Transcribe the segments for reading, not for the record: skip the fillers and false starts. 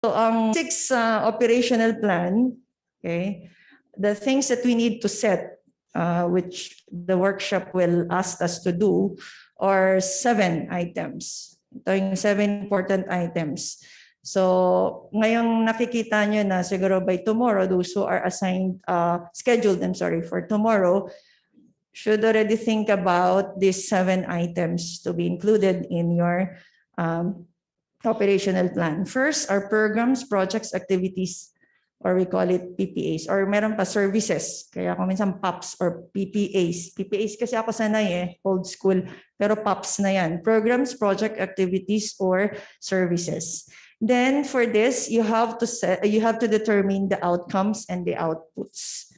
So ang 6 operational plan, okay, the things that we need to set, which the workshop will ask us to do, are 7 items. Ito yung 7 important items. So ngayong nakikita nyo na siguro by tomorrow, those who are assigned, scheduled, for tomorrow, should already think about these 7 items to be included in your operational plan. First are programs, projects, activities, or we call it PPAs, or meron pa services. Kaya kung minsan PAPs or PPAs. PPAs kasi ako sanay old school, pero PAPs na yan. Programs, project, activities, or services. Then for this, you have to determine the outcomes and the outputs.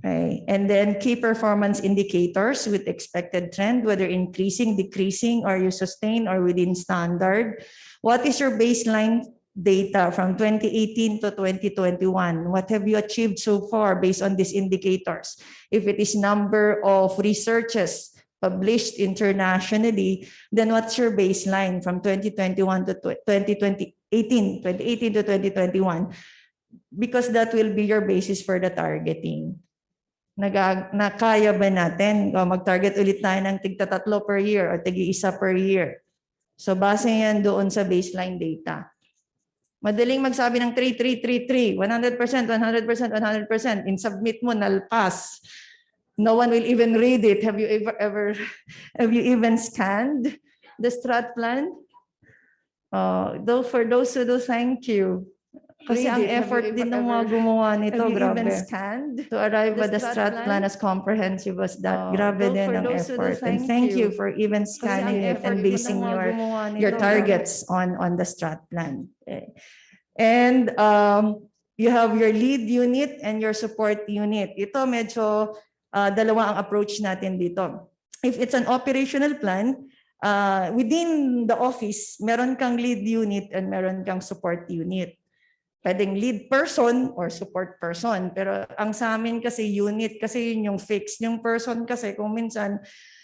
Okay. And then key performance indicators with expected trend, whether increasing, decreasing, or you sustain or within standard. What is your baseline data from 2018 to 2021? What have you achieved so far based on these indicators? If it is number of researches published internationally, then what's your baseline from 2021 to 2018 to 2021? Because that will be your basis for the targeting. Nakaya ba natin mag-target ulit tayo ng tig-3 per year o tig-1 per year? So base yan doon sa baseline data. Madaling magsabi ng 3, 100%, 100%, 100%. In submit mo, nalpas. No one will even read it. Have you even scanned the strat plan? For those who do, thank you. Kasi ang effort din ng mga gumawa nito, grabe. To arrive at the strat plan as comprehensive as that, grabe din ang effort. And thank you for even scanning it and basing your targets on the strat plan. Okay. And you have your lead unit and your support unit. Ito medyo dalawa ang approach natin dito. If it's an operational plan, within the office, meron kang lead unit and meron kang support unit. Pwedeng lead person or support person. Pero ang sa amin kasi unit, kasi yun yung fixed. Yung person kasi kung minsan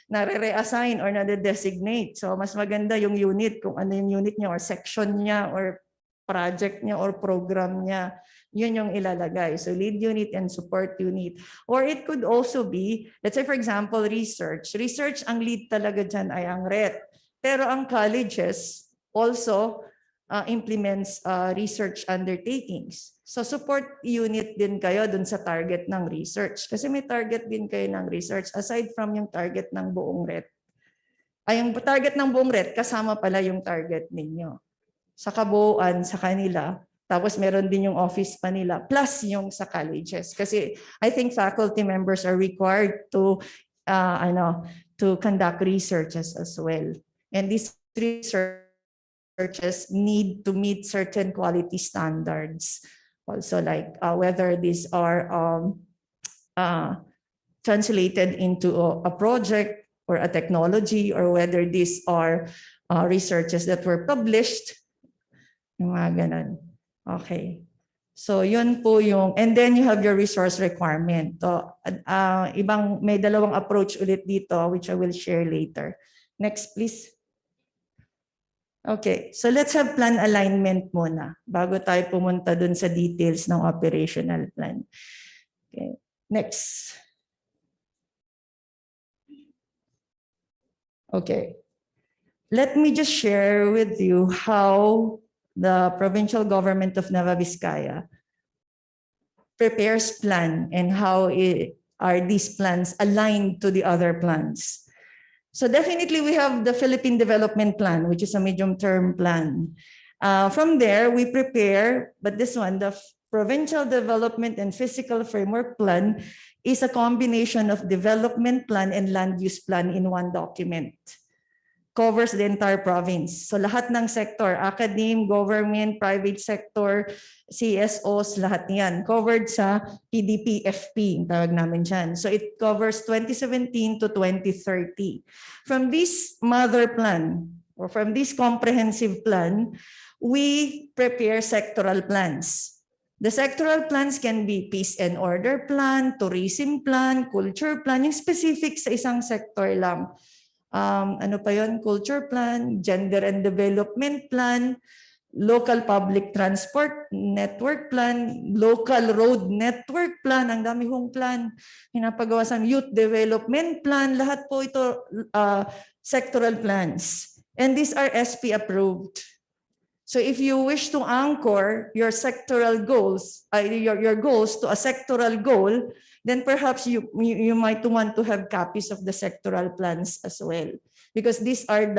nare-reassign or nade-designate. So mas maganda yung unit, kung ano yung unit niya or section niya or project niya or program niya. Yun yung ilalagay. So lead unit and support unit. Or it could also be, let's say for example, research. Research, ang lead talaga dyan ay ang RET. Pero ang colleges also implements research undertakings. So support unit din kayo dun sa target ng research. Kasi may target din kayo ng research aside from yung target ng buong RET. Ay, yung target ng buong RET, kasama pala yung target ninyo. Sa kabuuan, sa kanila. Tapos meron din yung office pa nila. Plus yung sa colleges. Kasi I think faculty members are required to conduct researches as well. And these researches need to meet certain quality standards. Also like whether these are translated into a project or a technology, or whether these are researches that were published. Yung mga ganun. Okay. So yun po yung, and then you have your resource requirement. So, may dalawang approach ulit dito which I will share later. Next please. Okay, so let's have plan alignment muna bago tayo pumunta dun sa details ng operational plan. Okay, next. Okay, let me just share with you how the provincial government of Nueva Vizcaya prepares plan and how are these plans aligned to the other plans. So definitely we have the Philippine Development Plan, which is a medium-term plan. From there, we prepare, but this one, the Provincial Development and Fiscal Framework Plan, is a combination of development plan and land use plan in one document. Covers the entire province. So lahat ng sector, academe, government, private sector, CSOs, lahat yan. Covered sa PDP-FP, tawag namin dyan. So it covers 2017 to 2030. From this mother plan, or from this comprehensive plan, we prepare sectoral plans. The sectoral plans can be peace and order plan, tourism plan, culture plan, yung specific sa isang sector lang. Ano pa yun? Culture plan, gender and development plan, local public transport network plan, local road network plan, ang dami hong plan, pinapagawa sa youth development plan, lahat po ito sectoral plans. And these are SP approved. So if you wish to anchor your sectoral goals, your goals to a sectoral goal, then perhaps you might want to have copies of the sectoral plans as well, because these are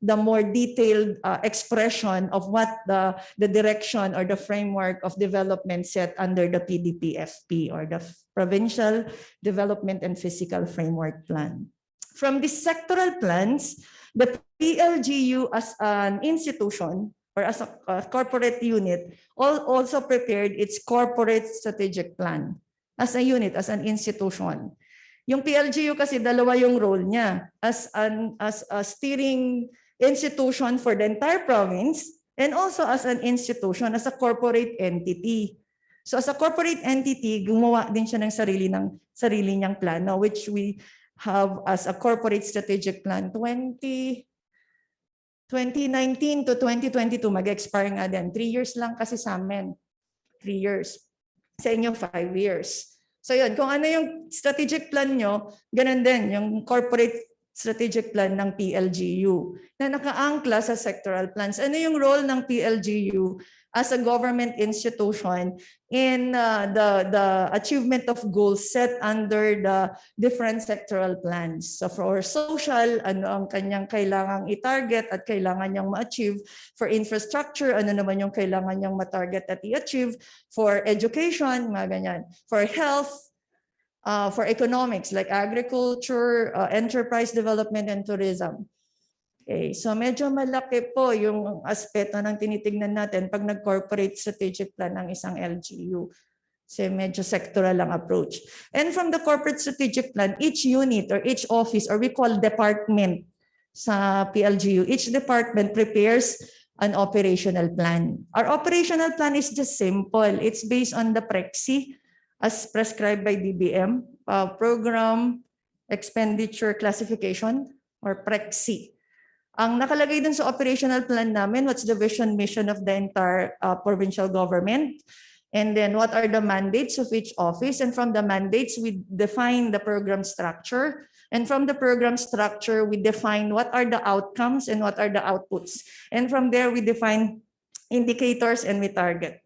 the more detailed expression of what the direction or the framework of development set under the PDP-FP, or the Provincial Development and Fiscal Framework Plan. From these sectoral plans, the PLGU as an institution or as a corporate unit also prepared its corporate strategic plan as a unit, as an institution. Yung PLGU kasi dalawa yung role niya, as a steering institution for the entire province, and also as an institution, as a corporate entity. So as a corporate entity, gumawa din siya ng sarili niyang plano, which we have as a corporate strategic plan 2019 to 2022, mag-expire nga din. 3 years lang kasi sa amin. 3 years. Sa inyo, 5 years. So yun, kung ano yung strategic plan nyo, ganun din yung corporate strategic plan ng PLGU na nakaangkla sa sectoral plans. Ano yung role ng PLGU as a government institution in the achievement of goals set under the different sectoral plans? So for social, ano ang kanyang kailangang i-target at kailangan niyang ma-achieve. For infrastructure, ano naman yung kailangan niyang ma-target at i-achieve. For education, mga ganyan. For health, for economics like agriculture, enterprise development, and tourism. Okay, so medyo malaki po yung aspeto ng tinitingnan natin pag nag-corporate strategic plan ng isang LGU. So medyo sectoral ang approach. And from the corporate strategic plan, each unit or each office, or we call department sa PLGU, each department prepares an operational plan. Our operational plan is just simple. It's based on the PREXI as prescribed by DBM, Program Expenditure Classification, or PREXI. Ang nakalagay dun sa operational plan namin, what's the vision, mission of the entire provincial government, and then what are the mandates of each office, and from the mandates, we define the program structure, and from the program structure, we define what are the outcomes and what are the outputs, and from there, we define indicators and we target.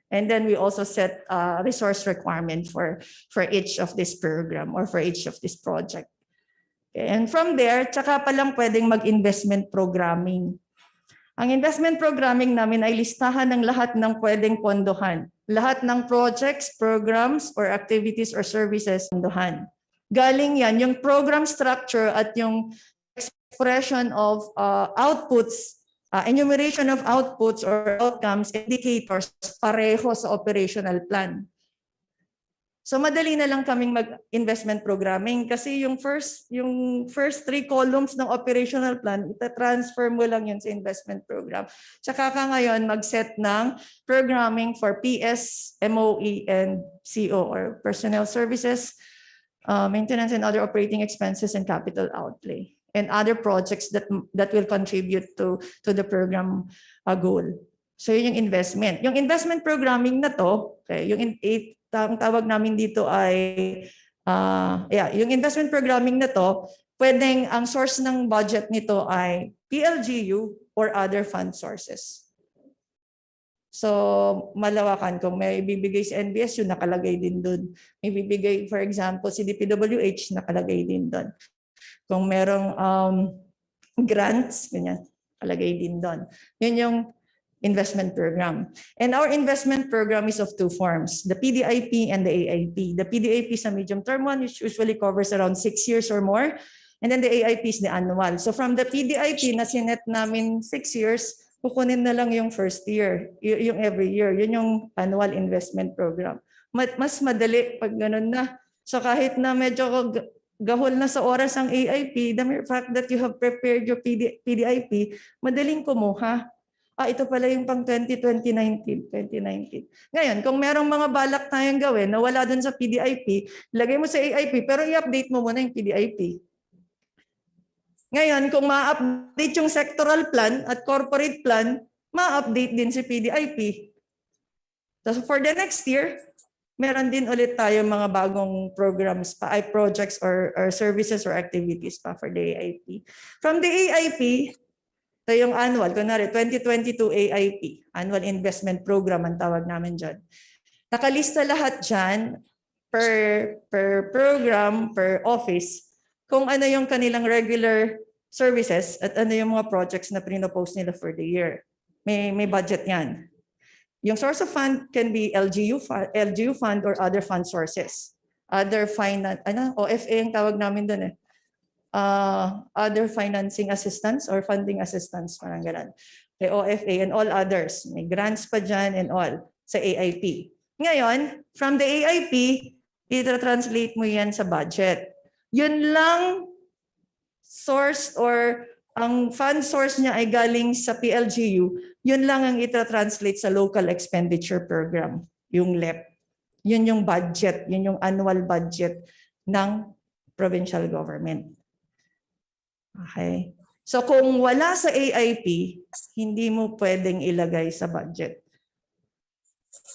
And then we also set a resource requirement for each of this program or for each of this project. And from there, tsaka pa lang pwedeng mag-investment programming. Ang investment programming namin ay listahan ng lahat ng pwedeng pondohan. Lahat ng projects, programs, or activities or services pondohan. Galing yan, yung program structure at yung expression of outputs, enumeration of outputs or outcomes, indicators, pareho sa operational plan. So madali na lang kaming mag-investment programming kasi yung first 3 columns ng operational plan, ita-transfer mo lang yun sa investment program. Tsaka ka ngayon mag-set ng programming for PS, MOE, and CO, or personnel services, maintenance and other operating expenses, and capital outlay, and other projects that will contribute to the program goal. So yun yung investment. Yung investment programming na to, okay, ang tawag namin dito ay, yung investment programming na to, pwedeng ang source ng budget nito ay PLGU or other fund sources. So malawakan, kung may bibigay si NBS, yun nakalagay din doon. May bibigay, for example, si DPWH, nakalagay din doon. Kung merong grants, ganyan, nakalagay din doon. Yun yung investment program. And our investment program is of 2 forms, the PDIP and the AIP. The PDIP is a medium-term one, which usually covers around 6 years or more. And then the AIP is the annual. So from the PDIP na sinet namin 6 years, kukunin na lang yung first year, yung every year. Yun yung annual investment program. Mas madali pag ganun na. So kahit na medyo gahol na sa oras ang AIP, the mere fact that you have prepared your PDIP, madaling kumuha. Ito pala yung pang 2019. Ngayon, kung merong mga balak tayong gawin na wala dun sa PDIP, lagay mo sa AIP, pero i-update mo muna yung PDIP. Ngayon, kung ma-update yung sectoral plan at corporate plan, ma-update din si PDIP. So for the next year, meron din ulit tayo mga bagong programs pa, projects or services or activities pa for the AIP. From the AIP, ito yung annual, kunwari 2022 AIP, Annual Investment Program ang tawag namin dyan. Nakalista lahat dyan per program, per office, kung ano yung kanilang regular services at ano yung mga projects na pinopose nila for the year. May budget yan. Yung source of fund can be LGU fund or other fund sources. Other OFA ang tawag namin doon eh. Other financing assistance or funding assistance, parang ganun. May OFA and all others. May grants pa dyan and all sa AIP. Ngayon, from the AIP, ita-translate mo yan sa budget. Yun lang source or ang fund source niya ay galing sa PLGU, yun lang ang ita-translate sa Local Expenditure Program, yung LEP. Yun yung budget, yun yung annual budget ng provincial government. Okay. So kung wala sa AIP, hindi mo pwedeng ilagay sa budget.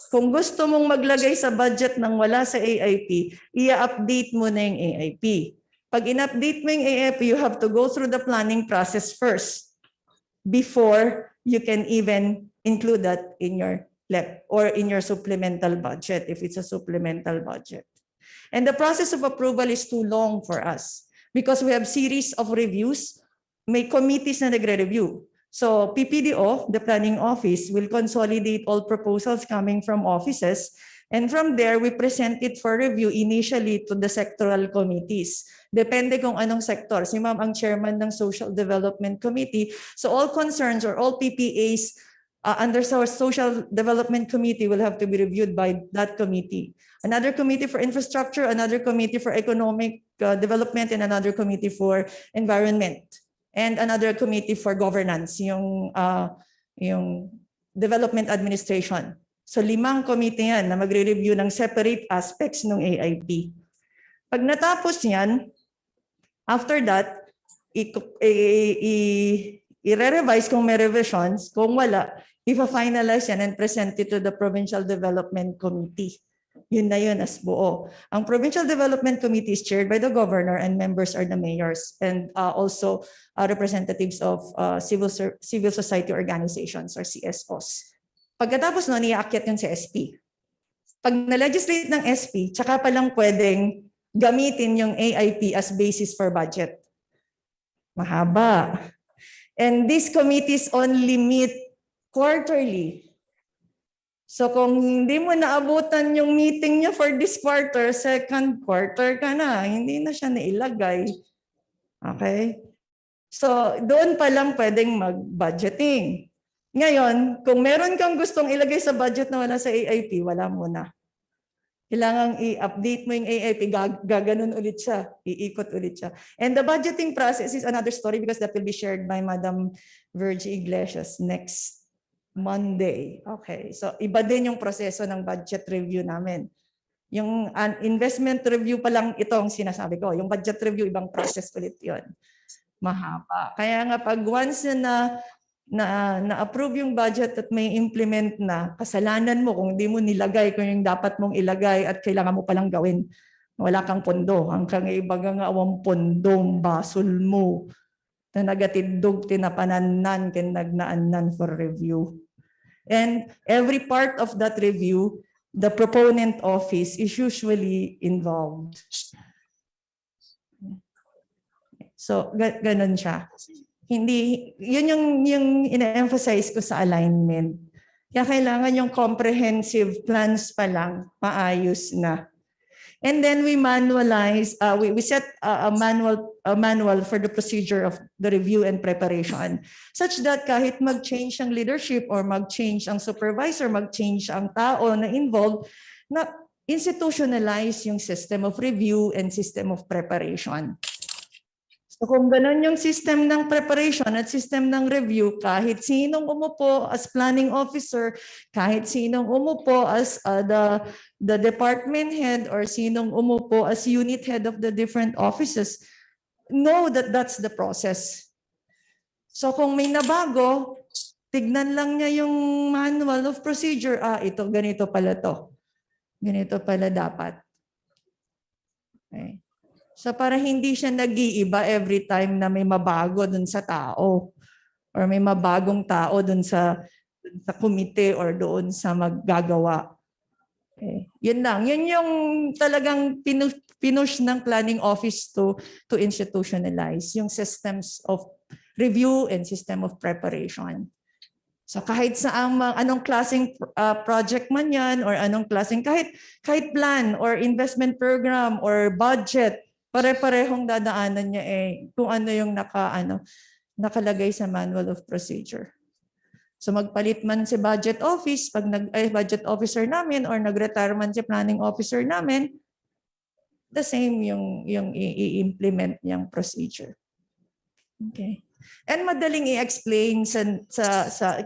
Kung gusto mong maglagay sa budget ng wala sa AIP, i-update mo na yung AIP. Pag in-update mo yung AIP, you have to go through the planning process first before you can even include that in your LEP or in your supplemental budget if it's a supplemental budget. And the process of approval is too long for us because we have series of reviews. May committees na nagre-review. So PPDO, the planning office, will consolidate all proposals coming from offices. And from there, we present it for review initially to the sectoral committees. Depende kung anong sector. Si Ma'am ang chairman ng Social Development Committee. So all concerns or all PPAs under our Social Development Committee will have to be reviewed by that committee. Another committee for infrastructure, another committee for economic development, and another committee for environment. And another committee for governance, yung development administration. So 5 committee yan na magre-review ng separate aspects ng AIP. Pag natapos yan, after that, i-revise kung may revisions. Kung wala, i-finalize yan and present it to the Provincial Development Committee. Yun na yun as buo. Ang Provincial Development Committee is chaired by the governor and members are the mayors and also representatives of civil society organizations or CSOs. Pagkatapos nun, iaakyat yun sa SP. Pag na-legislate ng SP, tsaka palang pwedeng gamitin yung AIP as basis for budget. Mahaba. And these committees only meet quarterly. So kung hindi mo naabutan yung meeting niya for this quarter, second quarter ka na, hindi na siya nailagay. Okay? So doon pa lang pwedeng mag-budgeting. Ngayon, kung meron kang gustong ilagay sa budget na wala sa AIP, wala muna. Kailangan i-update mo yung AIP, gaganon ulit siya, iikot ulit siya. And the budgeting process is another story because that will be shared by Madam Virgie Iglesias next Monday. Okay, so iba din yung proseso ng budget review namin. Yung investment review pa lang itong sinasabi ko. Yung budget review, ibang process ulit yun. Mahaba. Kaya nga pag once na-approve yung budget at may implement na, kasalanan mo kung hindi mo nilagay kung yung dapat mong ilagay at kailangan mo palang gawin. Wala kang pondo. Ang kang ibaga nga awang pondong basol mo na nagatidog tinapananan ken nagnaanan for review. And every part of that review, the proponent office is usually involved. So, ganun siya. Hindi, yun yung ina-emphasize ko sa alignment. Kaya kailangan yung comprehensive plans pa lang, maayos na. And then we manualize, we set a manual for the procedure of the review and preparation such that kahit mag-change ang leadership or mag-change ang supervisor, mag-change ang tao na involved, na institutionalize yung system of review and system of preparation. So kung ganun yung system ng preparation at system ng review, kahit sinong umupo as planning officer, kahit sinong umupo as the department head or sinong umupo as unit head of the different offices, know that that's the process. So kung may nabago, tignan lang niya yung manual of procedure. Ito, ganito pala to. Ganito pala dapat. Okay. So para hindi siya nag-iiba every time na may mabago dun sa tao or may mabagong tao dun sa komite or doon sa maggagawa. Okay. Yun lang. Yun yung talagang pinush ng planning office to institutionalize yung systems of review and system of preparation. So kahit sa anong klaseng project man yan or anong klaseng kahit plan or investment program or budget, pare-parehong dadaanan niya kung ano yung nakalagay sa manual of procedure. So magpalit man si budget office pag budget officer namin or nag-retire man si planning officer namin, the same yung i-implement niyang procedure. Okay. And madaling i-explain sa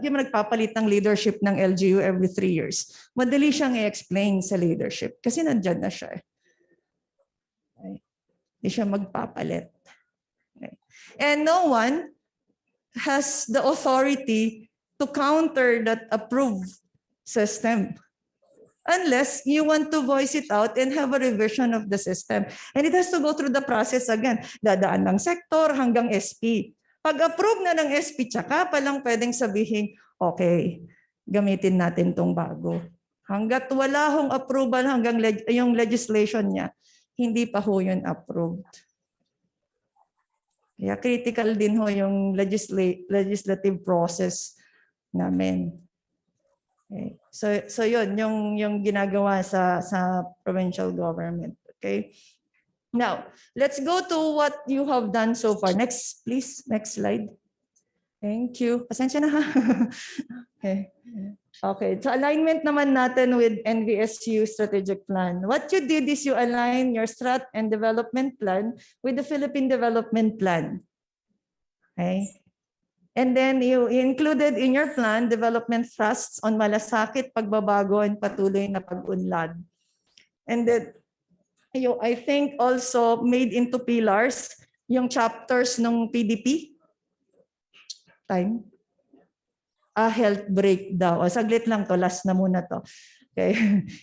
yung nagpapalit ng leadership ng LGU every 3 years. Madali siyang i-explain sa leadership kasi nandyan na siya. Okay. Hindi siya magpapalit. Okay. And no one has the authority to counter that approved system unless you want to voice it out and have a revision of the system. And it has to go through the process again. Dadaan ng sector hanggang SP. Pag-approve na ng SP, tsaka palang pwedeng sabihin, okay, gamitin natin tong bago. Hanggat wala hong approval hanggang yung legislation niya, hindi pa ho yun approved. Kaya critical din ho yung legislative process namin. Okay. So yun yung ginagawa sa provincial government. Okay. Now, let's go to what you have done so far. Next, please. Next slide. Thank you. Pasensya na ha. Okay. Okay. So alignment naman natin with NVSU strategic plan. What you did is you align your strat and development plan with the Philippine Development Plan. Okay. And then you included in your plan development thrusts on malasakit, pagbabago, and patuloy na pag-unlad. And then you, I think, also made into pillars yung chapters ng PDP. Time. Health break daw. Saglit lang to. Last na muna to. Okay.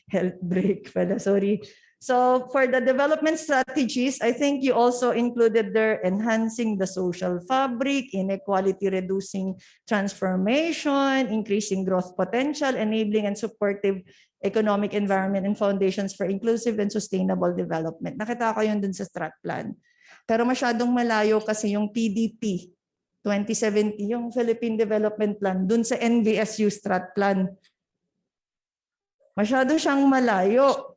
Health break pala. Sorry. So for the development strategies, I think you also included there enhancing the social fabric, inequality reducing transformation, increasing growth potential, enabling and supportive economic environment and foundations for inclusive and sustainable development. Nakita ko yun dun sa strat plan. Pero masyadong malayo kasi yung PDP 2070, yung Philippine Development Plan, dun sa NVSU strat plan. Masyado siyang malayo.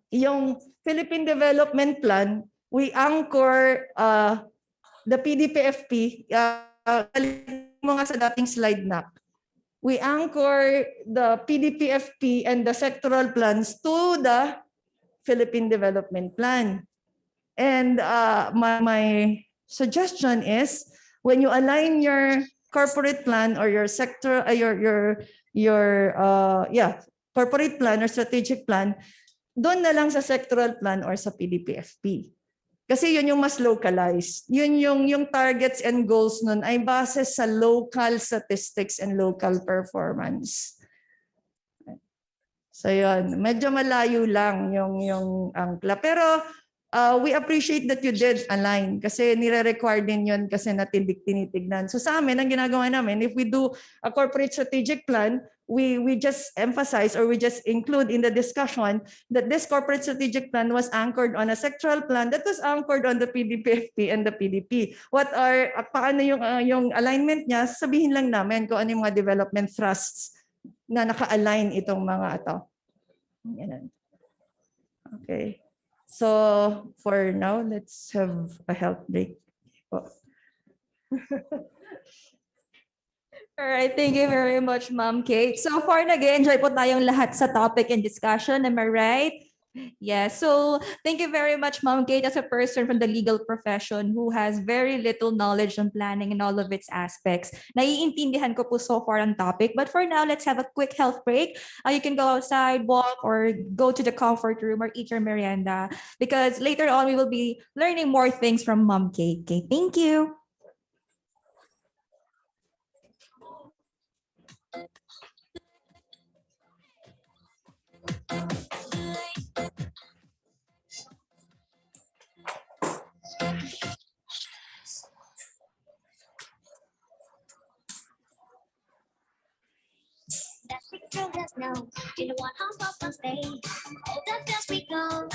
Yung Philippine Development Plan, we anchor the PDPFP, mo nga sa dating slide na. We anchor the PDPFP and the sectoral plans to the Philippine Development Plan. And my suggestion is when you align your corporate plan or your sector, corporate plan or strategic plan, doon na lang sa sectoral plan or sa PDPFP. Kasi yun yung mas localized. Yun yung targets and goals nun ay base sa local statistics and local performance. So yun, medyo malayo lang yung angkla. Pero we appreciate that you did align kasi nire-require din yun kasi tinitignan. So sa amin, ang ginagawa namin, if we do a corporate strategic plan, we just emphasize or we just include in the discussion that this corporate strategic plan was anchored on a sectoral plan that was anchored on the PDPFP and the PDP. Paano yung alignment niya, sabihin lang namin kung ano yung mga development thrusts na naka-align itong mga ito. Okay. So for now, let's have a health break. Alright, thank you very much, Ma'am Kate. So far, nag-enjoy po tayong lahat sa topic and discussion. Am I right? Yes. So thank you very much, Ma'am Kate, as a person from the legal profession who has very little knowledge on planning and all of its aspects. Naiintindihan ko po so far ang topic. But for now, let's have a quick health break. You can go outside, walk, or go to the comfort room or eat your merienda. Because later on, we will be learning more things from Ma'am Kate. Okay, thank you. Through the snow, in the one house of one stay. Over the fields we go.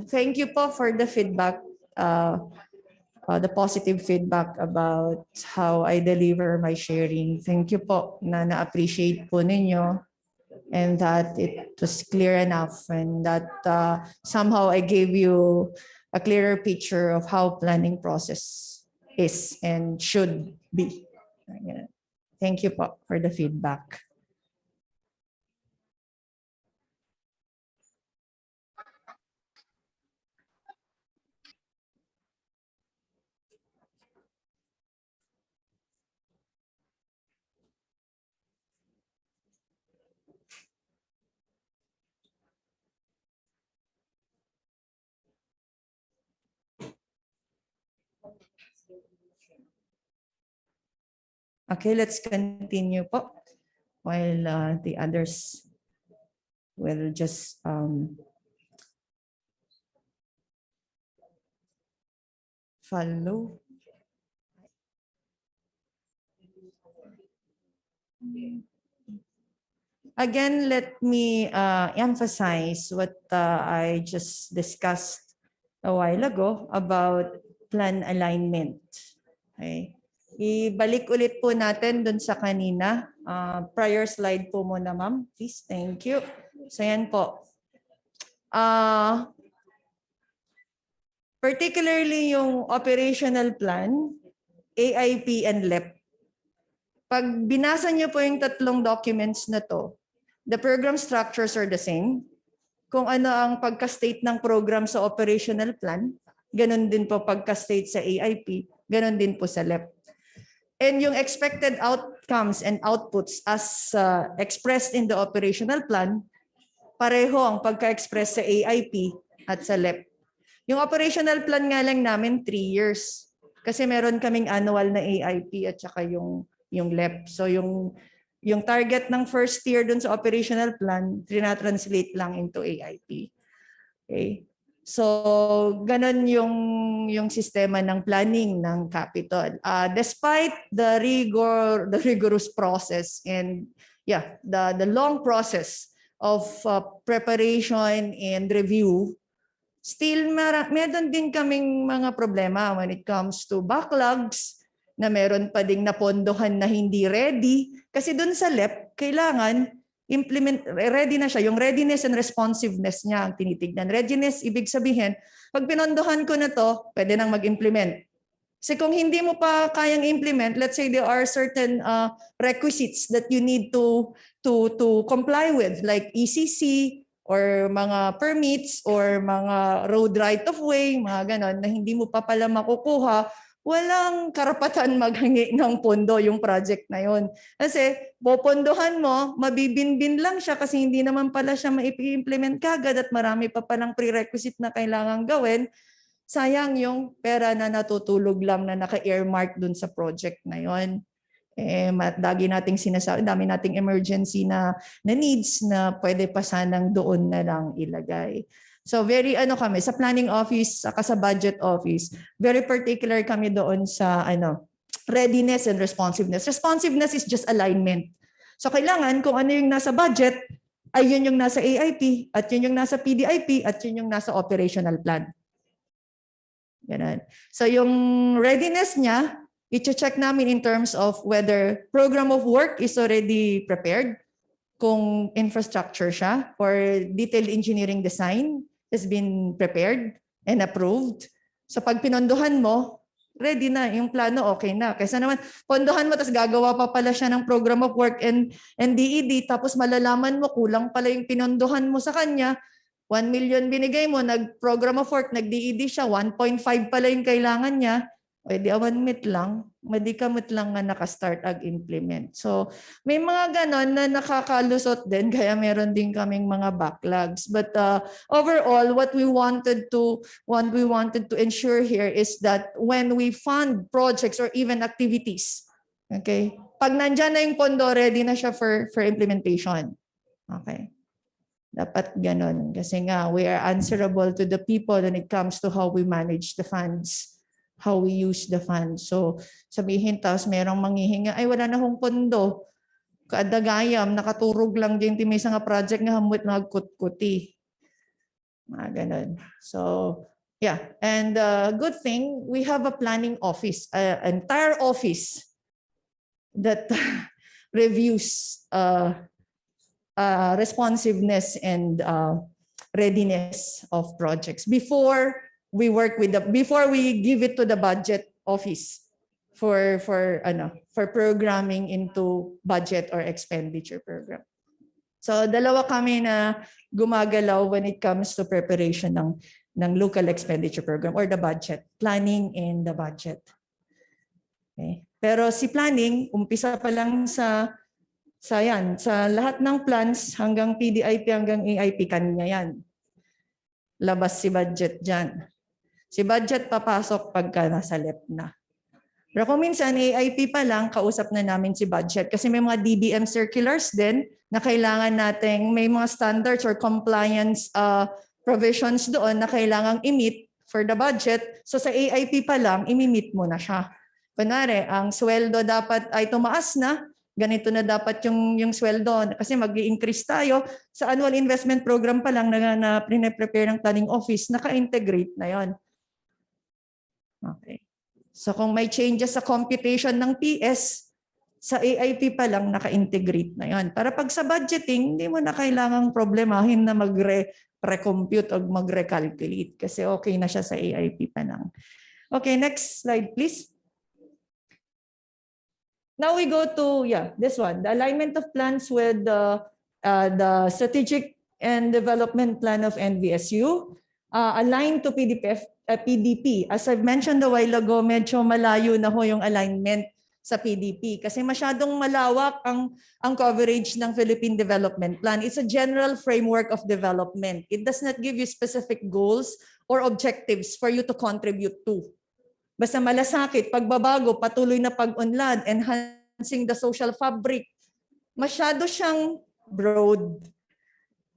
Thank you po for the feedback, the positive feedback about how I deliver my sharing. Thank you po na-appreciate po ninyo, and that it was clear enough, and that somehow I gave you a clearer picture of how planning process is and should be. Thank you po for the feedback. Okay, let's continue po while the others will just follow. Again, let me emphasize what I just discussed a while ago about plan alignment. Okay. Ibalik ulit po natin dun sa kanina. Prior slide po muna, ma'am. Please, thank you. So yan po. Particularly yung operational plan, AIP and LEP. Pag binasa niyo po yung tatlong documents na to, the program structures are the same. Kung ano ang pagka-state ng program sa operational plan, ganun din po pagka-state sa AIP, ganun din po sa LEP. And yung expected outcomes and outputs as expressed in the operational plan, pareho ang pagka-express sa AIP at sa LEP. Yung operational plan nga lang namin 3 years. Kasi meron kaming annual na AIP at saka yung LEP. So yung target ng first year dun sa operational plan, translate lang into AIP. Okay? So ganun yung sistema ng planning ng capital. Despite the rigorous process and the long process of preparation and review, still meron din kaming mga problema when it comes to backlogs, na meron pa ding napondohan na hindi ready. Kasi dun sa LEP, kailangan ready na siya. Yung readiness and responsiveness niya ang tinitignan. Readiness, ibig sabihin, pag pinondohan ko na to, pwede nang mag-implement. Kasi kung hindi mo pa kayang implement, let's say there are certain requisites that you need to comply with, like ECC, or mga permits, or mga road right of way, mga ganon, na hindi mo pa pala makukuha, walang karapatan maghingi ng pondo yung project na yon. Kasi popondohan mo, mabibinbin lang siya kasi hindi naman pala siya maipi-implement kagad at marami pa palang prerequisite na kailangan gawin. Sayang yung pera na natutulog lang na naka-earmark dun sa project na yon. Dami nating sinasabi, dami nating emergency na needs na pwede pa sanang doon na lang ilagay. So very kami sa planning office, saka sa budget office, very particular kami doon sa readiness and responsiveness. Responsiveness is just alignment. So kailangan kung ano yung nasa budget, ay yun yung nasa AIP, at yun yung nasa PDIP, at yun yung nasa operational plan. Ganun. So yung readiness niya, i-check namin in terms of whether program of work is already prepared, kung infrastructure siya, or detailed engineering design has been prepared and approved. So pag pinondohan mo, ready na, yung plano okay na. Kaysa naman, pondohan mo, tapos gagawa pa pala siya ng program of work and DED, tapos malalaman mo, kulang pala yung pinondohan mo sa kanya, 1 million binigay mo, nag-program of work, nag-DED siya, 1.5 pala yung kailangan niya, pwede awanmit lang, madikamit lang nga nakastart ag-implement. So may mga ganon na nakakalusot din, kaya meron din kaming mga backlogs. But overall, what we wanted to ensure here is that when we fund projects or even activities, okay, pag nandyan na yung pondo, ready na siya for implementation. Okay. Dapat ganon. Kasi nga, we are answerable to the people when it comes to how we manage the funds, how we use the funds. So sabihin, tapos merong manghihinga, ay wala na akong pondo. kaadagayam, nakaturog lang din ti may nga project nga hamot nagkutkuti. Mga ganun. So, yeah. And good thing, we have a planning office, entire office that reviews responsiveness and readiness of projects before we give it to the budget office for programming into budget or expenditure program. So dalawa kami na gumagalaw when it comes to preparation ng local expenditure program or the budget, planning and the budget. Okay. Pero si planning, umpisa pa lang sa lahat ng plans hanggang PDIP hanggang AIP kanya yan. Labas si budget dyan. Si budget papasok pagka nasa LEP na. Pero kung minsan AIP pa lang, kausap na namin si budget kasi may mga DBM circulars din na kailangan nating may mga standards or compliance provisions doon na kailangang i-meet for the budget. So sa AIP pa lang, imi-meet mo na siya. Kunwari, ang sweldo dapat ay tumaas na, ganito na dapat yung sweldo kasi mag-i-increase tayo sa annual investment program pa lang na prepare ng planning office, naka-integrate na yon. Okay. So kung may changes sa computation ng PS, sa AIP pa lang naka-integrate na yon. Para pag sa budgeting, hindi mo na kailangang problemahin na mag-recompute o mag-recalculate kasi okay na siya sa AIP pa lang. Okay, next slide please. Now we go to this one, the alignment of plans with the strategic and development plan of NVSU, aligned to PDP. As I've mentioned a while ago, medyo malayo na ho yung alignment sa PDP kasi masyadong malawak ang coverage ng Philippine Development Plan. It's a general framework of development. It does not give you specific goals or objectives for you to contribute to. Basta malasakit, pagbabago, patuloy na pag-unlad, enhancing the social fabric. Masyado siyang broad.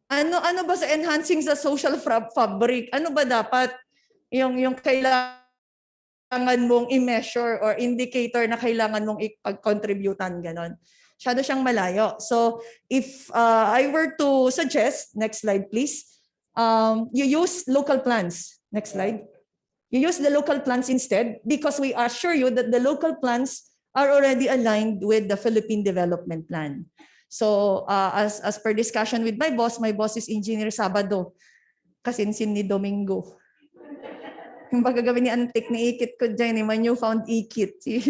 Ano ba sa enhancing the social fabric? Ano ba dapat yung kailangan mong i-measure or indicator na kailangan mong ipag-contributan, ganon. Masyado siyang malayo. So if I were to suggest, next slide please, you use local plans. Next slide. You use the local plans instead because we assure you that the local plans are already aligned with the Philippine Development Plan. So as per discussion with my boss is Engineer Sabado. Kasinsin ni Domingo. Yung pagkagabi ni Antik, niikit ko dyan, may newfound ikit, si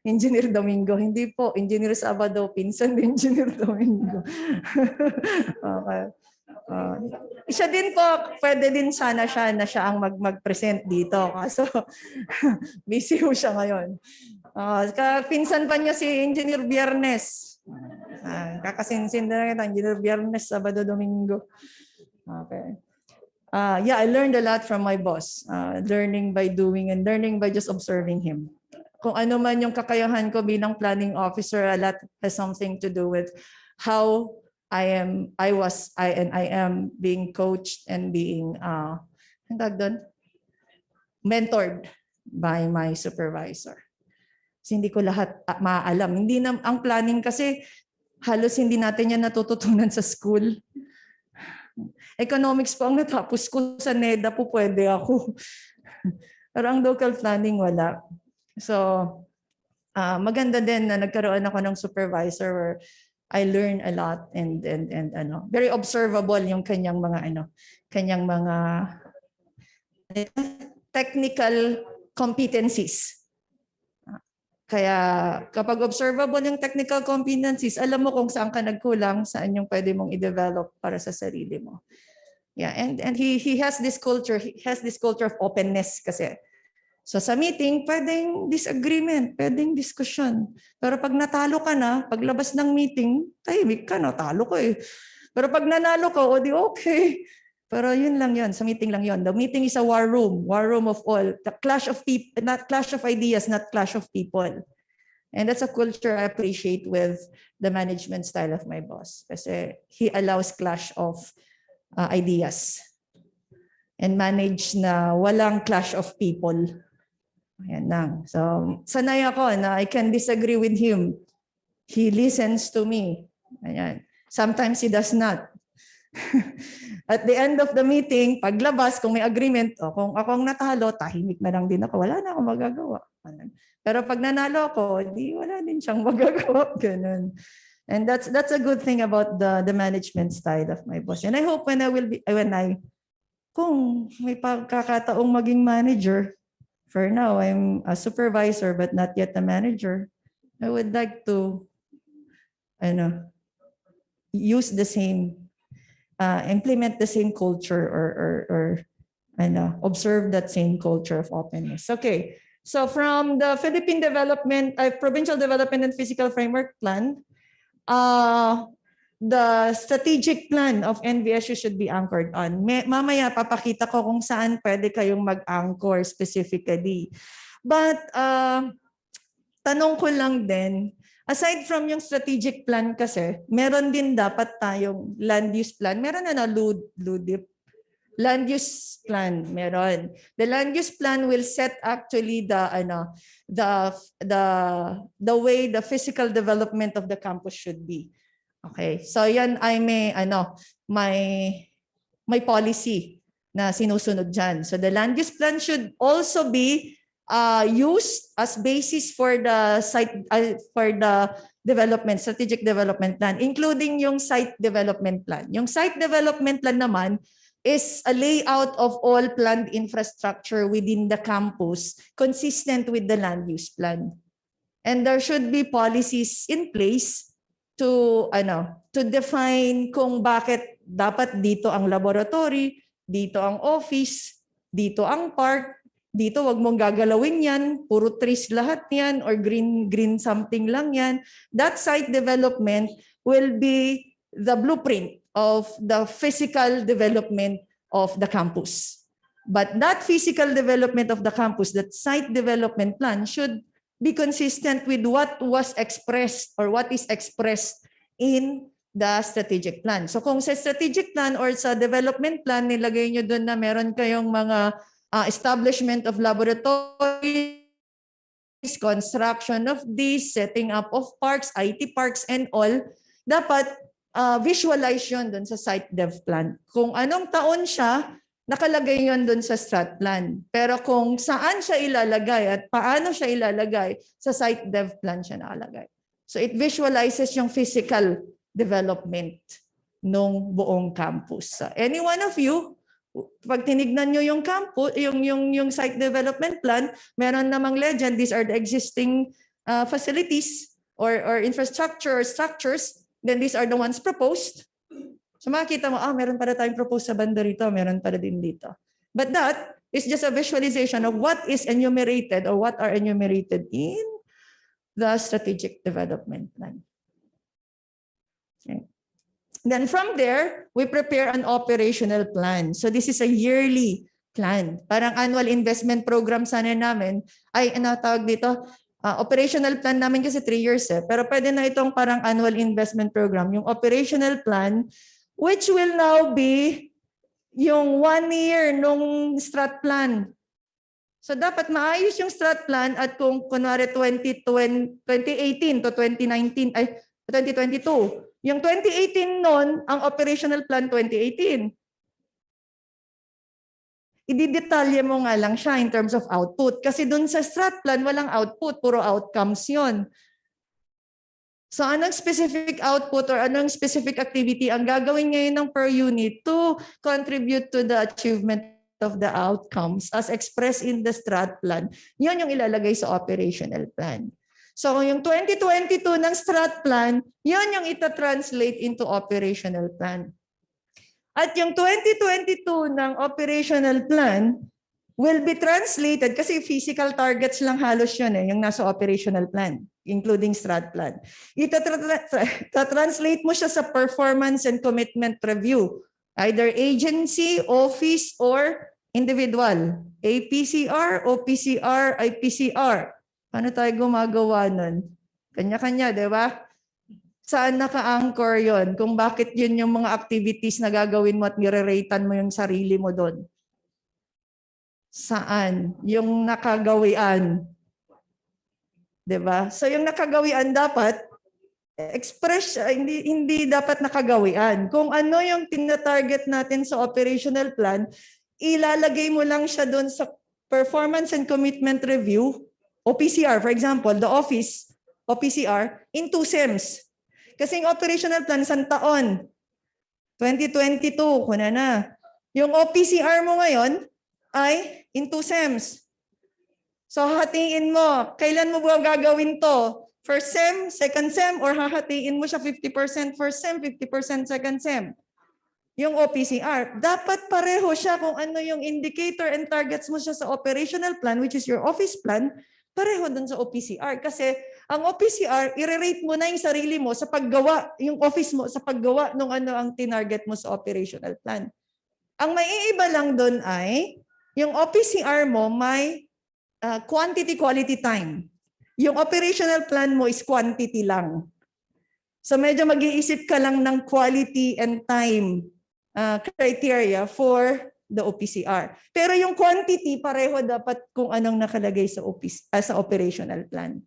Engineer Domingo. Hindi po, Engineer Sabado, pinsan ni Engineer Domingo. Okay. Siya din po, pwede din sana siya na siya ang mag-present dito. Kaso busy ho siya ngayon. Pinsan pa niya si Engineer Biernes. Kakasinsin na kita, Engineer Biernes, Sabado, Domingo. Okay. I learned a lot from my boss. Learning by doing and learning by just observing him. Kung ano man yung kakayahan ko bilang planning officer, a lot has something to do with how I am being coached and being mentored by my supervisor. Kasi hindi ko lahat maalam. Hindi na ang planning kasi halos hindi natin yan natututunan sa school. Economics po ang natapos ko sa NEDA po pwede ako. Pero ang local planning wala. So maganda din na nagkaroon ako ng supervisor where I learn a lot and very observable yung kanyang mga technical competencies. Kaya kapag observable yung technical competencies, alam mo kung saan ka nagkulang, saan yung pwede mong i-develop para sa sarili mo. Yeah, and he has this culture, of openness kasi. So sa meeting, pwedeng disagreement, pwedeng discussion. Pero pag natalo ka na, paglabas ng meeting, tahimik ka na, talo ko eh. Pero pag nanalo ka, o di okay. Pero yun lang yun, sa meeting lang yun. The meeting is a war room of all. The clash of people, not clash of ideas, not clash of people. And that's a culture I appreciate with the management style of my boss. Kasi he allows clash of ideas. And manage na walang clash of people. Ayan lang. So, sanay ako na I can disagree with him. He listens to me. Ayan. Sometimes he does not. At the end of the meeting, paglabas, kung may agreement, kung ako ang natalo, tahimik na lang din ako. Wala na akong magagawa. Pero pag nanalo ako, di wala din siyang magagawa. Ganun. And that's a good thing about the management style of my boss. And I hope kung may pagkakataong maging manager, for now, I'm a supervisor but not yet a manager, I would like to use the same, implement the same culture or observe that same culture of openness. Okay, so from the Philippine Provincial Development and Fiscal Framework Plan, the strategic plan of NVSU should be anchored on. Mamaya papakita ko kung saan pwede kayong mag-anchor specifically. But tanong ko lang din, aside from yung strategic plan kasi, meron din dapat tayong land use plan. Meron na LUDIP. Land use plan, meron. The land use plan will set actually the way the physical development of the campus should be. Okay, so yan ay may policy na sinusunod dyan. So the land use plan should also be used as basis for the strategic development plan, including yung site development plan. Yung site development plan naman is a layout of all planned infrastructure within the campus consistent with the land use plan. And there should be policies in place to define kung bakit dapat dito ang laboratory, dito ang office, dito ang park, dito wag mong gagalawin yan, puro trees lahat yan or green something lang yan. That site development will be the blueprint of the physical development of the campus. But that physical development of the campus, that site development plan should be consistent with what was expressed or what is expressed in the strategic plan. So kung sa strategic plan or sa development plan, nilagay nyo doon na meron kayong mga establishment of laboratories, construction of this, setting up of parks, IT parks and all, dapat visualize yun doon sa site dev plan. Kung anong taon siya, nakalagay yon doon sa strat plan. Pero kung saan siya ilalagay at paano siya ilalagay, sa site dev plan siya nakalagay. So it visualizes yung physical development ng buong campus. Any one of you, pag tinignan nyo yung campus, yung site development plan, meron namang legend, these are the existing facilities or infrastructure or structures, then these are the ones proposed. So makikita mo, meron para tayong propose sa banda rito, meron para din dito. But that is just a visualization of what is enumerated or what are enumerated in the strategic development plan. Okay. Then from there, we prepare an operational plan. So this is a yearly plan. Parang annual investment program sana namin. Tawag dito? Operational plan namin kasi 3 years Pero pwede na itong parang annual investment program. Yung operational plan, which will now be yung 1 year nung strat plan. So dapat maayos yung strat plan at kung kunwari 2018 to 2019, 2022. Yung 2018 nun, ang operational plan 2018. Ididetalye mo nga lang siya in terms of output. Kasi dun sa strat plan, walang output, puro outcomes yon. So anong specific output or anong specific activity ang gagawin ngayon ng per unit to contribute to the achievement of the outcomes as expressed in the strat plan? Yun yung ilalagay sa operational plan. So yung 2022 ng strat plan, yun yung ita-translate into operational plan. At yung 2022 ng operational plan will be translated, kasi physical targets lang halos yun yung nasa operational plan, including strat plan. Ita-translate mo siya sa performance and commitment review, either agency, office, or individual. APCR, OPCR, IPCR. Paano tayo gumagawa nun? Kanya-kanya, di ba? Saan naka-anchor yon? Kung bakit yun yung mga activities na gagawin mo at nire-ratean mo yung sarili mo doon? Saan? Yung nakagawian. Diba? So yung nakagawian dapat, hindi dapat nakagawian. Kung ano yung tina-target natin sa operational plan, ilalagay mo lang siya doon sa performance and commitment review, OPCR, for example, the office, OPCR, in 2 SEMs. Kasi yung operational plan, isang taon. 2022, kuna na. Yung OPCR mo ngayon ay in 2 SEMs. So hahatiin mo, kailan mo ba gagawin to? First SEM, second SEM, or hahatiin mo siya 50% first SEM, 50% second SEM? Yung OPCR, dapat pareho siya kung ano yung indicator and targets mo siya sa operational plan, which is your office plan, pareho dun sa OPCR. Kasi ang OPCR, i-rate mo na yung sarili mo sa paggawa, yung office mo sa paggawa ng ano ang tinarget mo sa operational plan. Ang maiiba lang dun ay, yung OPCR mo may quantity, quality, time. Yung operational plan mo is quantity lang. So medyo mag-iisip ka lang ng quality and time criteria for the OPCR. Pero yung quantity, pareho dapat kung anong nakalagay sa operational plan.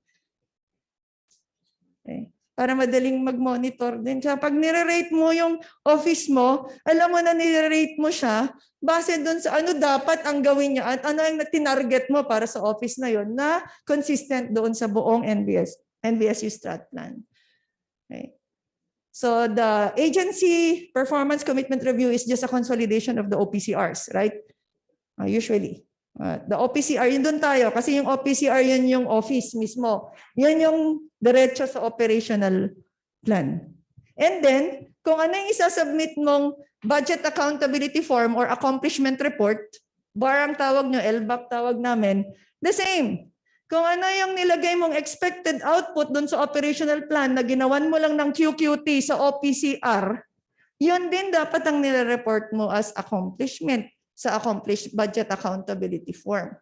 Okay. Para madaling mag-monitor din siya. Pag nire-rate mo yung office mo, alam mo na nire-rate mo siya, base doon sa ano dapat ang gawin niya at ano yung tinarget mo para sa office na yon na consistent doon sa buong NBSU strat plan. Okay. So the agency performance commitment review is just a consolidation of the OPCRs, right? Usually. The OPCR, yun doon tayo. Kasi yung OPCR, yun yung office mismo. Yun yung diretso sa operational plan. And then, kung ano yung isasubmit mong budget accountability form or accomplishment report, BAR ang tawag nyo, LBAC tawag namin, the same. Kung ano yung nilagay mong expected output doon sa operational plan na ginawan mo lang ng QQT sa OPCR, yun din dapat ang nire-report mo as accomplishment sa accomplished budget accountability form.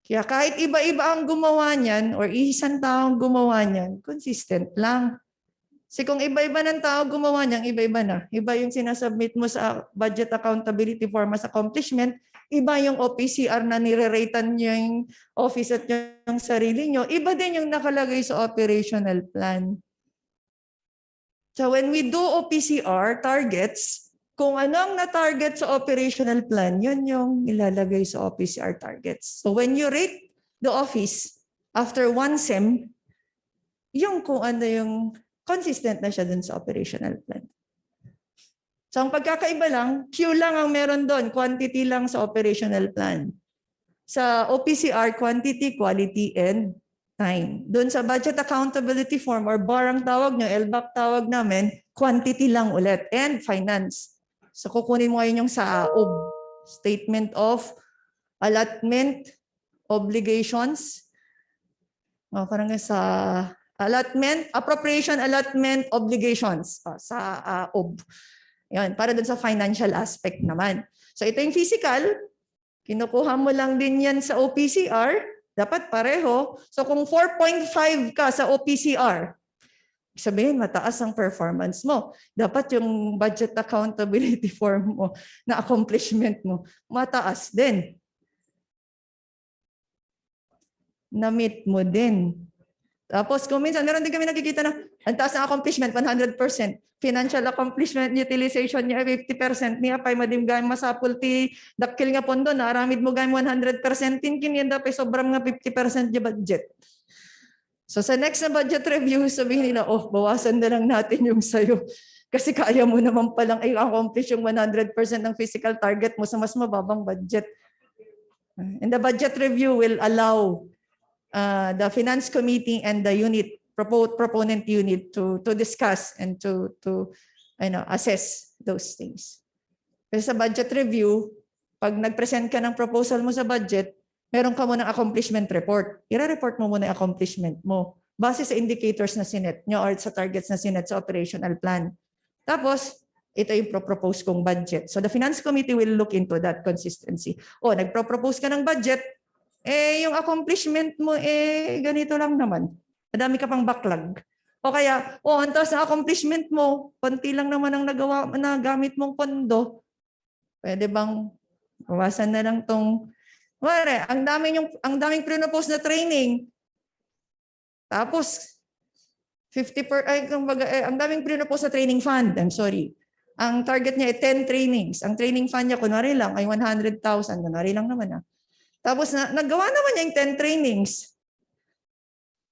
Kaya kahit iba-iba ang gumawa niyan or isang taong gumawa niyan, consistent lang. Kasi kung iba-iba ng tao gumawa niyan, iba-iba na. Iba yung sinasubmit mo sa budget accountability form as accomplishment, iba yung OPCR na nire-ratean niyo yung office at yung sarili niyo, iba din yung nakalagay sa operational plan. So when we do OPCR targets, kung anong na-target sa operational plan, yun yung ilalagay sa OPCR targets. So when you rate the office after 1 SEM, yung kung ano yung consistent na siya dun sa operational plan. So ang pagkakaiba lang, Q lang ang meron doon, quantity lang sa operational plan. Sa OPCR, quantity, quality, and time. Doon sa budget accountability form or BAR ang tawag nyo, LBAC tawag namin, quantity lang ulit, and finance. So kukunin mo ngayon yung sa statement of allotment, obligations, parang sa allotment, appropriation, allotment, obligations sa OB. Yan, para dun sa financial aspect naman. So ito yung physical, kinukuha mo lang din yan sa OPCR, dapat pareho. So kung 4.5 ka sa OPCR, sabihin mataas ang performance mo. Dapat yung budget accountability form mo na accomplishment mo, mataas din. Na-meet mo din. Tapos kung minsan, meron din kami nakikita na ang taas ng accomplishment, 100%. Financial accomplishment, utilization niya 50%. Niya pa'y madim gayong masapul ti dakil nga pondo na aramid mo gayong 100%. Tinkin yan dapay sobrang nga 50% yung budget. So sa next na budget review, sabihin nila, oh, bawasan na lang natin yung sayo. Kasi kaya mo naman palang i-accomplish yung 100% ng physical target mo sa mas mababang budget. And the budget review will allow the finance committee and the unit, proponent unit to discuss and to assess those things. Kasi sa budget review, pag nag-present ka ng proposal mo sa budget, meron ka muna accomplishment report. I-report mo muna yung accomplishment mo base sa indicators na sinet nyo or sa targets na sinet sa operational plan. Tapos, ito yung propose kong budget. So the finance committee will look into that consistency. O, nagpropose ka ng budget, yung accomplishment mo, ganito lang naman. Madami ka pang backlog. O kaya, ang taas na accomplishment mo, konti lang naman ang nagamit mong pondo. Pwede bang bawasan na lang tong ang daming pinopose na training. Tapos ang daming pinupose sa training fund. I'm sorry. Ang target niya ay 10 trainings. Ang training fund niya, kunwari lang, ay 100,000. Kunwari lang naman. Tapos nagawa naman niya yung 10 trainings.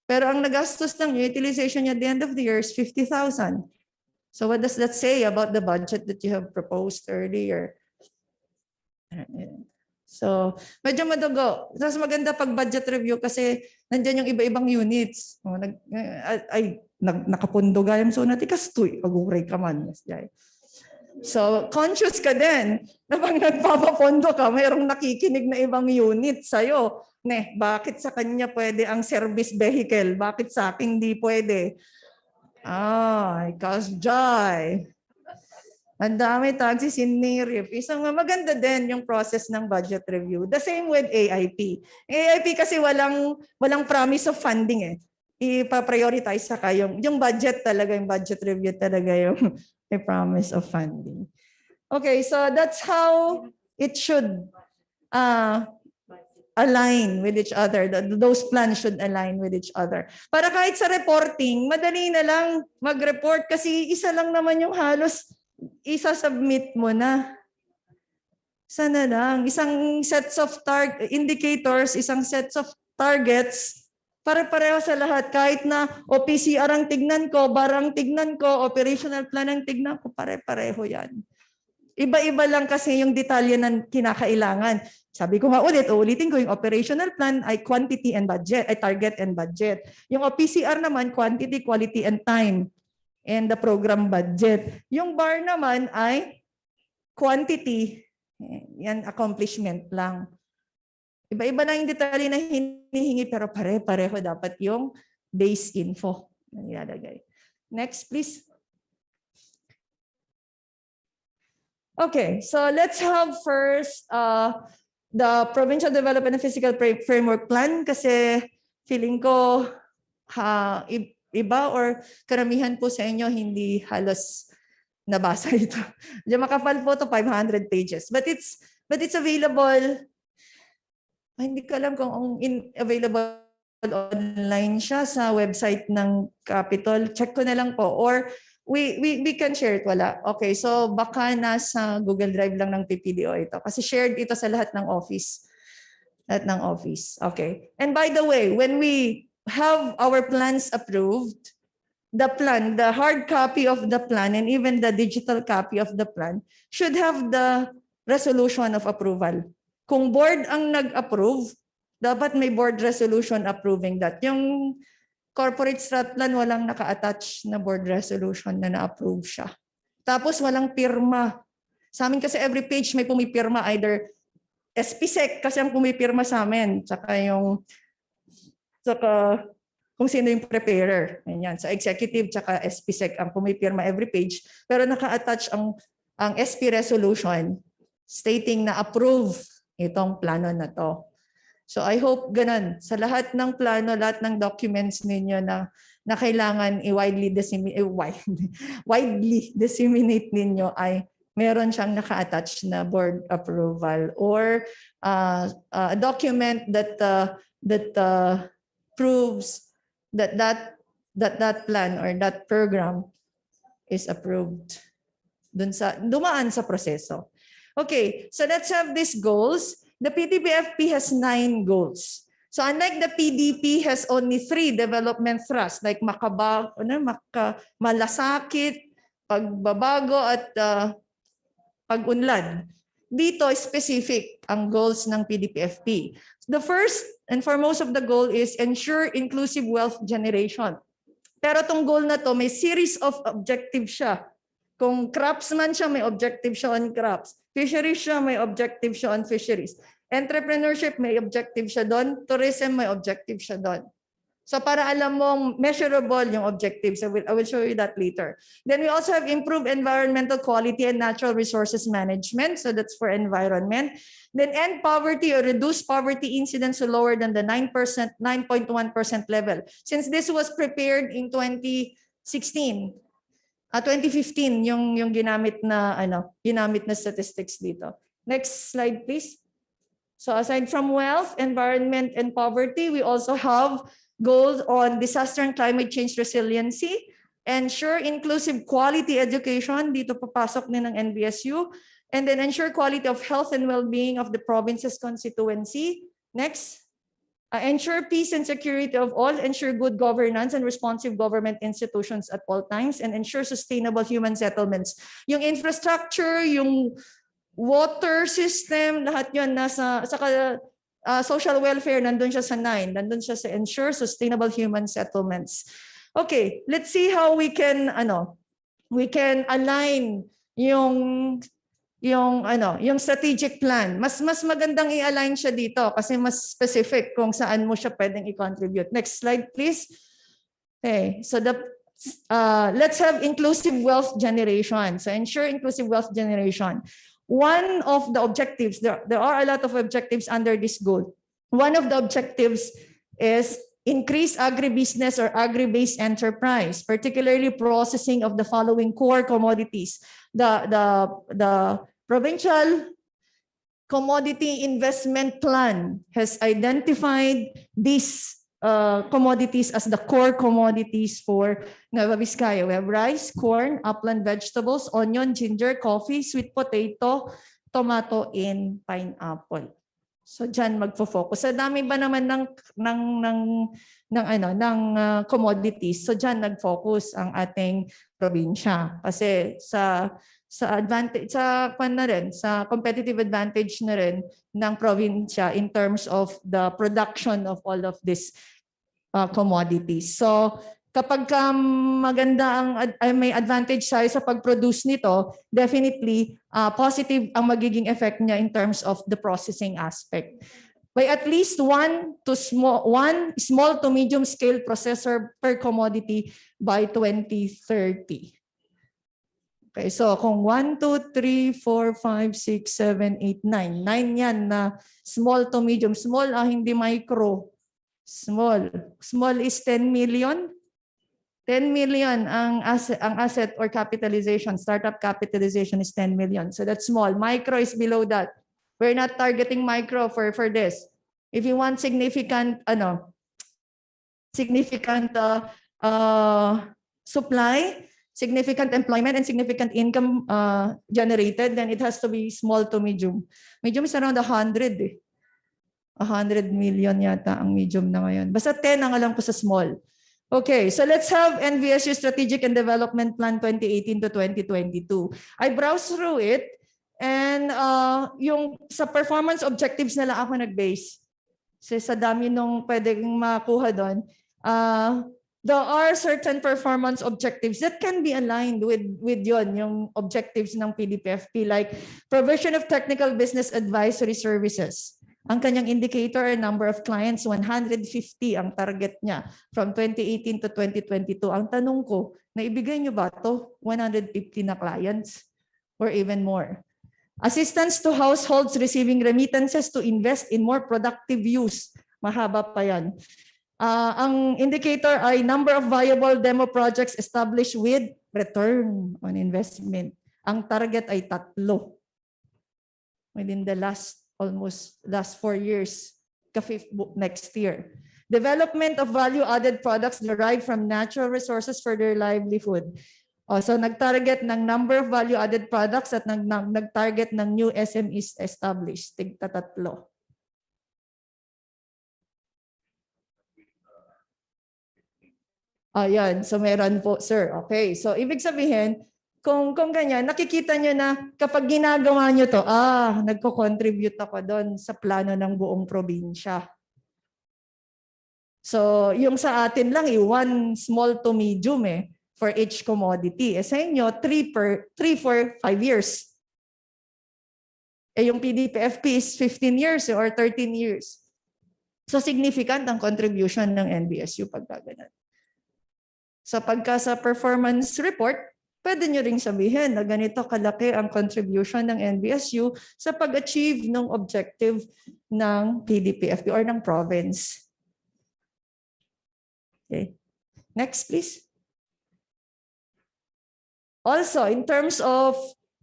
Pero ang nagastos ng utilization niya at the end of the year is 50,000. So what does that say about the budget that you have proposed earlier? So, medyo madugo. Mas maganda pag budget review kasi nandiyan yung iba-ibang units. Nakapundo gayam so natin kastoy. Aguray ka man. So, conscious ka din na pag nagpapapondo ka, mayroong nakikinig na ibang unit sa'yo. Bakit sa kanya pwede ang service vehicle? Bakit sa akin hindi pwede? Kasjay. Ang dami tagsi sinirip. Isang maganda din yung process ng budget review. The same with AIP. AIP kasi walang promise of funding eh. Ipa-prioritize saka yung budget talaga, yung budget review talaga yung may promise of funding. Okay, so that's how it should align with each other. Those plans should align with each other. Para kahit sa reporting, madali na lang mag-report kasi isa lang naman yung halos isa-submit mo na. Sana lang. Isang sets of indicators, isang sets of targets, pare-pareho sa lahat. Kahit na OPCR ang tignan ko, barang tignan ko, operational plan ang tignan ko, pare-pareho yan. Iba-iba lang kasi yung detalye ng kinakailangan. Sabi ko nga uulitin ko, yung operational plan ay quantity and budget, ay target and budget. Yung OPCR naman, quantity, quality, and time. And the program budget. Yung bar naman ay quantity, yan accomplishment lang. Iba-iba na yung detalye na hinihingi pero pare-pareho dapat yung base info na nilalagay. Next, please. Okay, so let's have first the Provincial Development and Fiscal Framework Plan kasi feeling ko iba or karamihan po sa inyo hindi halos nabasa ito. Diyan makapal po to 500 pages. But it's available. Hindi ko alam kung available online siya sa website ng Capitol. Check ko na lang po. Or we can share it. Wala. Okay, so baka nasa Google Drive lang ng PPDO ito. Kasi shared ito sa lahat ng office. Lahat ng office. Okay. And by the way, when we have our plans approved, the plan, the hard copy of the plan, and even the digital copy of the plan should have the resolution of approval. Kung board ang nag-approve, dapat may board resolution approving that. Yung corporate strat plan, walang naka-attach na board resolution na na-approve siya. Tapos walang pirma. Sa amin kasi every page may pumipirma, either SPSEC kasi ang pumipirma sa amin, tsaka kung sino yung preparer. Ganyan. Sa executive tsaka SPSEC ang pumipirma every page. Pero naka-attach ang SP resolution stating na approve itong plano na to. So I hope ganun. Sa lahat ng plano, lahat ng documents ninyo na kailangan widely disseminate ninyo ay meron siyang naka-attach na board approval or a document that proves that plan or that program is approved. Dumaan sa proseso. Okay, so let's have these goals. The PDBFP has 9 goals. So unlike the PDP has only 3 development thrusts like malasakit, pagbabago at pag-unlad. Dito specific ang goals ng PDPFP. The first and foremost of the goal is ensure inclusive wealth generation. Pero tong goal na to may series of objectives siya. Kung crops man siya, may objective siya on crops. Fisheries siya, may objective siya on fisheries. Entrepreneurship, may objective siya doon. Tourism, may objective siya doon. So para alam mong measurable yung objectives, I will show you that later. Then we also have improved environmental quality and natural resources management. So that's for environment. Then end poverty or reduce poverty incidence to lower than the 9.1% level. Since this was prepared in 2015 yung ginamit na statistics dito. Next slide please. So aside from wealth, environment and poverty, we also have goals on disaster and climate change resiliency, ensure inclusive quality education, dito papasok din ng NBSU, and then ensure quality of health and well-being of the province's constituency. Next. Ensure peace and security of all, ensure good governance and responsive government institutions at all times, and ensure sustainable human settlements. Yung infrastructure, yung water system, lahat yun nasa social welfare, nandun siya sa 9, nandun siya sa ensure sustainable human settlements. Okay, let's see how we can align yung strategic plan. Mas magandang i-align siya dito kasi mas specific kung saan mo siya pwedeng i-contribute. Next slide, please. Okay, so let's have inclusive wealth generation. So ensure inclusive wealth generation. One of the objectives, there are a lot of objectives under this goal. One of the objectives is increase agribusiness or agri-based enterprise, particularly processing of the following core commodities. The Provincial Commodity Investment Plan has identified these commodities as the core commodities for Nueva Vizcaya. We have rice, corn, upland vegetables, onion, ginger, coffee, sweet potato, tomato, and pineapple. So diyan magfo-focus. Sa dami ba naman ng commodities. So diyan nag-focus ang ating probinsya kasi sa advantage sa competitive advantage na rin ng probinsya in terms of the production of all of these commodities. So kapag maganda may advantage tayo sa pag-produce nito, definitely positive ang magiging effect niya in terms of the processing aspect. By at least one small to medium scale processor per commodity by 2030. Okay, so kung 1, 2, 3, 4, 5, 6, 7, 8, 9. 9 yan na small to medium. Small, hindi micro. Small. Small is 10 million. 10 million ang asset or capitalization. Startup capitalization is 10 million. So that's small. Micro is below that. We're not targeting micro for this. If you want significant supply, significant employment, and significant income generated, then it has to be small to medium. Medium is around 100 eh. 100 million yata ang medium na ngayon. Basta 10 ang alam ko sa small. Okay, so let's have NVSU Strategic and Development Plan 2018 to 2022. I browsed through it and yung sa performance objectives na lang ako nag-base. So sa dami nung pwedeng makuha doon, there are certain performance objectives that can be aligned with yung objectives ng PDPFP, like provision of technical business advisory services. Ang kanyang indicator, number of clients, 150 ang target niya from 2018 to 2022. Ang tanong ko, naibigay niyo ba to 150 na clients or even more? Assistance to households receiving remittances to invest in more productive use. Mahaba pa yan. Ang indicator ay number of viable demo projects established with return on investment. Ang target ay 3 within the last 4 years, ka-5th book next year. Development of value-added products derived from natural resources for their livelihood. So nag-target ng number of value-added products at nag-target ng new SMEs established. Tigta 3. Ayan, so meron po, sir. Okay, so ibig sabihin, kung ganyan, nakikita nyo na kapag ginagawa nyo to, nagko-contribute ako doon sa plano ng buong probinsya. So yung sa atin lang, 1 small to medium for each commodity. Sa inyo, 3 for 5 years. Yung PDPFP is 15 years or 13 years. So significant ang contribution ng NBSU pagkaganan. Sa performance report, pwede nyo ring sabihin na ganito kalaki ang contribution ng NBSU sa pag-achieve ng objective ng PDPFP or ng province. Okay. Next, please. Also, in terms of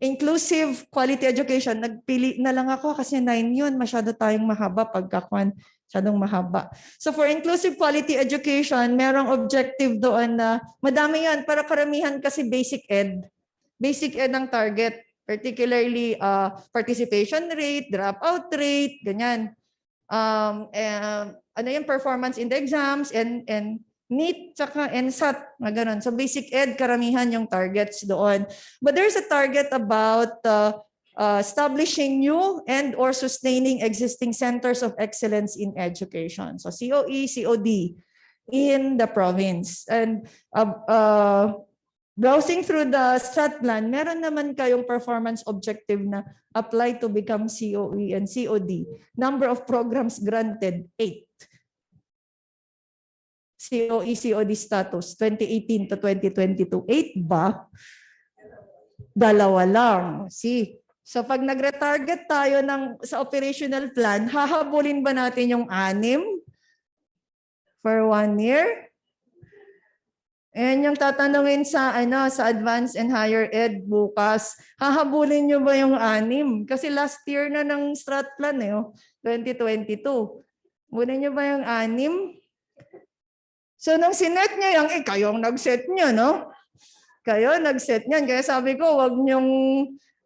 inclusive quality education, nagpili na lang ako kasi 9 yun, masyado tayong mahaba pagkakuan, masyadong mahaba. So for inclusive quality education, merong objective doon na madami yan para karamihan kasi basic ed. Basic ed ang target, particularly participation rate, dropout rate, ganyan. Ano yung performance in the exams and NEET tsaka NSAT, mga ganun. So basic ed, karamihan yung targets doon. But there's a target about establishing new and or sustaining existing centers of excellence in education. So COE, COD in the province. And browsing through the strat plan, meron naman kayong performance objective na apply to become COE and COD. Number of programs granted, 8. COE, COD status, 2018 to 2022. 8 ba? 2 lang. See? So pag nagre-target tayo sa operational plan, hahabulin ba natin yung 6 for 1 year? And yung tatanungin sa advanced and higher ed bukas, hahabulin nyo ba yung 6? Kasi last year na ng strat plan 2022. Habulin nyo ba yung 6? So nung sinet nyo yung, kayong nag-set nyo, no? Kayo nag-set nyan. Kaya sabi ko, wag nyong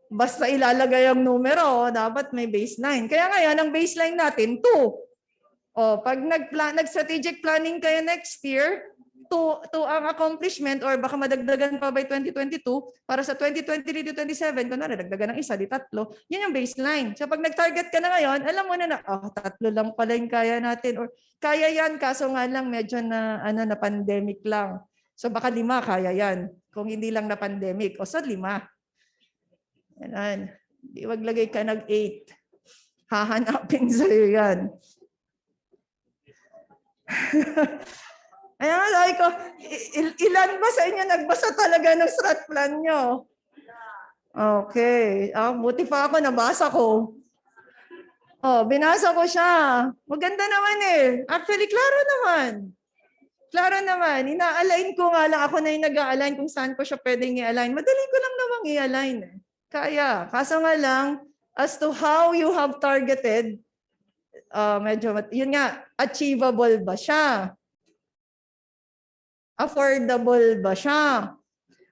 basta ilalagay ang numero, dapat may baseline. Kaya ngayon, ang baseline natin, 2. Pag nag-strategic planning kayo next year, 2 ang accomplishment or baka madagdagan pa by 2022 para sa 2023 to 27, kung dagdagan ng 1, di 3. Yun yung baseline. So pag nag-target ka na ngayon, alam mo na 3 lang pala yung kaya natin or kaya yan, kaso nga lang medyo na pandemic lang. So baka 5 kaya yan. Kung hindi lang na pandemic. O sa 5. Yan. Di wag lagay ka nag 8. Hahanapin sa'yo yan. Ayan, sabi ko, ilan ba sa inyo nagbasa talaga ng strat plan nyo? Okay. Buti pa ako, nabasa ko. Binasa ko siya. Maganda naman Actually, klaro naman. Klaro naman. Ina-align ko nga lang. Ako na yung nag-a-align kung saan ko siya pwedeng i-align. Madali ko lang namang i-align. Kaya. Kaso nga lang, as to how you have targeted, yun nga, achievable ba siya? Affordable ba siya?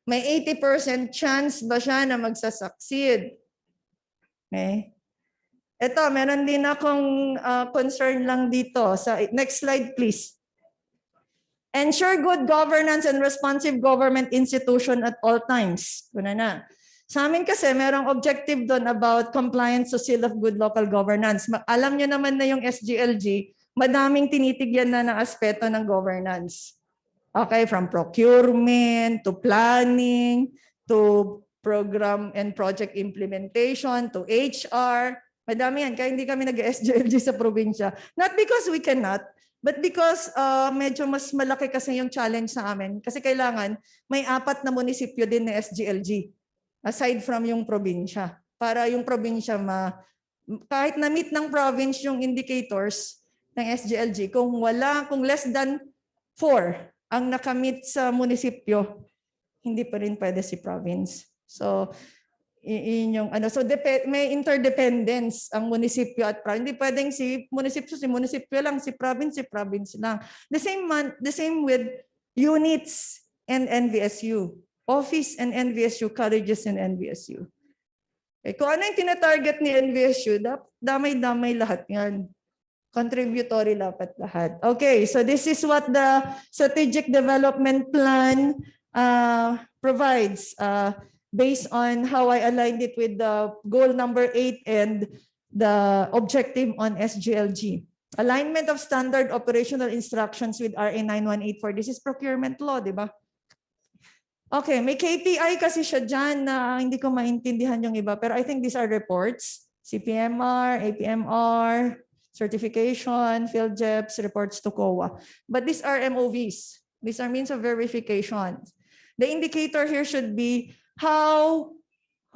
May 80% chance ba siya na magsasucceed? Okay. Ito, meron din akong concern lang dito. Next slide, please. Ensure good governance and responsive government institution at all times. Kuna na. Sa amin kasi, merong objective doon about compliance to seal of good local governance. Alam nyo naman na yung SGLG, madaming tinitigyan na ng aspeto ng governance. Okay, from procurement, to planning, to program and project implementation, to HR. Madami yan, kaya hindi kami nag-SGLG sa probinsya. Not because we cannot, but because medyo mas malaki kasi yung challenge sa amin. Kasi kailangan may 4 na munisipyo din na SGLG, aside from yung probinsya. Para yung probinsya kahit na-meet ng province yung indicators ng SGLG, kung less than 4 ang nakamit sa munisipyo, hindi pa rin pwede si province. So, so may interdependence ang munisipyo at province. Hindi pwedeng si munisipyo lang, si province lang. The same with units and NVSU. Office and NVSU, colleges and NVSU. Kung ano yung tinatarget ni NVSU, damay-damay lahat yan. Contributory dapat lahat. Okay, so this is what the strategic development plan provides based on how I aligned it with the goal number 8 and the objective on SGLG. Alignment of standard operational instructions with RA 9184. This is procurement law, di ba? Okay, may KPI kasi siya dyan na hindi ko maintindihan yung iba. Pero I think these are reports. CPMR, APMR, certification, field JEPs, reports to COA. But these are MOVs. These are means of verification. The indicator here should be how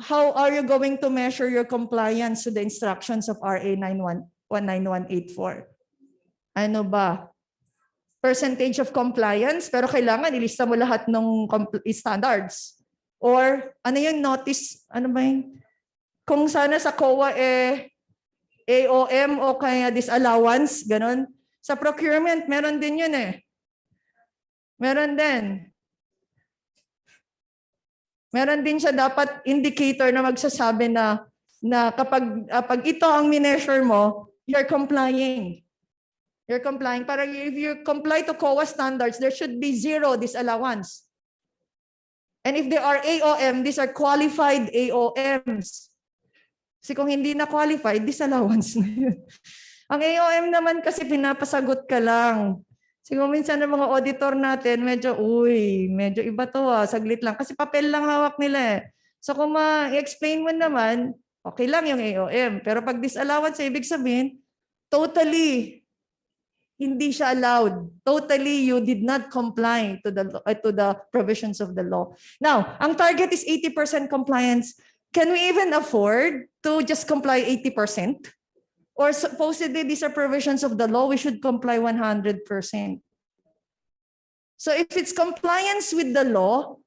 are you going to measure your compliance to the instructions of RA 19184? Ano ba? Percentage of compliance, pero kailangan ilista mo lahat ng standards. Or ano yung notice, ano ba yung, kung sana sa COA AOM o kaya disallowance, ganon. Sa procurement, meron din yun eh. Meron din. Meron din siya dapat indicator na magsasabi na kapag pag ito ang mineasure mo, you're complying. You're complying. Para if you comply to COA standards, there should be 0 disallowance. And if there are AOM, these are qualified AOMs. Kasi kung hindi na qualified, disallowance na yun. Ang AOM naman kasi pinapasagot ka lang. Siguro minsan ng mga auditor natin, medyo iba to saglit lang. Kasi papel lang hawak nila eh. So kung ma-explain mo naman, okay lang yung AOM. Pero pag disallowance, ibig sabihin, totally hindi siya allowed. Totally, you did not comply to the provisions of the law. Now, ang target is 80% compliance. Can we even afford to just comply 80%? Or supposedly these are provisions of the law, we should comply 100%. So if it's compliance with the law,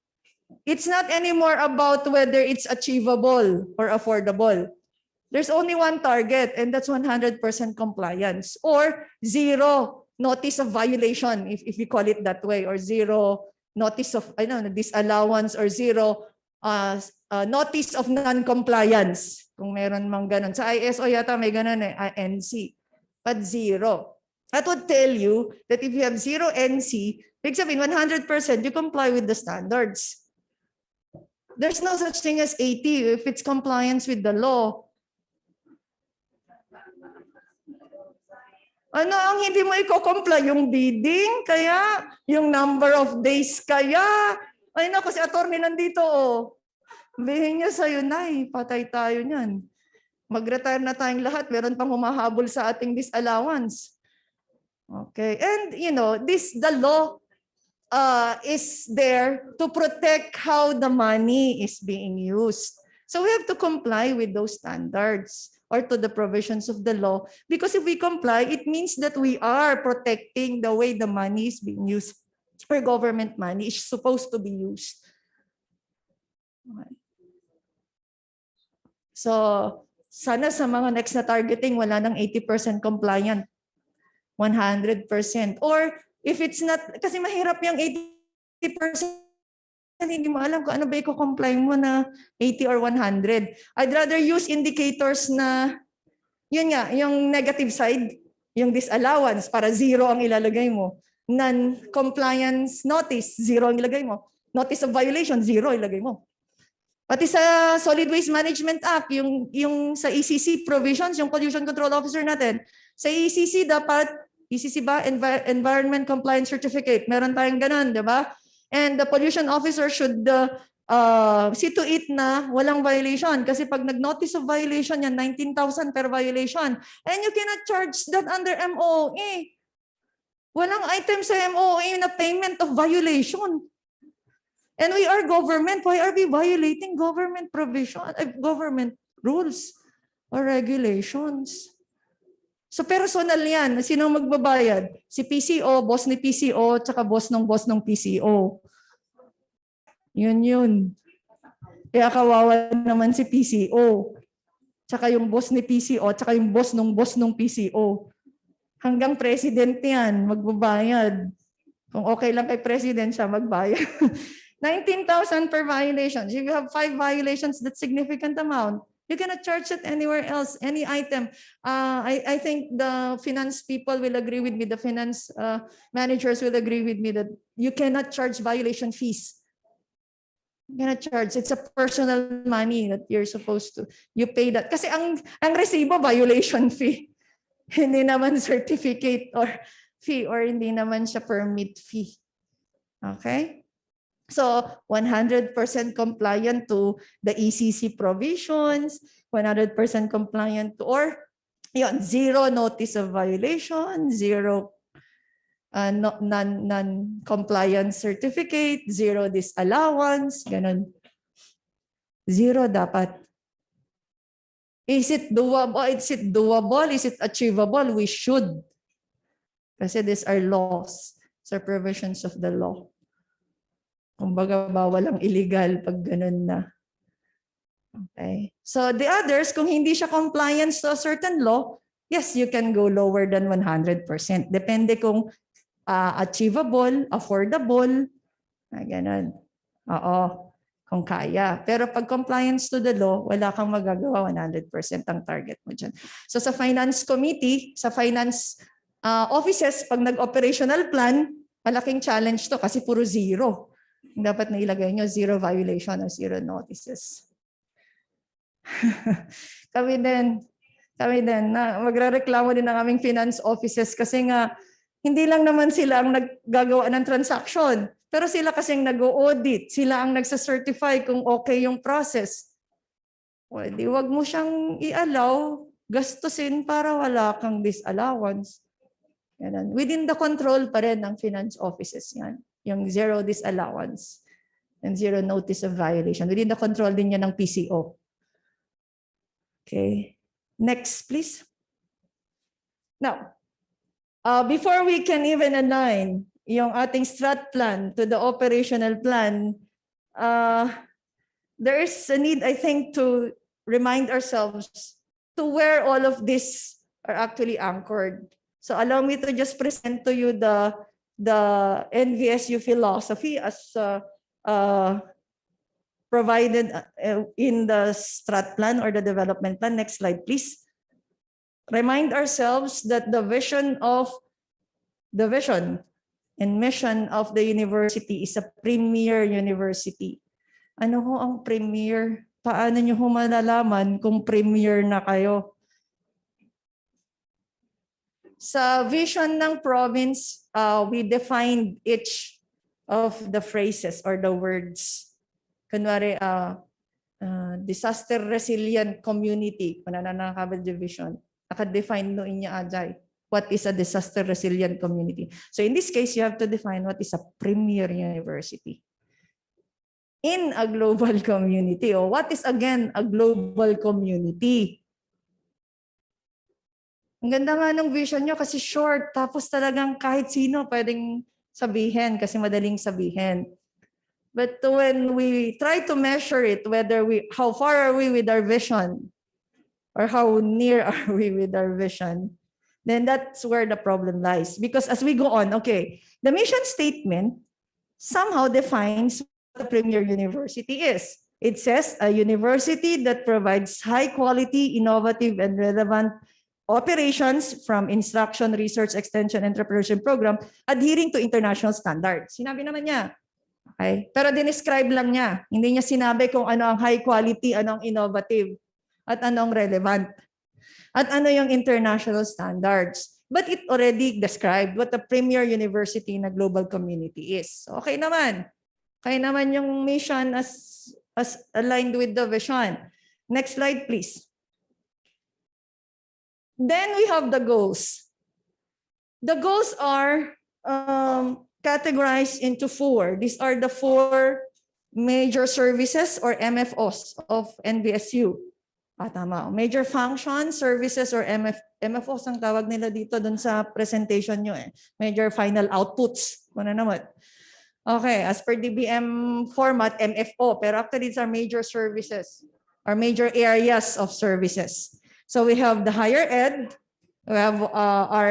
it's not anymore about whether it's achievable or affordable. There's only one target, and that's 100% compliance, or 0 notice of violation, if we call it that way, or 0 notice of disallowance, or 0 notice of non-compliance. Kung meron mang ganun. Sa ISO yata may ganun eh, NC. But 0. That would tell you that if you have 0 NC, ibig sabihin 100% you comply with the standards. There's no such thing as 80 if it's compliance with the law. Ano ang hindi mo i-comply? Yung bidding? Kaya? Yung number of days? Kaya? Ay na, kasi attorney nandito oh. Bihin niya sa'yo, Nay, patay tayo niyan. Mag-retire na tayong lahat, meron pang humahabol sa ating disallowance. Okay, and the law is there to protect how the money is being used. So we have to comply with those standards or to the provisions of the law, because if we comply, it means that we are protecting the way the money is being used, or government money is supposed to be used. Okay. So, sana sa mga next na targeting, wala nang 80% compliant. 100%. Or if it's not, kasi mahirap yung 80%, hindi mo alam kung ano ba i-comply mo na 80 or 100. I'd rather use indicators na, yun nga, yung negative side, yung disallowance, para 0 ang ilalagay mo. Non-compliance notice, 0 ang ilagay mo. Notice of violation, 0 ilagay mo. Pati sa Solid Waste Management Act, yung sa ECC provisions, yung Pollution Control Officer natin, sa ECC dapat, ECC ba? Environment Compliance Certificate. Meron tayong ganun, di ba? And the pollution officer should see to it na walang violation. Kasi pag nag-notice of violation yan, 19,000 per violation. And you cannot charge that under MOA. Walang item sa MOA na payment of violation. And we are government. Why are we violating government provision, government rules or regulations? So personal yan. Sino magbabayad? Si PCO, boss ni PCO, tsaka boss ng PCO. Yun. Kaya kawawa naman si PCO. Tsaka yung boss ni PCO, tsaka yung boss ng PCO. Hanggang president yan, magbabayad. Kung okay lang kay president siya, magbayad. 19,000 per violation. If you have 5 violations, that's significant amount. You cannot charge it anywhere else, any item. I think the finance people will agree with me, the finance managers will agree with me that you cannot charge violation fees. You cannot charge. It's a personal money that you're supposed to, you pay that. Kasi ang resibo, violation fee. Hindi naman certificate or fee, or hindi naman siya permit fee. Okay? So 100% compliant to the ECC provisions, 100% compliant to, or 0 notice of violation, 0 non-compliance certificate, 0 disallowance, ganun. 0 dapat. Is it doable? Is it achievable? We should. Kasi these are laws, so provisions of the law. Kumbaga, bawal ang illegal pag ganun na. Okay. So the others, kung hindi siya compliance to a certain law, yes, you can go lower than 100%. Depende kung achievable, affordable, ganun. Oo, kung kaya. Pero pag compliance to the law, wala kang magagawa, 100% ang target mo dyan. So sa finance committee, sa finance offices, pag nag-operational plan, malaking challenge to kasi puro zero. Dapat na ilagay nyo, zero violation or zero notices. kami din, na magrereklamo din ng aming finance offices kasi nga, hindi lang naman sila ang naggagawa ng transaction, pero sila kasing nag-audit, sila ang nagsa-certify kung okay yung process. Di wag mo siyang i-allow, gastusin para wala kang disallowance. Yan. Within the control pa rin ng finance offices yan, yung zero disallowance and zero notice of violation. Within the control din yan ng PCO. Okay, next please. Now, before we can even align yung ating strat plan to the operational plan, there is a need, I think, to remind ourselves to where all of this are actually anchored. So allow me to just present to you the NVSU philosophy as provided in the strat plan or the development plan. Next slide, please. Remind ourselves that the vision and mission of the university is a premier university. Ano ho ang premier? Paano nyo ho malalaman kung premier na kayo? Sa vision ng province, we defined each of the phrases or the words. Kunwari, disaster resilient community, pananakabal division. Naka-define no inya ajay. What is a disaster resilient community? So in this case, you have to define what is a premier university in a global community. Or what is again a global community? Ang ganda nga ng vision nyo kasi short, tapos talagang kahit sino pwedeng sabihin kasi madaling sabihin. But when we try to measure it, how far are we with our vision or how near are we with our vision, then that's where the problem lies. Because as we go on, okay, the mission statement somehow defines what the premier university is. It says a university that provides high quality, innovative, and relevant operations from instruction, research, extension, entrepreneurship program adhering to international standards. Sinabi naman niya. Okay? Pero dinescribe lang niya. Hindi niya sinabi kung ano ang high quality, ano ang innovative, at ano ang relevant, at ano yung international standards. But it already described what the premier university na global community is. Okay naman. Okay naman yung mission as aligned with the vision. Next slide, please. Then we have the goals. The goals are categorized into 4. These are the 4 major services or MFOs of NBSU. Tama. Major functions, services, or MFOs ang tawag nila dito dun sa presentation nyo. Major final outputs. Ano naman? Okay, as per DBM format, MFO. Pero actually, these are major services or major areas of services. So we have the higher ed, we have our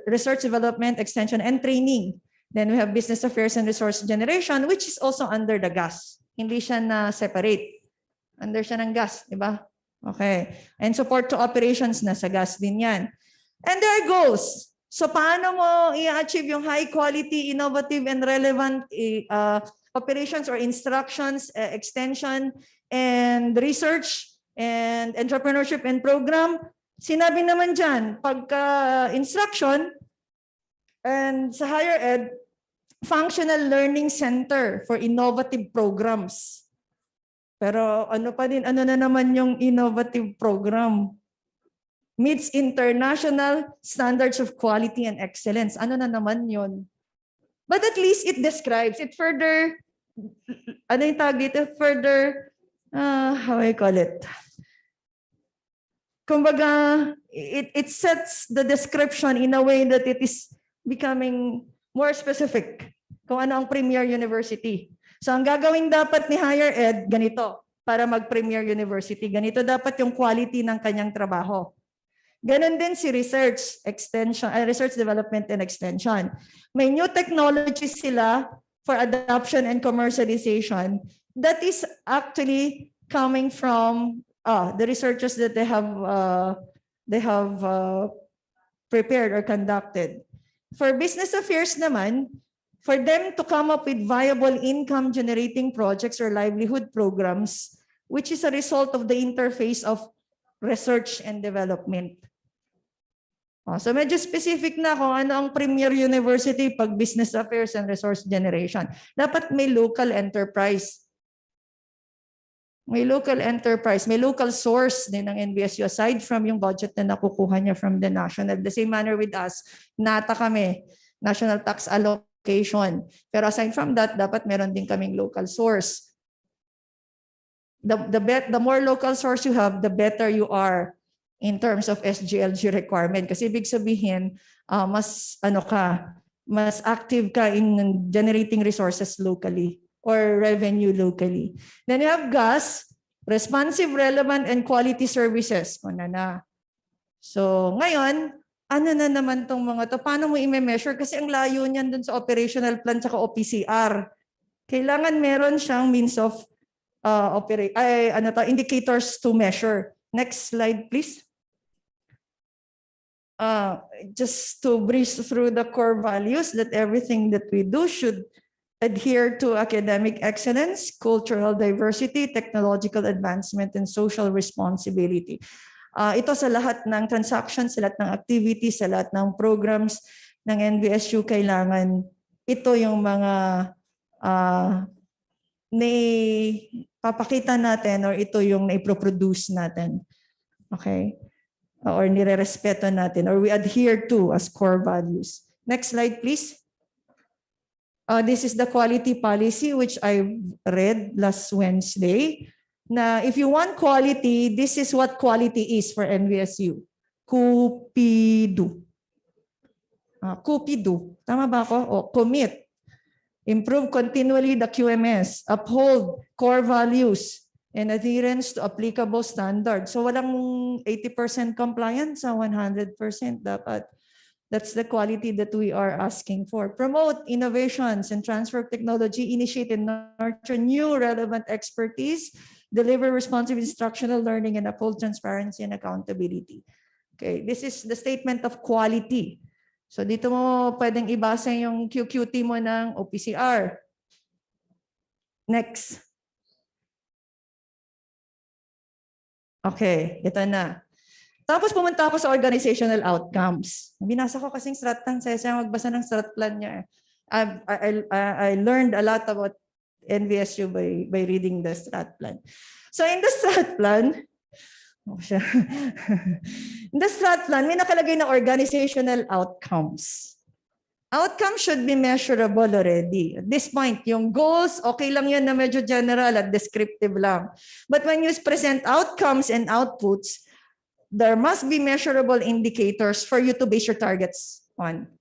research development, extension, and training. Then we have business affairs and resource generation, which is also under the GAS. Hindi siya na separate. Under siya ng GAS, di ba? Okay. And support to operations na sa GAS din yan. And there are goals. So paano mo i-achieve yung high quality, innovative, and relevant operations or instructions, extension, and research, and entrepreneurship and program? Sinabi naman dyan, pagka instruction, and sa higher ed, functional learning center for innovative programs. Pero ano pa din, ano na naman yung innovative program? Meets international standards of quality and excellence. Ano na naman yun? But at least it describes, it further, ano yung tawag dito? Further, how I call it? Kumbaga, it sets the description in a way that it is becoming more specific kung ano ang premier university. So ang gagawin dapat ni higher ed, ganito, para mag-premier university. Ganito dapat yung quality ng kanyang trabaho. Ganon din si research, research development and extension. May new technologies sila for adoption and commercialization that is actually coming from the researchers that they have prepared or conducted. For business affairs naman, for them to come up with viable income generating projects or livelihood programs, which is a result of the interface of research and development. So medyo specific na kung ano ang premier university pag business affairs and resource generation. Dapat may local enterprise. May local enterprise, may local source din ng NBSU aside from yung budget na nakukuha niya from the national. The same manner with us, nata kami, national tax allocation. Pero aside from that, dapat meron din kaming local source. The more local source you have, the better you are in terms of SGLG requirement. Kasi ibig sabihin, mas active ka in generating resources locally or revenue locally. Then you have gas, responsive, relevant, and quality services. So ngayon, ano na naman tong mga to? Paano mo i-measure? Kasi ang layo niyan dun sa operational plan tsaka OPCR. Kailangan meron siyang means of indicators to measure. Next slide, please. Just to breeze through the core values that everything that we do should adhere to academic excellence, cultural diversity, technological advancement, and social responsibility. Ito sa lahat ng transactions, sa lahat ng activities, sa lahat ng programs ng NBSU, kailangan ito yung mga papakita natin or ito yung naiproproduce natin. Okay? Or nire-respeto natin or we adhere to as core values. Next slide, please. This is the quality policy which I read last Wednesday. Na if you want quality, this is what quality is for NVSU. Kupidu. Kupidu. Tama ba ako? Commit. Improve continually the QMS. Uphold core values and adherence to applicable standards. So walang 80% compliance sa 100% dapat. That's the quality that we are asking for. Promote innovations and transfer technology, initiate and nurture new relevant expertise, deliver responsive instructional learning, and uphold transparency and accountability. Okay, this is the statement of quality. So dito mo pwedeng ibasa yung QQT mo ng OPCR. Next. Okay, ito na. Tapos pumunta ako sa organizational outcomes. Binasa ko kasing strat plan, saya magbasa ng strat plan niya. I learned a lot about NVSU by reading the strat plan. So in the strat plan, in the strat plan, may nakalagay na organizational outcomes. Outcomes should be measurable already. At this point, yung goals, okay lang yan na medyo general at descriptive lang. But when you present outcomes and outputs, there must be measurable indicators for you to base your targets on.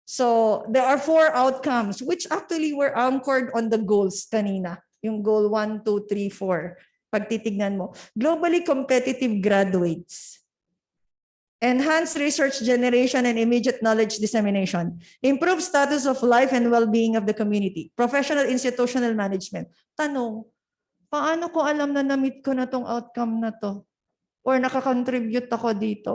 So there are 4 outcomes which actually were anchored on the goals kanina. Yung goal 1, 2, 3, 4. Pag titignan mo. Globally competitive graduates. Enhance research generation and immediate knowledge dissemination. Improve status of life and well-being of the community. Professional institutional management. Tanong, paano ko alam na na-meet ko na tong outcome na to? Or nakakontribute ako dito?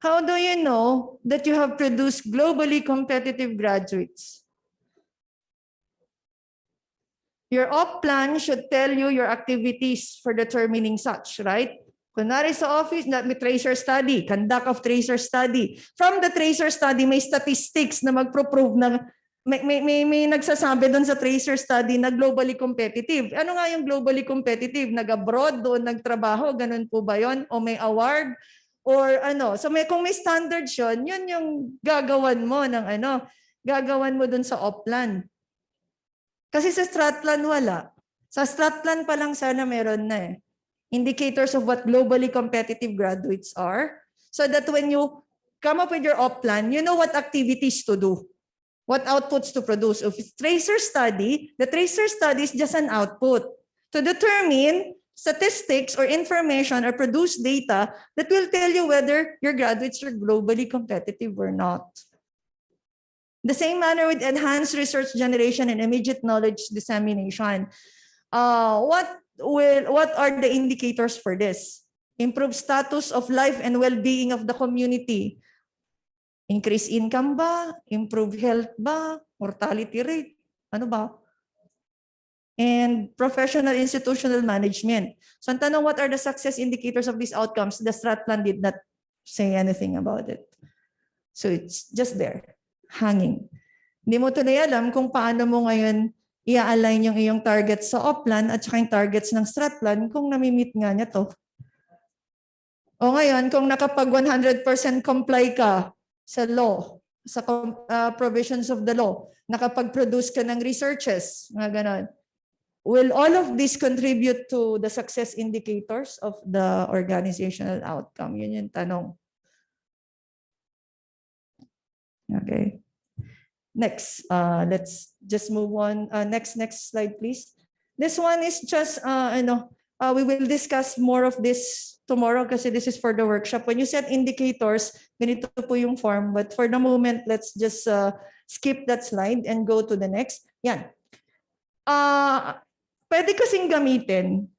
How do you know that you have produced globally competitive graduates? Your op plan should tell you your activities for determining such, right? Kunwari sa office, may tracer study, conduct of tracer study. From the tracer study, may statistics na magpo-prove na may nagsasabi doon sa tracer study na globally competitive. Ano nga yung globally competitive? Nag-abroad doon, nagtrabaho, ganun po ba yun? O may award? Or ano? So kung may standards yun, yun yung gagawan mo ng gagawan mo doon sa op plan. Kasi sa strat plan wala. Sa strat plan pa lang sana meron na indicators of what globally competitive graduates are, so that when you come up with your op plan, you know what activities to do. What outputs to produce? If it's tracer study, the tracer study is just an output to determine statistics or information or produce data that will tell you whether your graduates are globally competitive or not. The same manner with enhanced research generation and immediate knowledge dissemination. What are the indicators for this? Improve status of life and well-being of the community. Increase income ba? Improve health ba? Mortality rate? Ano ba? And professional institutional management. So ang tanong, what are the success indicators of these outcomes? The strat plan did not say anything about it. So it's just there, hanging. Hindi mo tuloy alam kung paano mo ngayon i-align yung iyong targets sa OPLAN at saka yung targets ng strat plan kung nami-meet nga niya to. O ngayon, kung nakapag 100% comply ka sa law, sa provisions of the law, nakapag-produce ka ng researches, mga ganon. Will all of this contribute to the success indicators of the organizational outcome? Yun yung tanong. Okay. Next, let's just move on. Next slide, please. This one is just, we will discuss more of this tomorrow kasi this is for the workshop. When you set indicators, ganito po yung form. But for the moment, let's just skip that slide and go to the next. Yan. Pwede kasing gamitin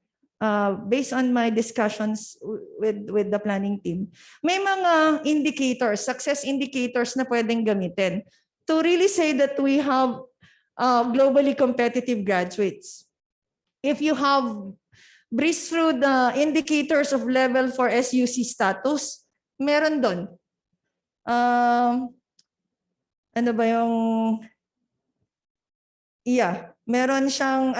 based on my discussions with the planning team. May mga indicators, success indicators na pwedeng gamitin to really say that we have globally competitive graduates. If you have breeze through the indicators of level 4 SUC status, meron doon. Ano ba yung... Yeah, meron siyang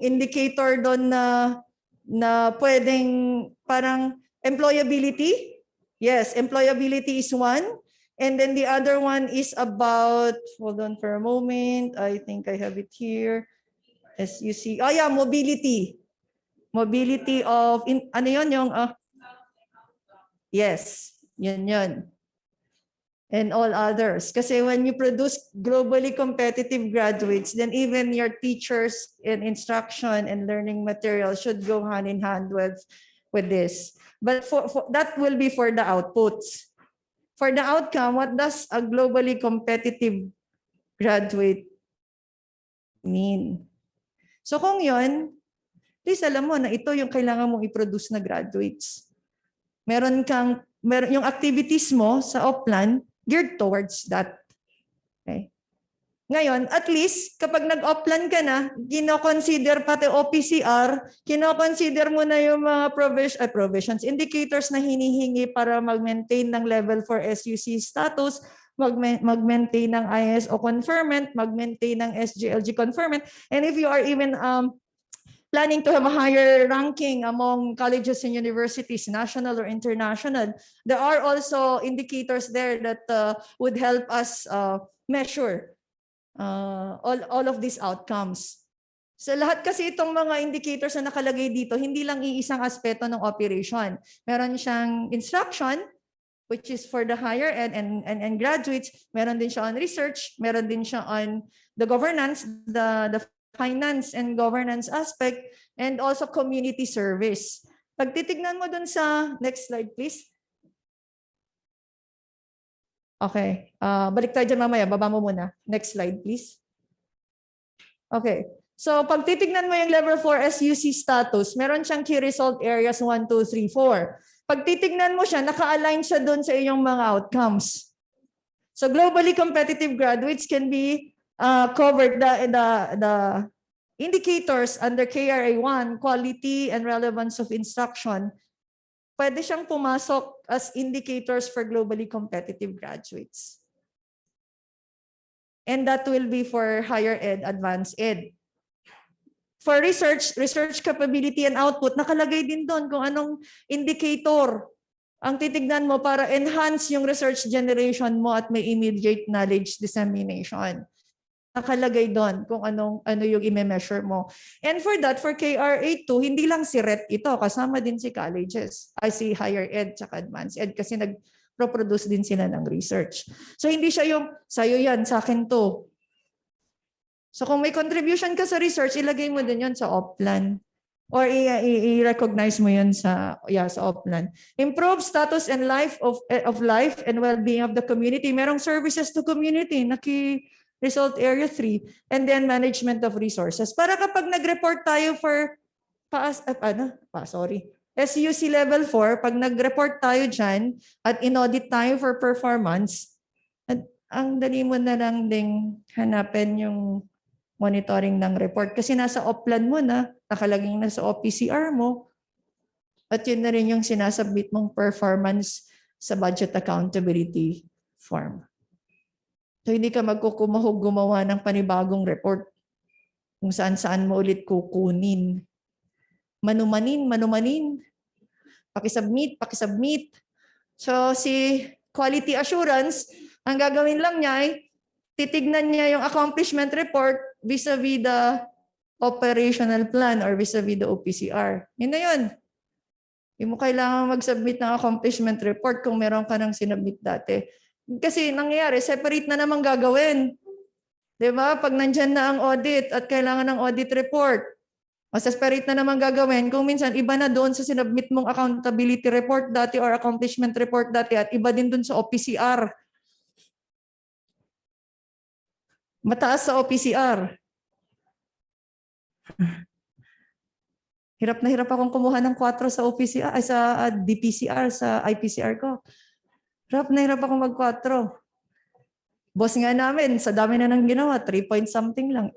indicator doon na pwedeng parang employability. Yes, employability is one. And then the other one is about, hold on for a moment, I think I have it here. As you see, mobility. Mobility of, ano yun yung, yes, yun. And all others. Kasi when you produce globally competitive graduates, then even your teachers in instruction and learning material should go hand in hand with this. But for that will be for the outputs. For the outcome, what does a globally competitive graduate mean? So kung yun, please alam mo na ito yung kailangan mong i-produce na graduates. Meron yung activities mo sa OPLAN geared towards that. Okay. Ngayon, at least kapag nag-OPLAN ka na, kino-consider pati OPCR, kino-consider mo na yung mga provisions, indicators na hinihingi para mag-maintain ng level 4 SUC status, mag-maintain ng ISO conferment, mag-maintain ng SGLG conferment, and if you are even planning to have a higher ranking among colleges and universities, national or international, there are also indicators there that would help us measure all of these outcomes. So lahat kasi itong mga indicators na nakalagay dito, hindi lang iisang aspeto ng operation. Meron siyang instruction, which is for the higher ed and graduates. Meron din siya on research. Meron din siya on the governance, the finance and governance aspect, and also community service. Pag titignan mo dun sa, next slide please. Okay, balik tayo dyan mamaya, baba mo muna. Next slide please. Okay, so pag titignan mo yung level 4 SUC status, meron siyang key result areas 1, 2, 3, 4. Pag titignan mo siya, naka-align siya dun sa iyong mga outcomes. So globally competitive graduates can be covered the indicators under KRA 1, quality and relevance of instruction. Pwede siyang pumasok as indicators for globally competitive graduates. And that will be for higher ed, advanced ed. For research capability and output, nakalagay din doon kung anong indicator ang titignan mo para enhance yung research generation mo at may immediate knowledge dissemination. Nakalagay doon kung ano yung i-measure mo. And for that, for KRA 2, hindi lang si RET ito, kasama din si colleges, si higher ed tsaka advanced ed kasi pro-produce din sila ng research. So hindi siya yung, sa'yo yan, sa akin to. So kung may contribution ka sa research, ilagay mo din yun sa op-plan. Or i-recognize mo yun sa op-plan. Improve status and life of life and well-being of the community. Merong services to community, result area 3. And then management of resources. Para kapag nag-report tayo for SUC level 4, pag nag-report tayo dyan at in-audit tayo for performance, at ang dali mo na lang ding hanapin yung monitoring ng report. Kasi nasa op-plan mo na, nakalaging na sa OPCR mo, at yun na rin yung sinasubmit mong performance sa budget accountability form. So hindi ka magkukumahog gumawa ng panibagong report kung saan-saan mo ulit kukunin. Manumanin, pakisubmit. So si quality assurance, ang gagawin lang niya ay titignan niya yung accomplishment report vis-a-vis the operational plan or vis-a-vis the OPCR. Yun na yun. Hindi mo kailangan mag-submit ng accomplishment report kung meron ka nang sinubmit dati. Kasi nangyayari, separate na naman gagawin. Diba? Pag nandyan na ang audit at kailangan ng audit report, o separate na naman gagawin. Kung minsan, iba na doon sa sinubmit mong accountability report dati or accomplishment report dati at iba din doon sa OPCR. Mataas sa OPCR. Hirap na hirap akong kumuha ng 4 sa OPCR, ay sa DPCR, sa IPCR ko. Hirap na hirap akong mag-4. Boss nga namin, sa dami na nang ginawa, 3 point something lang.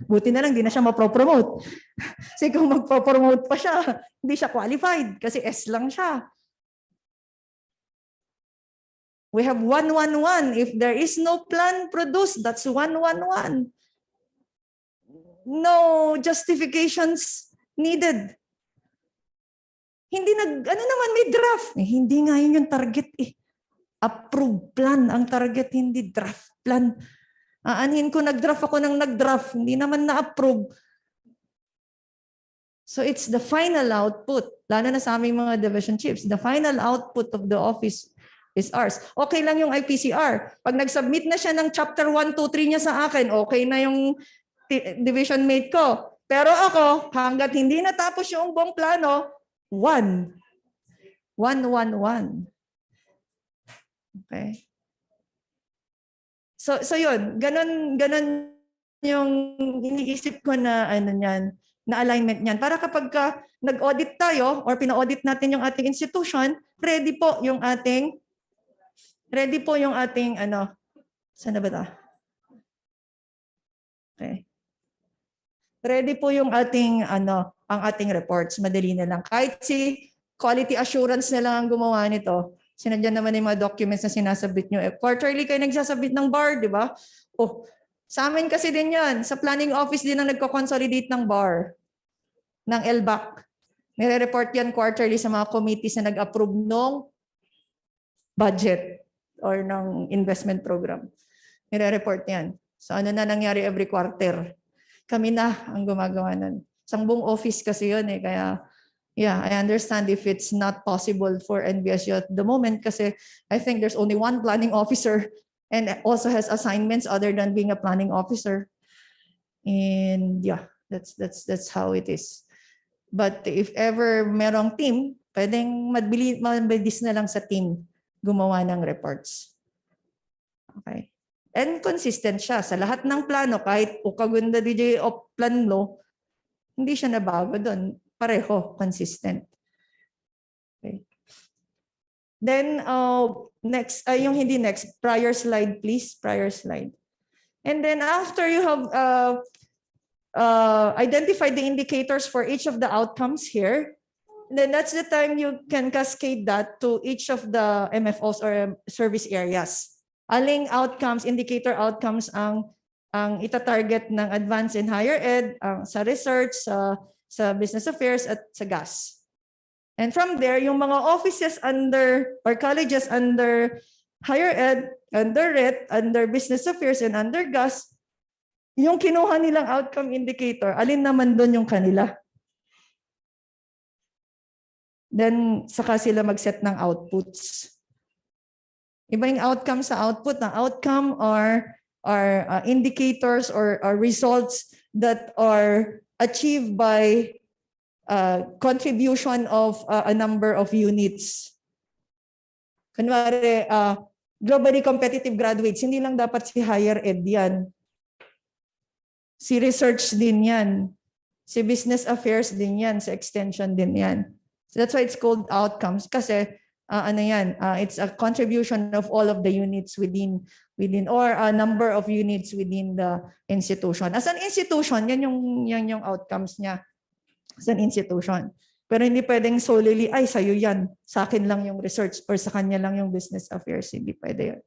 Buti na lang, di na siya mapropromote. Kasi kung magpropromote pa siya, hindi siya qualified kasi S lang siya. We have 111. If there is no plan produced, that's 111. No justifications needed. Hindi may draft. Hindi nga yun yung target eh. Approved plan ang target, hindi draft plan. Aanhin ko, nag-draft ako ng nag-draft, hindi naman na-approve. So it's the final output, lalo na sa aming mga division chiefs, the final output of the office is ours. Okay lang yung IPCR. Pag nag-submit na siya ng chapter 1, 2, 3 niya sa akin, okay na yung division mate ko. Pero ako, hanggat hindi natapos yung buong plano, 1. Okay. So yun, ganun yung iniisip ko na na alignment niyan. Para kapag nag-audit tayo or pina-audit natin yung ating institution, ready po yung ating saan na ba ta? Okay. Ready po yung ating ang ating reports, madali na lang. Kahit si quality assurance na lang ang gumawa nito. Sinadyan naman yung mga documents na sinasabit nyo. Quarterly kayo nagsasabit ng BAR, di ba? Sa amin kasi din yan. Sa planning office din ang nagko-consolidate ng BAR, ng LBAC. Nire-report yan quarterly sa mga committees na nag-approve ng budget or ng investment program. Nire-report yan. So ano na nangyari every quarter? Kami na ang gumagawa nun. Isang buong office kasi yun eh. Kaya yeah, I understand if it's not possible for NBSU at the moment kasi I think there's only one planning officer and also has assignments other than being a planning officer. And yeah, that's how it is. But if ever merong team, pwedeng mabilis na lang sa team gumawa ng reports. Okay. And consistent siya sa lahat ng plano, kahit ukagunda DJ o plan law, hindi siya nabago doon. Pareho, consistent. Okay. Then, next, prior slide, please. Prior slide. And then after you have identified the indicators for each of the outcomes here, then that's the time you can cascade that to each of the MFOs or service areas. Aling outcomes, indicator outcomes ang ita-target ng advanced and higher ed, sa research, sa business affairs at sa GAS. And from there, yung mga offices under or colleges under higher ed, under RET, under business affairs and under GAS, yung kinuha nilang outcome indicator, alin naman doon yung kanila. Then saka sila mag-set ng outputs. Iba yung outcome sa output. Ang outcome are indicators or results that are achieved by contribution of a number of units. Kunwari, globally competitive graduates, hindi lang dapat si higher ed yan. Si research din yan. Si business affairs din yan. Si extension din yan. So that's why it's called outcomes. Kasi it's a contribution of all of the units within or a number of units within the institution. As an institution, yan yung outcomes niya. As an institution. Pero hindi pwedeng solely, ay, sa'yo yan. Sa akin lang yung research or sa kanya lang yung business affairs. Hindi pwede yun.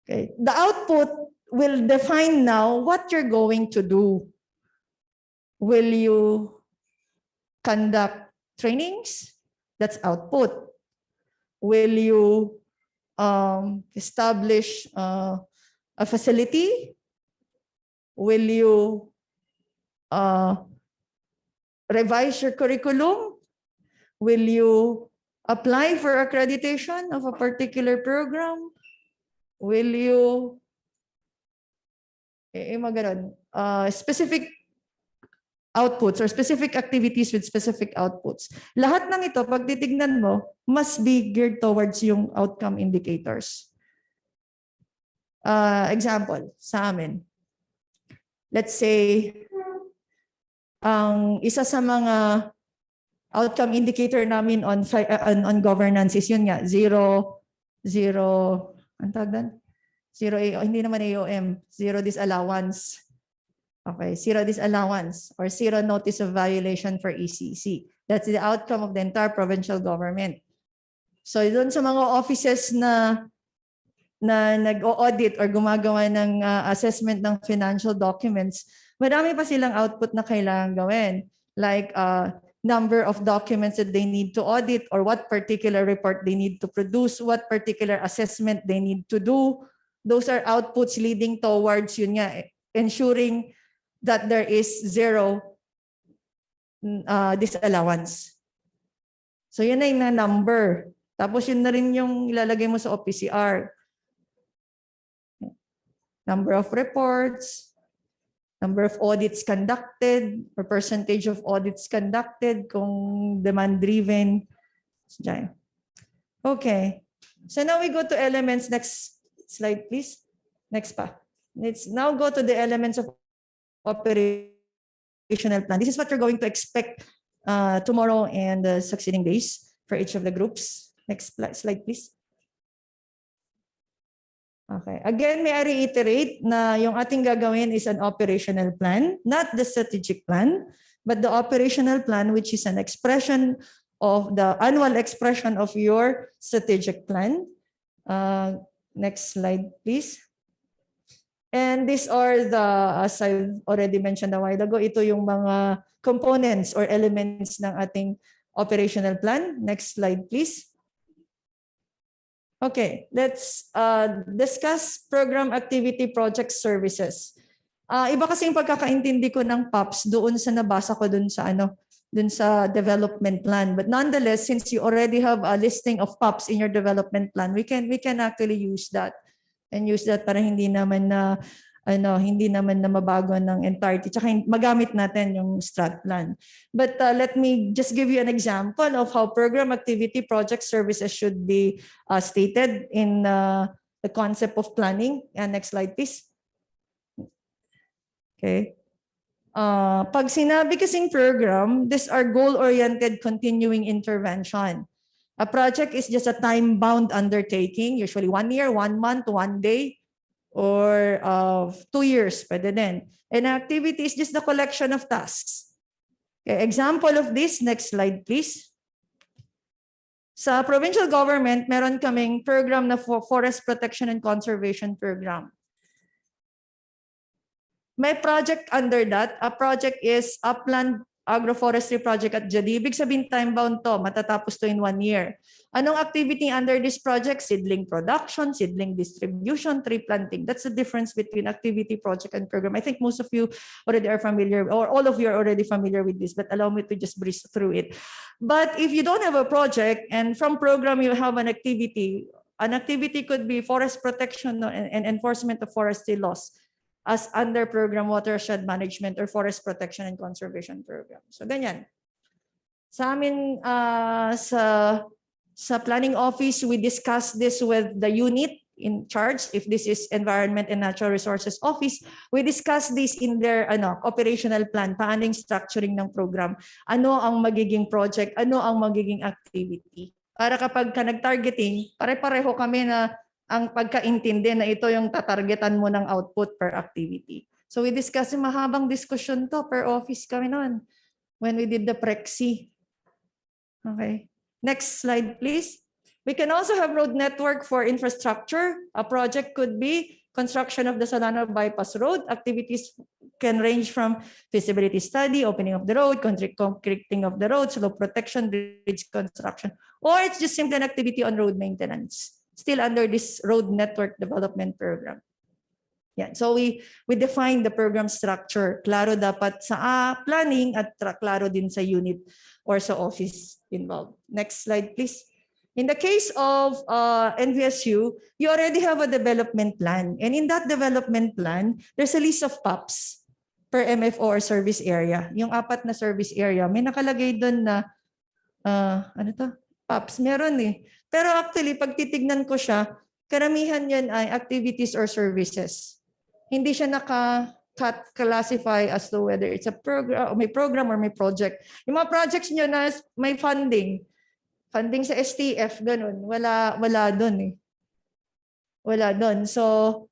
Okay. The output will define now what you're going to do. Will you conduct trainings? That's output. Will you establish a facility? Will you revise your curriculum? Will you apply for accreditation of a particular program? Will you specific outputs or specific activities with specific outputs? Lahat ng ito, pag titignan mo, must be geared towards yung outcome indicators. Example, sa amin. Let's say, ang isa sa mga outcome indicator namin on governance is yun nga, zero, ang tawag doon? Hindi naman AOM, zero disallowance. Okay, zero disallowance or zero notice of violation for ECC. That's the outcome of the entire provincial government. So doon sa mga offices na nag-audit or gumagawa ng assessment ng financial documents, marami pa silang output na kailangan gawin. Like number of documents that they need to audit or what particular report they need to produce, what particular assessment they need to do. Those are outputs leading towards yun nga, ensuring that there is zero disallowance. So yun na yung number. Tapos yun na rin yung ilalagay mo sa OPCR. Number of reports, number of audits conducted, or percentage of audits conducted, kung demand-driven. Okay. So now we go to elements. Next slide, please. Next pa. Let's now go to the elements of operational plan. This is what you're going to expect tomorrow and the succeeding days for each of the groups. Next slide, please. Okay. Again, may I reiterate na yung ating gagawin is an operational plan, not the strategic plan, but the operational plan, which is an expression of the annual expression of your strategic plan. Next slide, please. And these are as I've already mentioned a while ago, ito yung mga components or elements ng ating operational plan. Next slide, please. Okay, let's discuss program activity project services. Iba kasi yung pagkakaintindi ko ng POPs doon sa nabasa ko doon sa development plan. But nonetheless, since you already have a listing of POPs in your development plan, we can actually use that and use that para hindi naman na mabago ng entirety. Tsaka magamit natin yung strat plan. But let me just give you an example of how program activity project services should be stated in the concept of planning. Next slide, please. Okay. Pag sinabi kasing program, these are goal-oriented continuing intervention. A project is just a time-bound undertaking, usually 1 year, 1 month, 1 day, or 2 years, pwede din. An activity is just the collection of tasks. Okay, example of this, next slide please. Sa provincial government, meron kaming program na forest protection and conservation program. May project under that. A project is Upland Agroforestry Project at Jadi. Ibig sabihin time-bound to, matatapos to in 1 year. Anong activity under this project? Seedling production, seedling distribution, tree planting. That's the difference between activity, project, and program. I think most of you already are familiar, or all of you are already familiar with this, but allow me to just breeze through it. But if you don't have a project, and from program you have an activity, An activity could be forest protection and enforcement of forestry laws as under program watershed management or forest protection and conservation program. So ganyan. Sa amin sa planning office, we discuss this with the unit in charge. If this is Environment and Natural Resources Office, we discuss this in their operational plan, paano yung structuring ng program, ano ang magiging project, ano ang magiging activity. Para kapag ka nag-targeting, pare-pareho kami na ang pagkaintindi na ito yung tatargetan mo ng output per activity. So we discuss, mahabang discussion to per office kami noon when we did the Prexy. Okay. Next slide, please. We can also have road network for infrastructure. A project could be construction of the Solano Bypass Road. Activities can range from feasibility study, opening of the road, concreting of the road, slope protection, bridge construction, or it's just simply an activity on road maintenance, still under this road network development program. Yeah, so we define the program structure. Klaro dapat sa planning at klaro din sa unit or sa office involved. Next slide, please. In the case of NVSU, you already have a development plan. And in that development plan, there's a list of POPs per MFO or service area. Yung 4 na service area, may nakalagay doon na, POPs, meron eh. Pero actually, pag titignan ko siya, karamihan yan ay activities or services. Hindi siya classify as to whether it's a program, may program or may project. Yung mga projects nyo na may funding sa STF, ganun. Wala doon eh. Wala doon. So,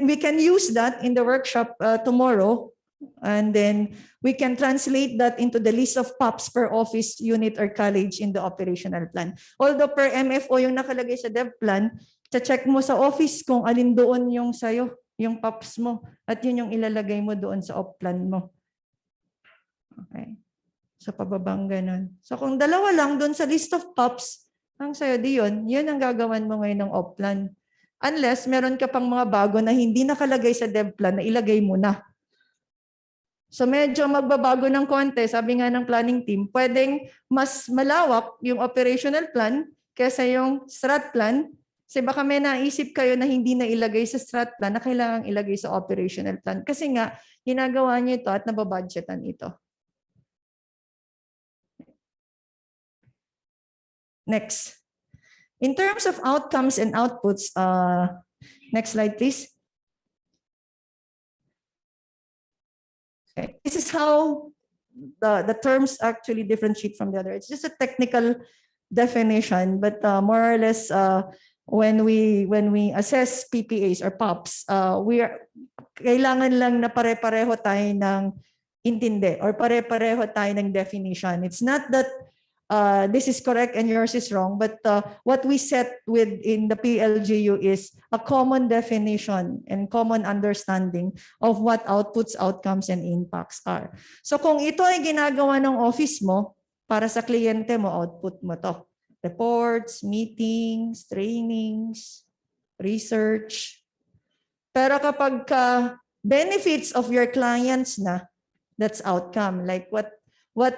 we can use that in the workshop tomorrow. And then we can translate that into the list of POPs per office, unit, or college in the operational plan. Although per MFO yung nakalagay sa dev plan, check mo sa office kung alin doon yung sayo, yung POPs mo. At yun yung ilalagay mo doon sa op plan mo. Okay. Sa pababang ganun. So kung dalawa lang doon sa list of POPs, ang sayo di yun ang gagawan mo ngayon ng op plan. Unless meron ka pang mga bago na hindi nakalagay sa dev plan na ilagay mo na. So medyo magbabago ng konti, sabi nga ng planning team, pwedeng mas malawak yung operational plan kaysa yung strat plan. Kasi baka may naisip kayo na hindi na ilagay sa strat plan na kailangang ilagay sa operational plan. Kasi nga, ginagawa niyo ito at nababudgetan ito. Next. In terms of outcomes and outputs, next slide, please. Okay. This is how the terms actually differentiate from the other. It's just a technical definition, but more or less, when we assess PPAs or POPs, kailangan lang na pare-pareho tayo ng intindi or pare-pareho tayo ng definition. It's not that this is correct and yours is wrong, but what we set within the PLGU is a common definition and common understanding of what outputs, outcomes, and impacts are. So kung ito ay ginagawa ng office mo, para sa kliyente mo, output mo to. Reports, meetings, trainings, research. Pero kapag benefits of your clients na, that's outcome. Like what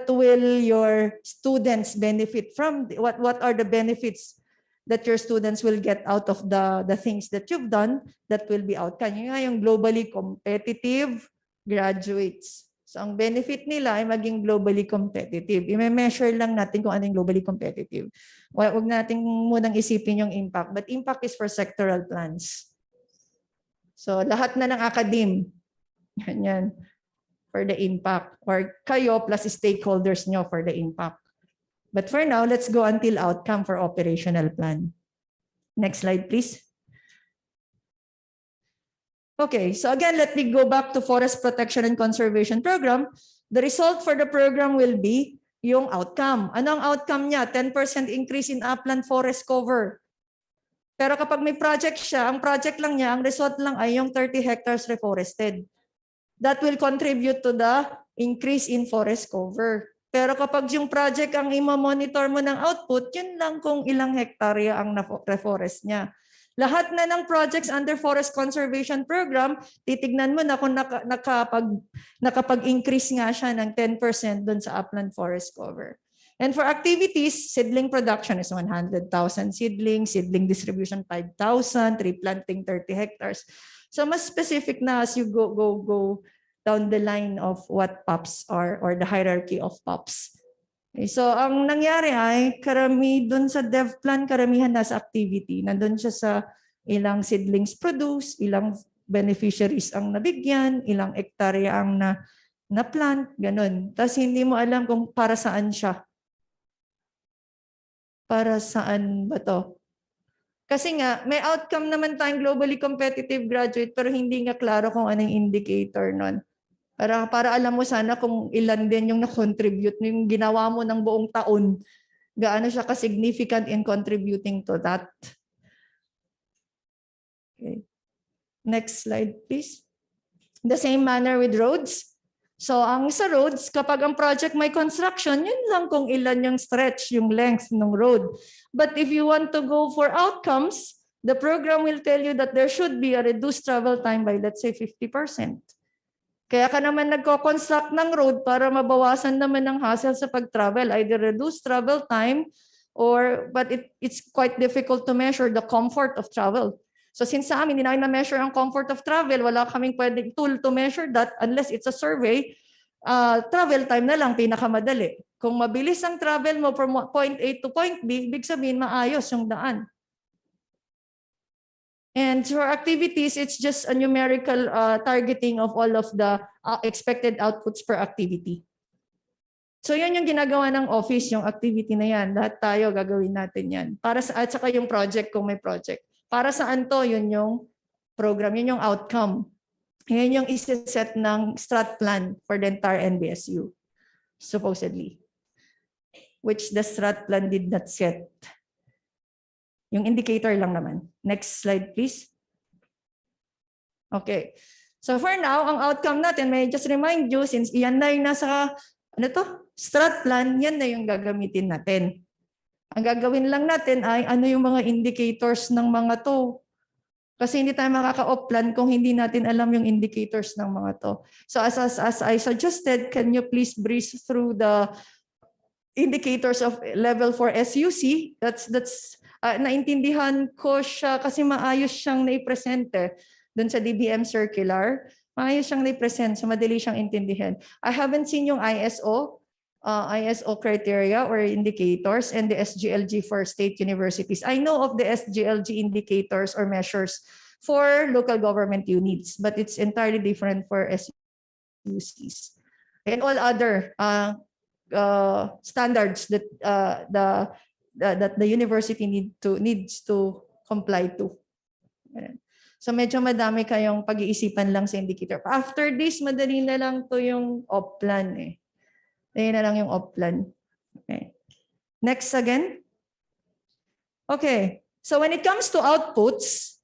will your students benefit from? What are the benefits that your students will get out of the things that you've done? That will be outcome. Yun nga yung globally competitive graduates. So ang benefit nila ay maging globally competitive. I-measure lang natin kung ano yung globally competitive. Huwag natin munang isipin yung impact. But impact is for sectoral plans. So lahat na ng academe. Yan. For the impact, or kayo plus stakeholders nyo for the impact. But for now, let's go until outcome for operational plan. Next slide, please. Okay, so again, let me go back to Forest Protection and Conservation Program. The result for the program will be yung outcome. Anong outcome niya? 10% increase in upland forest cover. Pero kapag may project siya, ang project lang niya, ang result lang ay yung 30 hectares reforested. That will contribute to the increase in forest cover. Pero kapag yung project ang i-monitor mo ng output, yun lang kung ilang hektarya ang reforest niya. Lahat na ng projects under Forest Conservation Program, titignan mo na kung nakapag-increase nga siya ng 10% dun sa upland forest cover. And for activities, seedling production is 100,000 seedling, seedling distribution 5,000, tree planting 30 hectares. So mas specific na as you go down the line of what POPs are or the hierarchy of POPs. Okay, so ang nangyari ay dun sa dev plan, karamihan nasa activity. Nandun siya sa ilang seedlings produce, ilang beneficiaries ang nabigyan, ilang ektarya ang na plant, ganun. Tapos hindi mo alam kung para saan siya. Para saan ba to? Kasi nga, may outcome naman tayong globally competitive graduate pero hindi nga klaro kung anong indicator nun. Para alam mo sana kung ilan din yung na-contribute, yung ginawa mo ng buong taon, gaano siya ka-significant in contributing to that. Okay. Next slide, please. The same manner with roads. So ang sa roads, kapag ang project may construction, yun lang kung ilan yung stretch, yung length ng road. But if you want to go for outcomes, the program will tell you that there should be a reduced travel time by, let's say, 50%. Kaya ka naman nagko-construct ng road para mabawasan naman ang hassle sa pag-travel, either reduce travel time but it's quite difficult to measure the comfort of travel. So since sa amin, hindi namin na-measure ang comfort of travel, wala kaming pwedeng tool to measure that unless it's a survey, travel time na lang pinakamadali. Kung mabilis ang travel mo from point A to point B, ibig sabihin maayos yung daan. And for activities, it's just a numerical targeting of all of the expected outputs per activity. So yun yung ginagawa ng office, yung activity na yan. Lahat tayo gagawin natin yan. At saka yung project kung may project. Para saan to? Yun yung program, yun yung outcome. Yun yung isa-set ng strat plan for the entire NBSU, supposedly. Which the strat plan did not set. Yung indicator lang naman. Next slide, please. Okay. So for now, ang outcome natin, may just remind you, since iyan na yung nasa, strat plan, yan na yung gagamitin natin. Ang gagawin lang natin ay ano yung mga indicators ng mga to. Kasi hindi tayo makaka-off plan kung hindi natin alam yung indicators ng mga to. So as I suggested, can you please breeze through the indicators of level 4 SUC? That's naintindihan ko siya kasi maayos siyang naipresent doon sa DBM circular. Maayos siyang naipresent, so madali siyang intindihan. I haven't seen yung ISO criteria or indicators and the SGLG for state universities. I know of the SGLG indicators or measures for local government units, but it's entirely different for SUCs. And all other standards that the university needs to comply to. So medyo madami kayong pag-iisipan lang sa indicator. After this, madali na lang to yung off plan Ayun na lang yung off plan. Okay. Next again. Okay. So when it comes to outputs,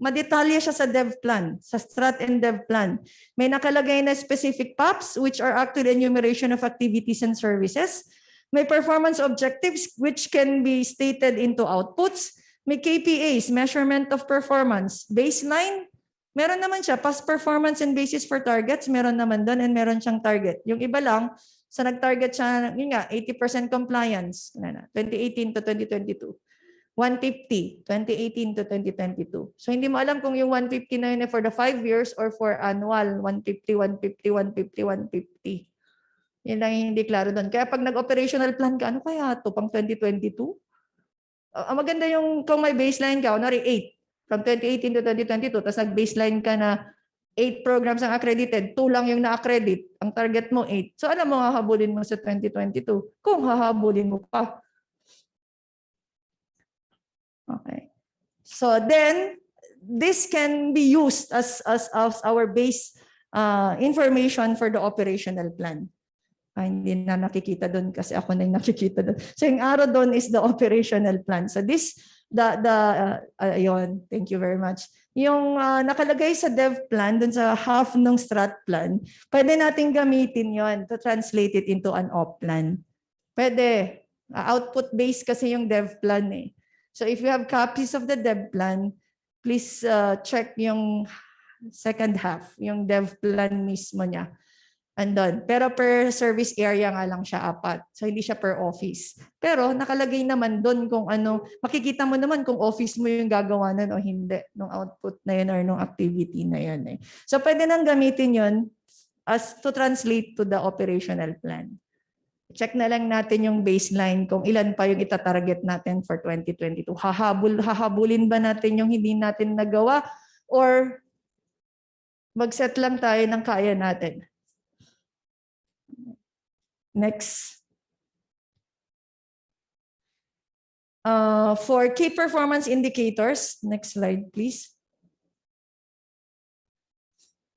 madetalye siya sa dev plan, sa strat and dev plan. May nakalagay na specific POPs, which are actually enumeration of activities and services. May performance objectives, which can be stated into outputs. May KPAs, measurement of performance. Baseline, meron naman siya, past performance and basis for targets, meron naman doon and meron siyang target. Yung iba lang, sa nag-target siya, yun nga, 80% compliance, 2018 to 2022. 150, 2018 to 2022. So hindi mo alam kung yung 150 na yun for the 5 years or for annual, 150, 150, 150, 150. Yun lang yung hindi klaro doon. Kaya pag nag-operational plan ka, ano kaya ito, pang 2022? Maganda yung kung may baseline ka, kunwari 8. From 2018 to 2022, tapos nag-baseline ka na 8 programs ang accredited, 2 lang yung na-accredit, ang target mo 8. So alam mo, hahabulin mo sa 2022, kung hahabulin mo pa. Okay. So then, this can be used as our base information for the operational plan. Hindi na nakikita doon kasi ako na yung nakikita doon. So yung arrow doon is the operational plan. So this, ayun, thank you very much. Yung nakalagay sa dev plan, doon sa half ng strat plan, pwede natin gamitin yon to translate it into an op plan. Pwede. Output-based kasi yung dev plan So if you have copies of the dev plan, please check yung second half, yung dev plan mismo niya. Andun. Pero per service area nga lang siya 4. So hindi siya per office. Pero nakalagay naman doon kung ano, makikita mo naman kung office mo yung gagawa nun o hindi, nung output na yun or nung activity na yun. Eh. So pwede nang gamitin yun as to translate to the operational plan. Check na lang natin yung baseline kung ilan pa yung itatarget natin for 2022. Hahabulin ba natin yung hindi natin nagawa or mag-set lang tayo ng kaya natin? Next. For key performance indicators, next slide please.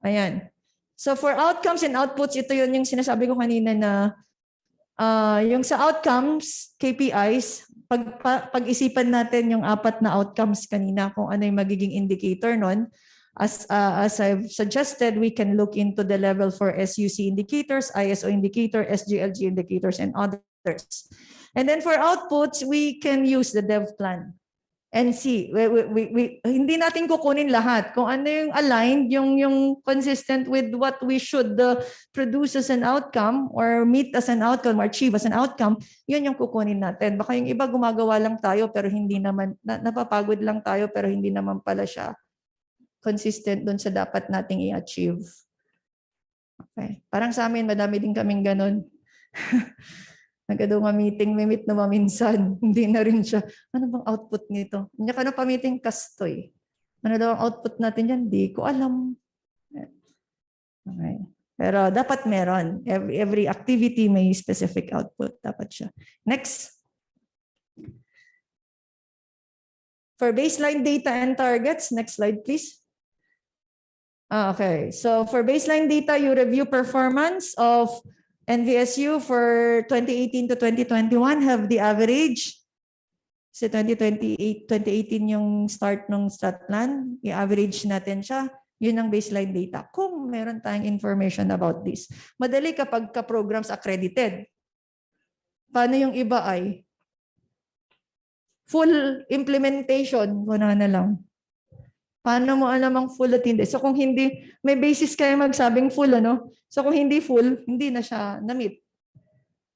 Ayan. So for outcomes and outputs, ito yun yung sinasabi ko kanina na yung sa outcomes, KPIs, pag-isipan natin yung 4 na outcomes kanina kung ano yung magiging indicator nun. As I've suggested, we can look into the level for SUC indicators, ISO indicator, SGLG indicators, and others. And then for outputs, we can use the dev plan and see. Hindi natin kukunin lahat. Kung ano yung aligned, yung consistent with what we should produce as an outcome or meet as an outcome or achieve as an outcome, yun yung kukunin natin. Baka yung iba gumagawa lang tayo pero hindi naman, napapagod lang tayo pero hindi naman pala siya consistent dun sa dapat nating i-achieve. Okay. Parang sa amin, madami din kaming ganun. Nagado nga meeting, may meet na maminsan. Hindi na rin siya. Ano bang output nito? Hindi ka na pa-meeting kastoy. Ano daw ang output natin yan? Di ko alam. Okay. Pero dapat meron. Every activity may specific output. Dapat siya. Next. For baseline data and targets, next slide please. Okay, so for baseline data, you review performance of NVSU for 2018 to 2021, have the average. So 2018 yung start ng strat plan, i-average natin siya. Yun ang baseline data. Kung meron tayong information about this. Madali kapag ka-programs accredited. Paano yung iba ay? Full implementation, wala na lang. Paano mo alam ang full at hindi? So kung hindi, may basis kayo magsabing full, ano? So kung hindi full, hindi na siya na-meet.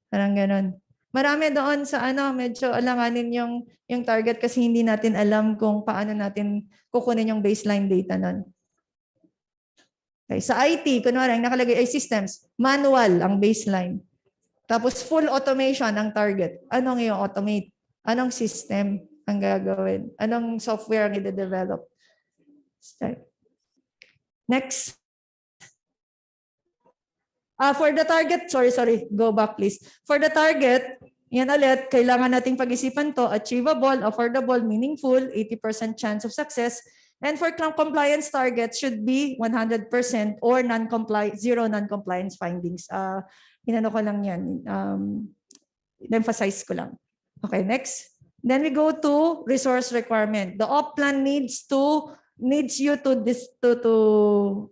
Parang ganon. Marami doon sa medyo alanganin yung target kasi hindi natin alam kung paano natin kukunin yung baseline data nun. Okay. Sa IT, kunwari, ang nakalagay ay systems, manual ang baseline. Tapos full automation ang target. Anong yung automate? Anong system ang gagawin? Anong software ang i-develop? Start. Next. For the target, sorry, go back please. For the target, yan ulit, kailangan nating pag-isipan to, achievable, affordable, meaningful, 80% chance of success. And for compliance targets should be 100% or zero non-compliance findings. Inano ko lang yan, emphasize ko lang. Okay, next. Then we go to resource requirement. The op plan needs you to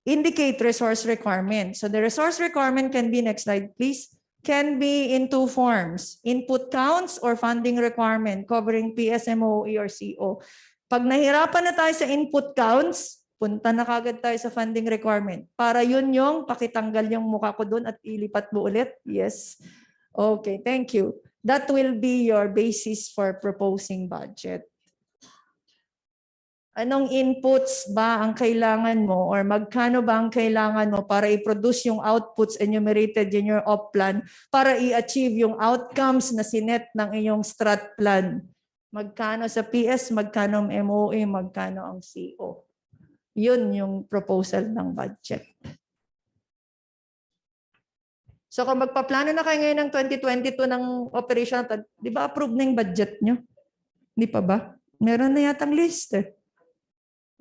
indicate resource requirement. So the resource requirement can be, next slide please, can be in 2 forms, input counts or funding requirement covering PSMO or CO. Pag nahirapan na tayo sa input counts, punta na kagad tayo sa funding requirement. Para yun yung pakitanggal yung mukha ko doon at ilipat mo ulit. Yes. Okay, thank you. That will be your basis for proposing budget. Anong inputs ba ang kailangan mo or magkano ba ang kailangan mo para i-produce yung outputs enumerated in your op plan para i-achieve yung outcomes na sinet ng iyong strat plan? Magkano sa PS, magkano ang MOA, magkano ang CO? Yun yung proposal ng budget. So kung magpaplano na kayo ngayon ng 2022 ng operation, di ba approve na yung budget nyo? Di pa ba? Meron na yatang list eh.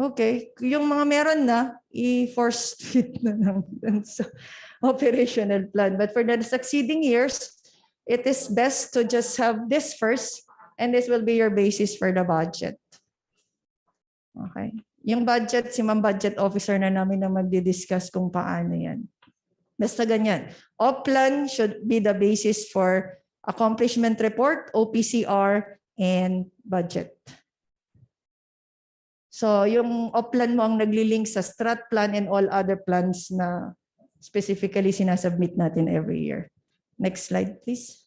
Okay, yung mga meron na, i-force fit na lang sa operational plan. But for the succeeding years, it is best to just have this first and this will be your basis for the budget. Okay. Yung budget, si Ma'am Budget Officer na namin na magdi-discuss kung paano yan. Basta ganyan. Op plan should be the basis for accomplishment report, OPCR, and budget. So yung op plan mo ang naglilink sa strat plan and all other plans na specifically sinasubmit natin every year. Next slide, please.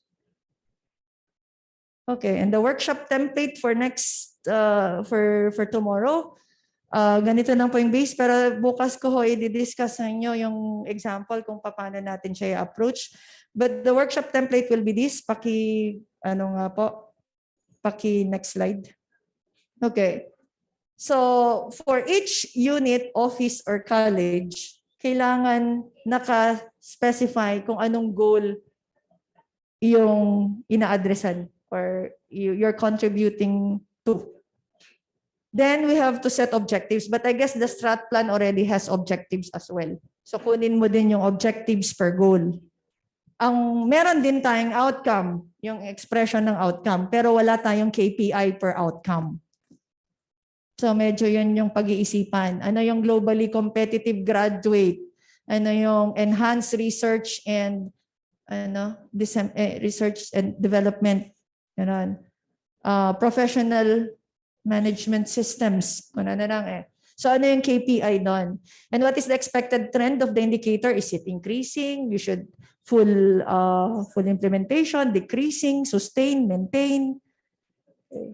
Okay, and the workshop template for next, for tomorrow, ganito lang po yung base, pero bukas ko ho i-discuss sa inyo yung example kung paano natin siya i-approach. But the workshop template will be this, next slide. Okay. So, for each unit, office, or college, kailangan naka-specify kung anong goal yung ina-addressan or you're contributing to. Then we have to set objectives. But I guess the strat plan already has objectives as well. So kunin mo din yung objectives per goal. Meron din tayong outcome, yung expression ng outcome, pero wala tayong KPI per outcome. So medyo yun yung pag-iisipan. Ano yung globally competitive graduate? Ano yung enhanced research and research and development? Ganun. Professional management systems. So ano yung KPI doon? And what is the expected trend of the indicator? Is it increasing? You should full implementation, decreasing, sustain, maintain.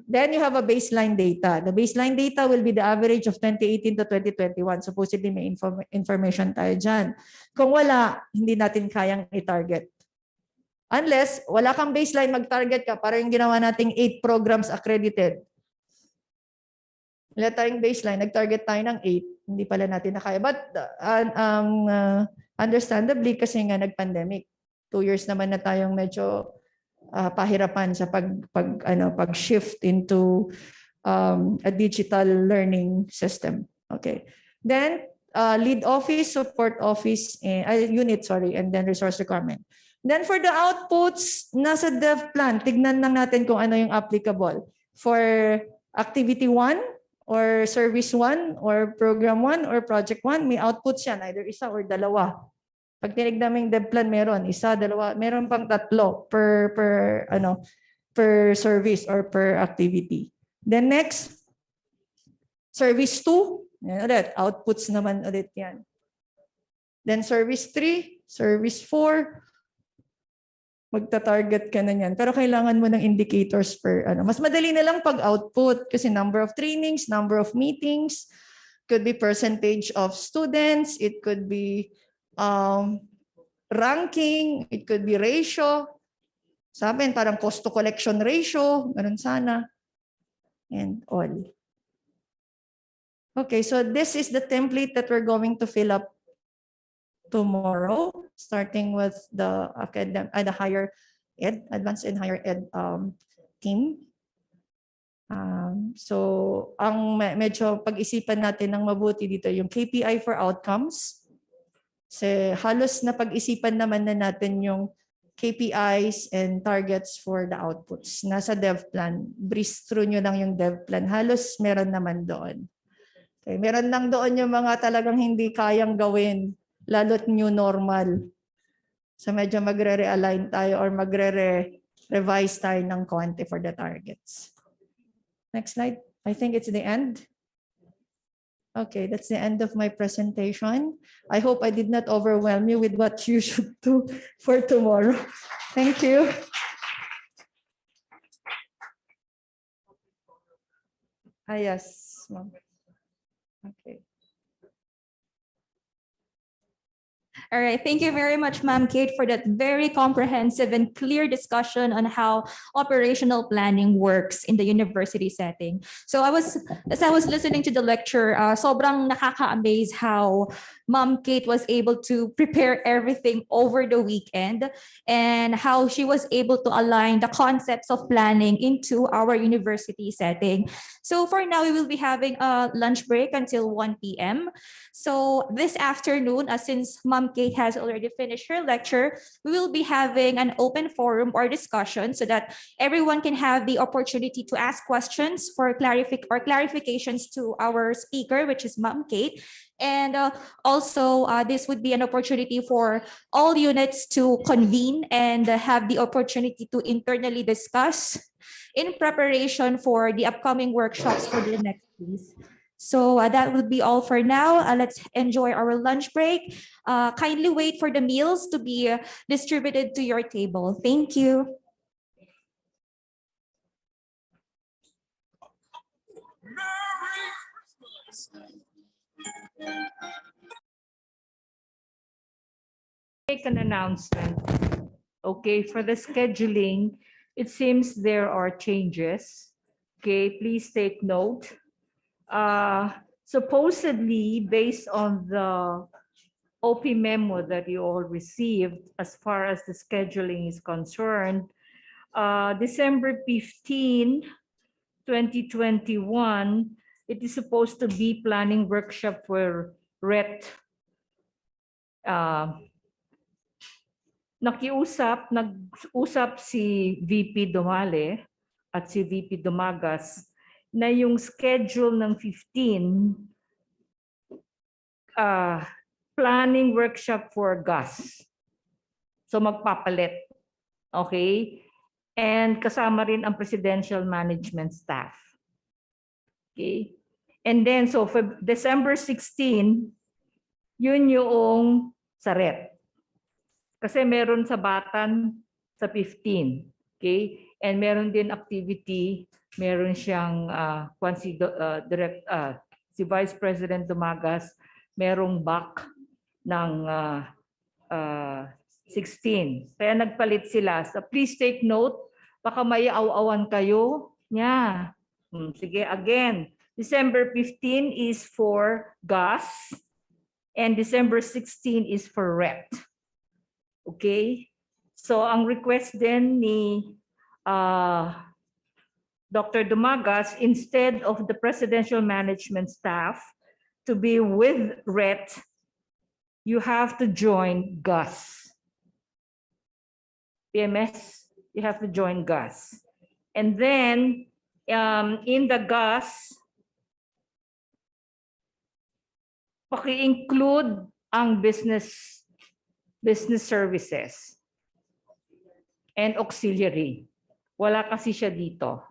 Then you have a baseline data. The baseline data will be the average of 2018 to 2021. Supposedly may information tayo dyan. Kung wala, hindi natin kayang i-target. Unless wala kang baseline, mag-target ka para yung ginawa nating 8 programs accredited. Wala tayong baseline, nag-target tayo ng 8, hindi pala natin nakaya. But understandably kasi nga nag-pandemic. 2 years naman na tayong medyo pahirapan sa pag-shift into a digital learning system. Okay. Then lead office, support office, unit, and then resource requirement. Then for the outputs, nasa dev plan, tignan lang natin kung ano yung applicable. For activity 1 or service 1 or program 1 or project 1, may outputs yan, either isa or dalawa. Pag tinignan mo yung dev plan, meron isa, dalawa, meron pang 3 per service or per activity. Then next, service 2, yan ulit, outputs naman ulit yan. Then service 3, service 4, magta-target ka na yan. Pero kailangan mo ng indicators per Mas madali na lang pag output kasi number of trainings, number of meetings, could be percentage of students, it could be ranking, it could be ratio. Sa amin, parang cost to collection ratio, ganun sana. And all. Okay, so this is the template that we're going to fill up tomorrow, starting with the higher ed, advanced and higher ed team. So ang medyo pag-isipan natin ng mabuti dito yung KPI for outcomes. Kasi halos na pag-isipan naman na natin yung KPIs and targets for the outputs. Nasa dev plan. Breeze through nyo lang yung dev plan. Halos meron naman doon. Okay, meron lang doon yung mga talagang hindi kayang gawin, lalo't new normal. So medyo magre-realign tayo or magre-revise tayo ng konti for the targets. Next slide. I think it's the end. Okay, that's the end of my presentation. I hope I did not overwhelm you with what you should do for tomorrow. Thank you. Yes, ma'am. Okay. All right. Thank you very much, Ma'am Kate, for that very comprehensive and clear discussion on how operational planning works in the university setting. So as I was listening to the lecture, sobrang nakaka-amaze how Ma'am Kate was able to prepare everything over the weekend and how she was able to align the concepts of planning into our university setting. So for now, we will be having a lunch break until 1 p.m. So this afternoon, since Ma'am Kate has already finished her lecture, we will be having an open forum or discussion so that everyone can have the opportunity to ask questions for clarifications to our speaker, which is Ma'am Kate. And also, this would be an opportunity for all units to convene and have the opportunity to internally discuss in preparation for the upcoming workshops for the next week. So that would be all for now. Let's enjoy our lunch break. Kindly wait for the meals to be distributed to your table. Thank you. Make an announcement. Okay, for the scheduling, it seems there are changes. Okay, please take note. Supposedly, based on the OP memo that you all received, as far as the scheduling is concerned, December 15, 2021, it is supposed to be planning workshop for RET. Nag-usap si VP Dumale at si VP Dumagas na yung schedule ng 15 planning workshop for gas. So magpapalit. Okay? And kasama rin ang presidential management staff. Okay? And then so for December 16, yun yung sa RET. Kasi meron sa Batan sa 15. Okay? And meron din activity, meron siyang si Vice President Dumagas, merong back ng 16. Kaya nagpalit sila. So please take note, baka may aw-awan kayo. Yeah. Sige, again, December 15 is for gas and December 16 is for RET. Okay? So ang request din ni Dr. Dumagas, instead of the presidential management staff to be with RET, you have to join GAS. PMS, you have to join GAS. And then in the GAS, paki-include ang business services and auxiliary. Wala kasi siya dito.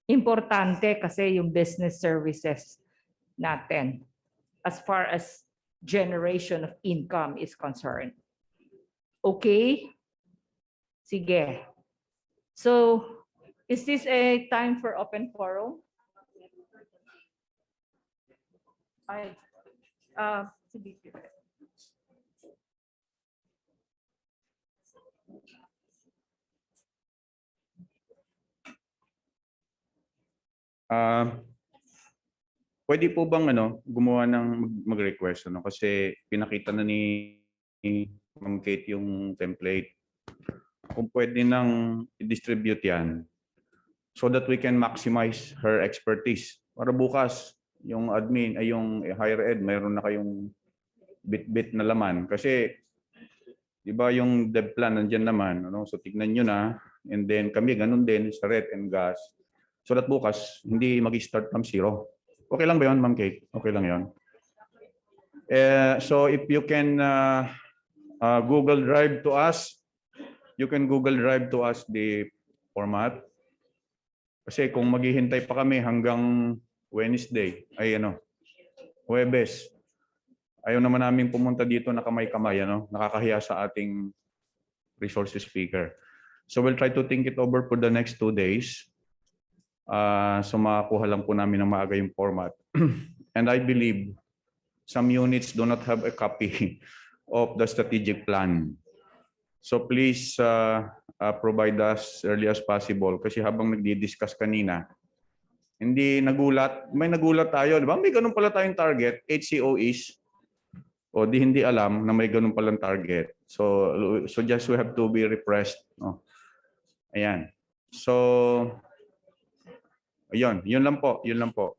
Importante kasi yung business services natin as far as generation of income is concerned. Okay? Sige. So, is this a time for open forum? Ay, sige. Pwede po bang gumawa ng mag-request kasi pinakita na ni Ma'am Kate yung template. Kung pwede nang i-distribute yan so that we can maximize her expertise. Para bukas yung admin ay yung higher ed mayroon na kayong bit-bit na laman kasi 'di ba yung dev plan nandiyan naman so tignan niyo na and then kami ganun din sa RET and gas. So that bukas, hindi mag-start from zero. Okay lang ba yun, Ma'am Kate? Okay lang yun. So if you can Google Drive to us, you can Google Drive to us the format. Kasi kung maghihintay pa kami hanggang Wednesday, Huwebes, ayaw naman namin pumunta dito na kamay-kamay, nakakahiya sa ating resources speaker. So we'll try to think it over for the next 2 days. So makakuha lang po namin ng maaga yung format. And I believe some units do not have a copy of the strategic plan. So please provide us early as possible kasi habang nagdi-discuss kanina, hindi nagulat. May nagulat tayo, di ba? May ganun pala tayong target, HCOEs. O di hindi alam na may ganun palang target. So just we have to be refreshed. Ayan. So yun lang po.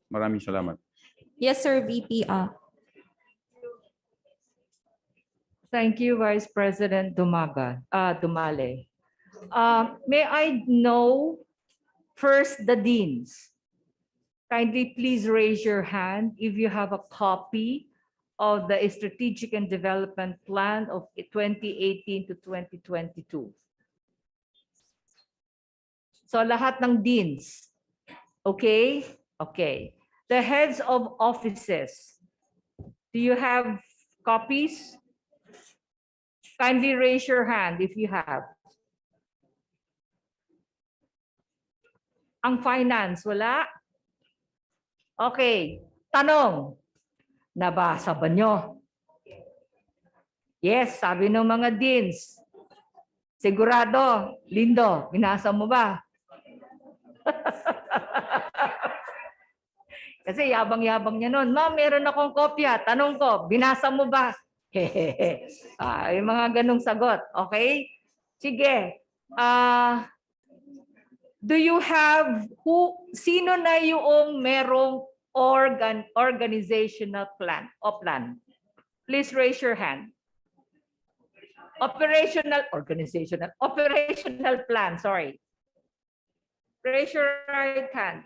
Maraming salamat. Yes, sir, VP. Thank you, Vice President Dumale. May I know first the deans? Kindly please raise your hand if you have a copy of the Strategic and Development Plan of 2018 to 2022. So lahat ng deans. Okay? Okay. the heads of offices. Do you have copies? Kindly raise your hand if you have. Ang finance, wala? Okay, tanong. Nabasa ba nyo? Yes, sabi ng mga deans. Sigurado, Lindo, binasa mo ba? Kasi yabang-yabang niya noon. Ma'am, meron akong kopya. Tanong ko, binasa mo ba? Yung mga ganong sagot. Okay? Sige. Do you have sino na yung merong organizational plan o plan? Please raise your hand. Operational plan, sorry. Raise your right hand.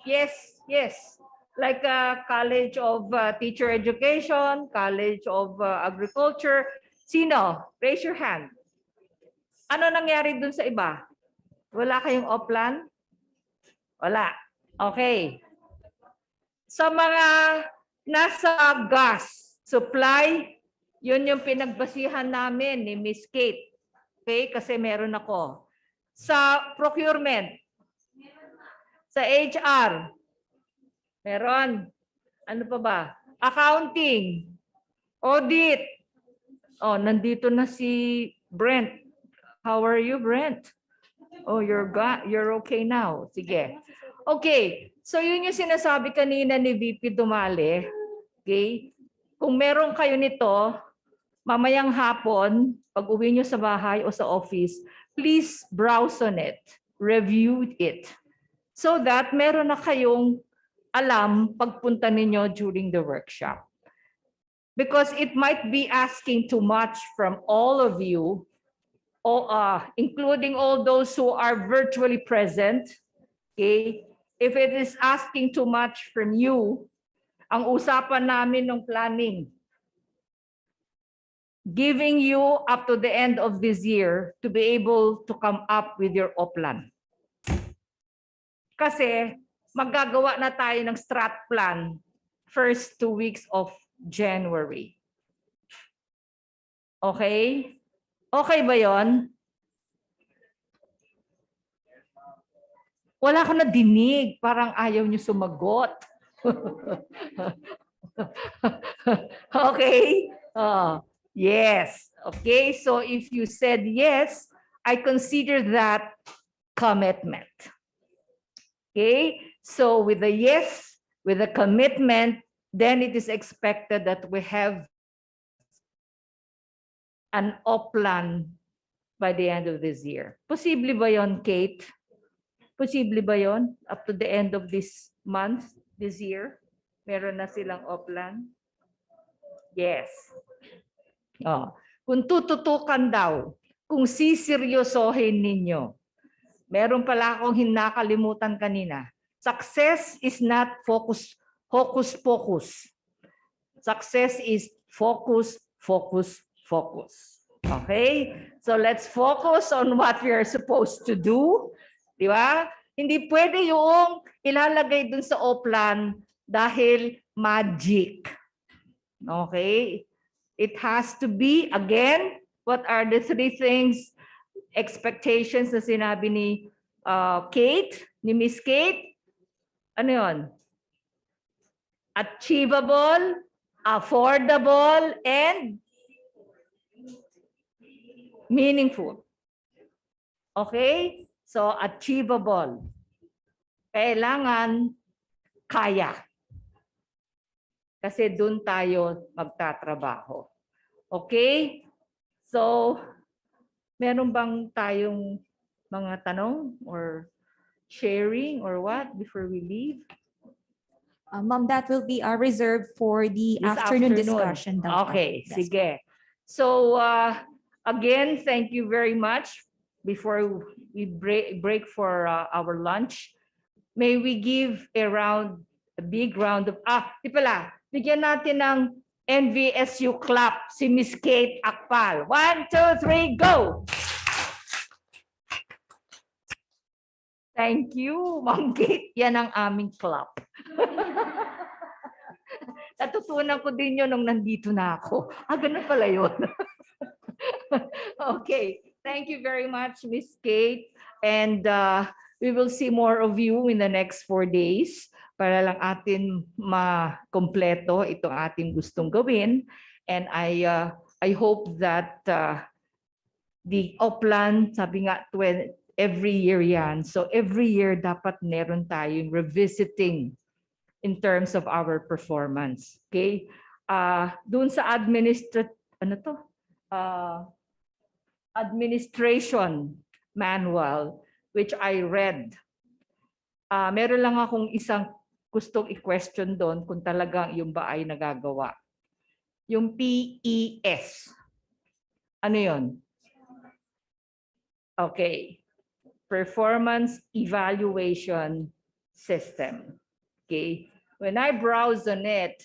Yes, yes. Like College of Teacher Education, College of Agriculture. Sino? Raise your hand. Ano nangyari dun sa iba? Wala kayong oplan? Wala. Okay. Sa mga nasa gas supply, yun yung pinagbasihan namin ni Miss Kate. Okay? Kasi meron ako. Sa procurement, sa HR, meron. Ano pa ba? Accounting, audit. Oh, nandito na si Brent. How are you, Brent? Oh, you're okay now. Sige. Okay. So yun yung sinasabi kanina ni VP Dumale. Okay? Kung meron kayo nito, mamayang hapon, pag uwi nyo sa bahay o sa office, please browse on it. Review it. So that meron na kayong alam pagpunta ninyo during the workshop. Because it might be asking too much from all of you, including all those who are virtually present. Okay? If it is asking too much from you, ang usapan namin ng planning, giving you up to the end of this year to be able to come up with your oplan. Kasi maggagawa na tayo ng strat plan first 2 weeks of January. Okay? Okay ba yon? Wala ko na dinig. Parang ayaw niyo sumagot. Okay? Yes. Okay, so if you said yes, I consider that commitment. Okay, so with a yes, with a commitment, then it is expected that we have an oplan by the end of this year. Posible ba yon, Kate? Posible ba yon? Up to the end of this month, this year, meron na silang oplan? Yes. Kung tututukan daw, kung siseryosohin ninyo, meron pala akong hinakalimutan kanina. Success is not hocus-pocus. Success is focus, focus, focus. Okay? So let's focus on what we are supposed to do. Di ba? Hindi pwede yung ilalagay dun sa oplan dahil magic. Okay? It has to be, again, what are the 3 things, expectations na sinabi ni Kate, ni Miss Kate? Ano yun? Achievable, affordable, and meaningful. Okay? So, achievable. Kailangan kaya. Kasi doon tayo magtatrabaho. Okay? So, meron bang tayong mga tanong or sharing or what before we leave? Ma'am, that will be reserved for the This afternoon discussion. Okay, Yes. sige. So, again, thank you very much. Before we break for our lunch, may we give a big round of, di pala, bigyan natin ng NVSU clap si Miss Kate Akpal. 1, 2, 3, go! Thank you, Ma'am Kate. Yan ang aming club. Natutunan ko din yun nung nandito na ako. Ganun pala yun. Okay. Thank you very much, Miss Kate. And we will see more of you in the next 4 days para lang atin makompleto itong ating gustong gawin. And I hope that the Oplan, sabi nga, every year yan. So every year dapat meron tayong revisiting in terms of our performance. Okay? Doon sa administration manual, which I read, meron lang akong isang gustong i-question doon kung talagang yung ba ay nagagawa. Yung PES. Ano yun? Okay. Performance Evaluation System. Okay. When I browse on it,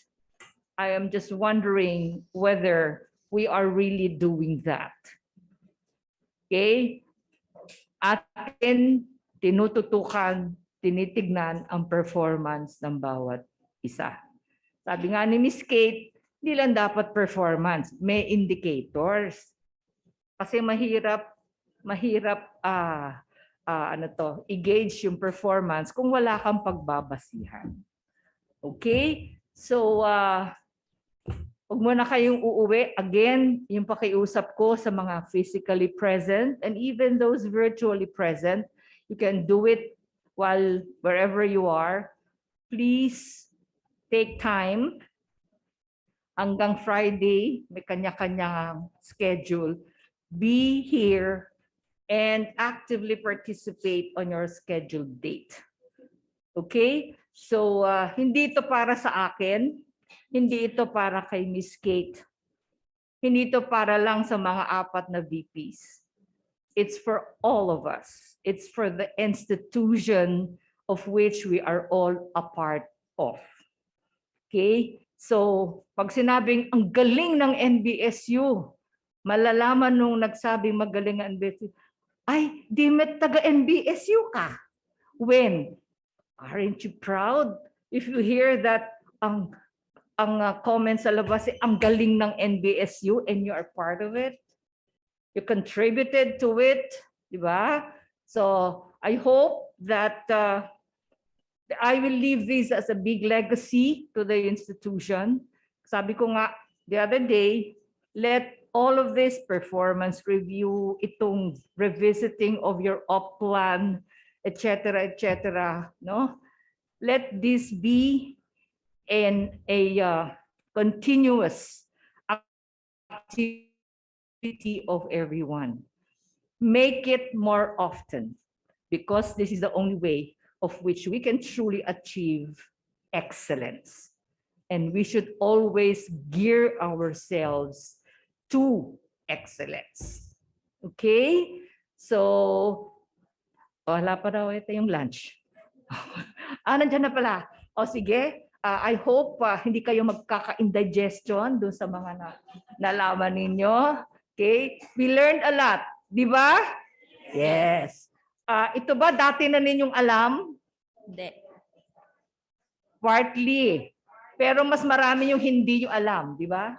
I am just wondering whether we are really doing that. Okay? Atin tinututukan, tinitignan ang performance ng bawat isa. Sabi nga ni Miss Kate, hindi lang dapat performance, may indicators. Kasi mahirap i-gauge yung performance kung wala kang pagbabasihan. Okay? So, huwag mo na kayong uuwi. Again, yung pakiusap ko sa mga physically present and even those virtually present, you can do it while wherever you are. Please take time. Hanggang Friday, may kanya-kanyang schedule. Be here and actively participate on your scheduled date. Okay? So, hindi ito para sa akin. Hindi ito para kay Miss Kate. Hindi ito para lang sa mga 4 na VPs. It's for all of us. It's for the institution of which we are all a part of. Okay? So, pag sinabing ang galing ng NBSU, malalaman nung nagsabing magaling ang NBSU, ay, di met taga-NBSU ka. When? Aren't you proud? If you hear that ang comments sa labas, ang galing ng NBSU and you are part of it. You contributed to it, di ba? So I hope that I will leave this as a big legacy to the institution. Sabi ko nga the other day, let all of this performance review, itong revisiting of your op plan, etc., no? Let this be in a continuous activity of everyone. Make it more often because this is the only way of which we can truly achieve excellence. And we should always gear ourselves to excellence. Okay? So, wala pa daw ito yung lunch. Nandiyan na pala. O sige, I hope hindi kayo magkaka-indigestion doon sa mga nalaman ninyo. Okay? We learned a lot. Di ba? Yes. Ito ba dati na ninyong alam? Hindi. Partly. Pero mas marami yung hindi nyo alam. Di ba?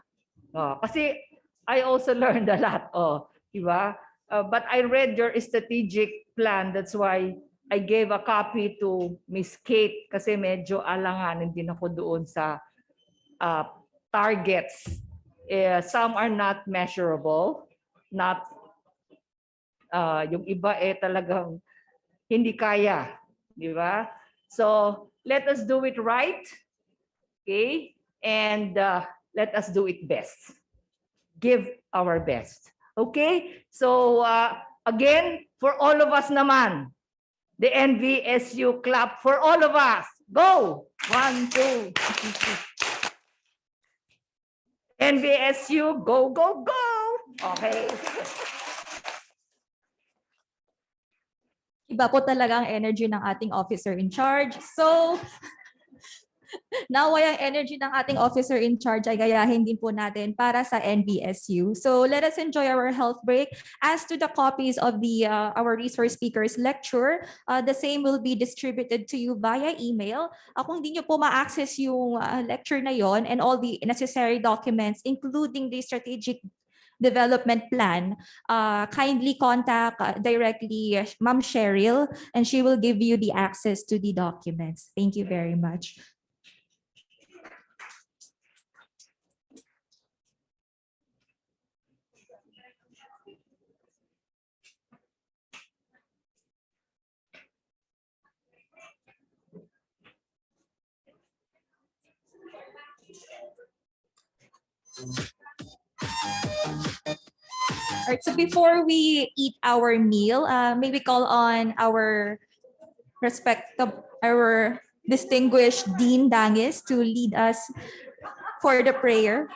Kasi I also learned a lot. Di ba? But I read your strategic plan. That's why I gave a copy to Miss Kate kasi medyo alanganin din ako doon sa targets. Some are not measurable, not yung iba talagang hindi kaya, di ba? So let us do it right, okay? And let us do it best. Give our best, okay? So again, for all of us naman. The NVSU clap for all of us. Go! 1, 2. NVSU, go, go, go! Okay. Iba po talaga ang energy ng ating officer in charge. So, naway ang energy ng ating officer in charge ay gayahin din po natin para sa NBSU. So let us enjoy our health break. As to the copies of the our resource speakers lecture, the same will be distributed to you via email. Kung hindi nyo po ma-access yung lecture na yon and all the necessary documents, including the strategic development plan, kindly contact directly Ma'am Cheryl, and she will give you the access to the documents. Thank you very much. All right, so before we eat our meal, maybe call on our our distinguished Dean Dangis to lead us for the prayer.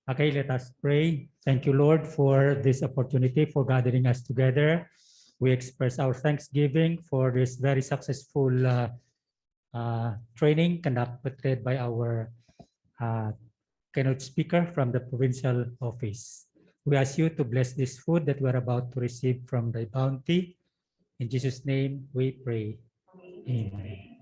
Okay, let us pray. Thank you, Lord, for this opportunity for gathering us together. We express our thanksgiving for this very successful training conducted by our keynote speaker from the provincial office. We ask you to bless this food that we're about to receive from the bounty. In Jesus' name we pray. Amen.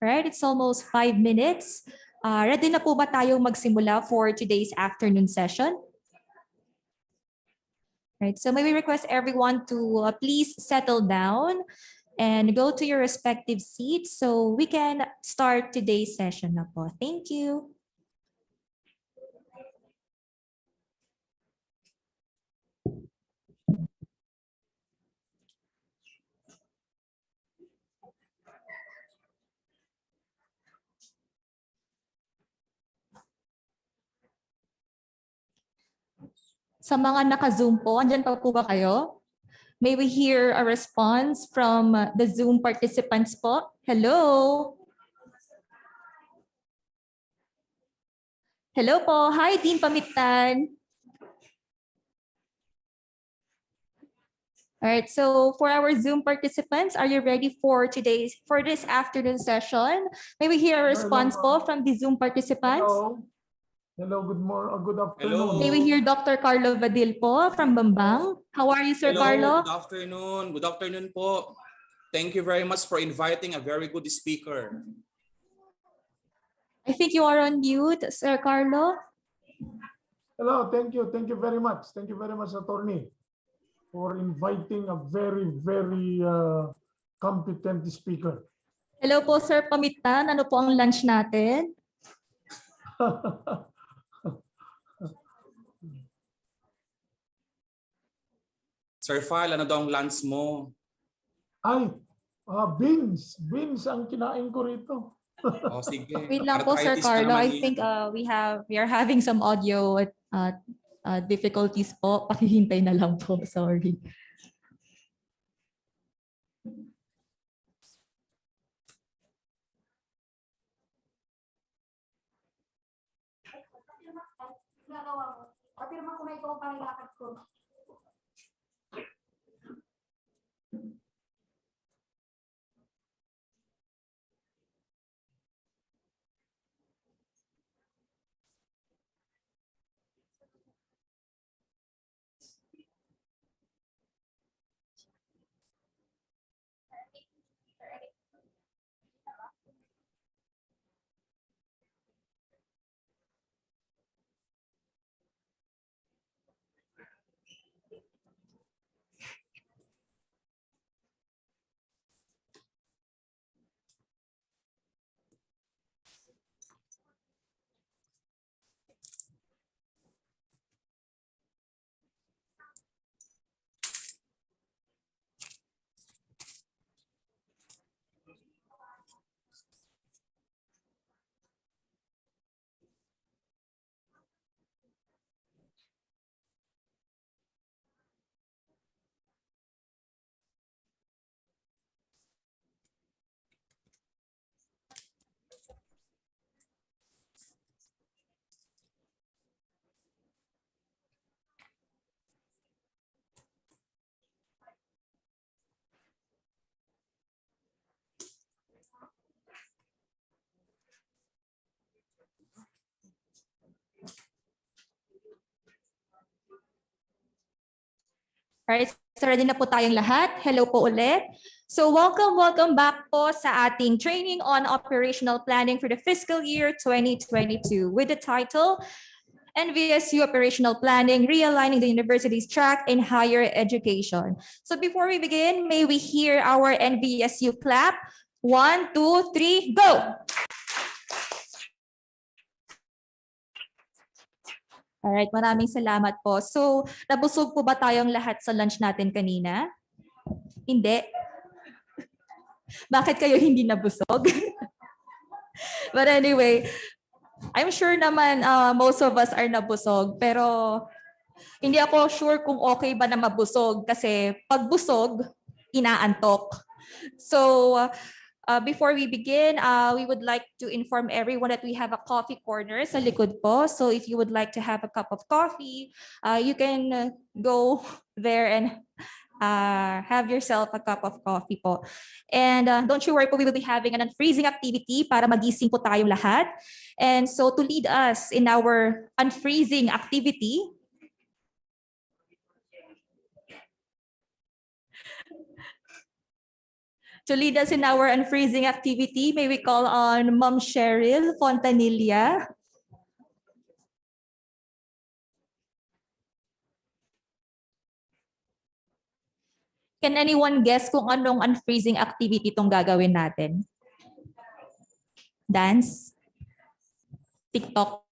Alright, it's almost 5 minutes. Ready na po ba tayong magsimula for today's afternoon session? Right, so may we request everyone to please settle down and go to your respective seats so we can start today's session na po. Thank you. Sa mga naka-Zoom po, andyan pa po ba kayo? May we hear a response from the Zoom participants po? Hello? Hello po. Hi, Dean Pamitan. All right, so for our Zoom participants, are you ready for this afternoon session? May we hear a response po from the Zoom participants? Hello, good morning, good afternoon. May we hear Dr. Carlo Vadil po from Bambang. How are you, Sir Carlo? Good afternoon. Good afternoon po. Thank you very much for inviting a very good speaker. I think you are on mute, Sir Carlo. Hello, thank you. Thank you very much. Thank you very much, Attorney, for inviting a very, very competent speaker. Hello po, Sir Pamitan. Ano po ang lunch natin? Sir Fal, ano daw ang lunch mo? Ay, beans. Beans ang kinain ko rito. O sige. Wait lang po, Sir Arthritis na Carlo. naman I yan. think we are having some audio difficulties po. Pakihintay na lang po. Sorry. Alright, so ready na po tayong lahat. Hello po ulit. So welcome back po sa ating training on operational planning for the fiscal year 2022 with the title NVSU Operational Planning, Realigning the University's Track in Higher Education. So before we begin, may we hear our NVSU clap? 1, 2, 3, go! Alright, maraming salamat po. So, nabusog po ba tayong lahat sa lunch natin kanina? Hindi. Bakit kayo hindi nabusog? But anyway, I'm sure naman most of us are nabusog. Pero hindi ako sure kung okay ba na mabusog kasi pag busog, inaantok. So, before we begin, we would like to inform everyone that we have a coffee corner sa likod po. So if you would like to have a cup of coffee, you can go there and have yourself a cup of coffee po. And don't you worry po, we will be having an unfreezing activity para magising po tayong lahat. And so to lead us in our unfreezing activity, To lead us in our unfreezing activity, may we call on Ma'am Cheryl Fontanilla. Can anyone guess kung anong unfreezing activity itong gagawin natin? Dance? TikTok?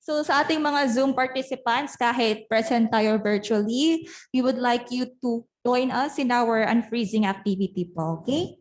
So sa ating mga Zoom participants, kahit present tayo virtually, we would like you to join us in our unfreezing activity po, okay?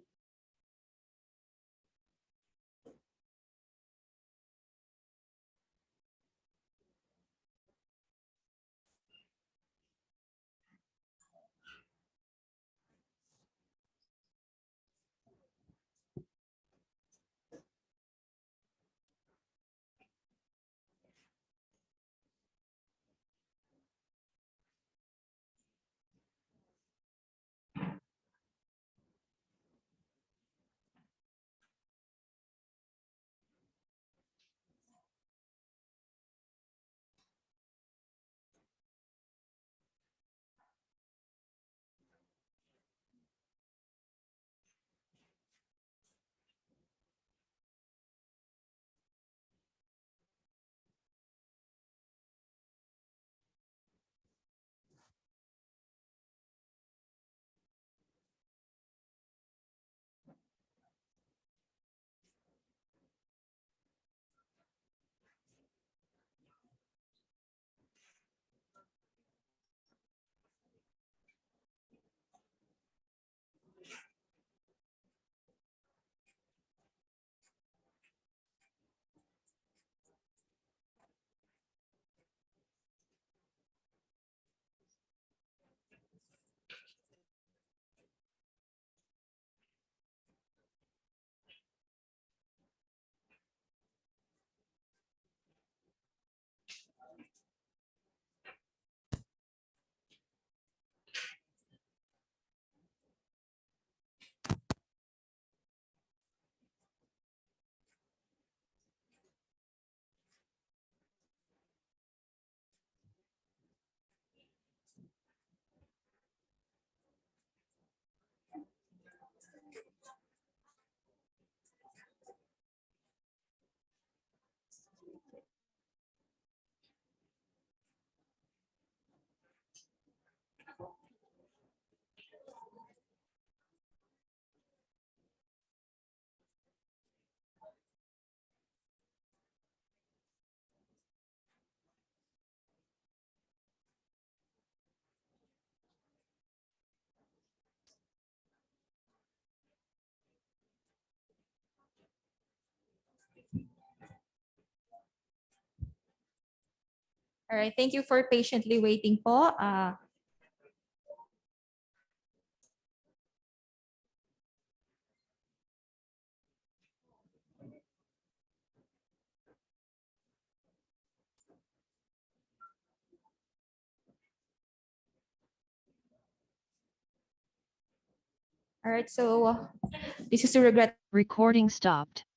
All right, thank you for patiently waiting po. All right, so this is to regret. Recording stopped.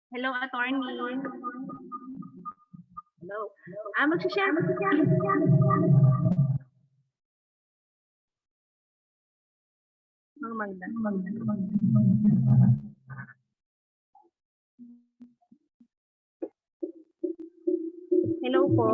Hello, attorney. Hello. Mag-share. Magda. Hello po.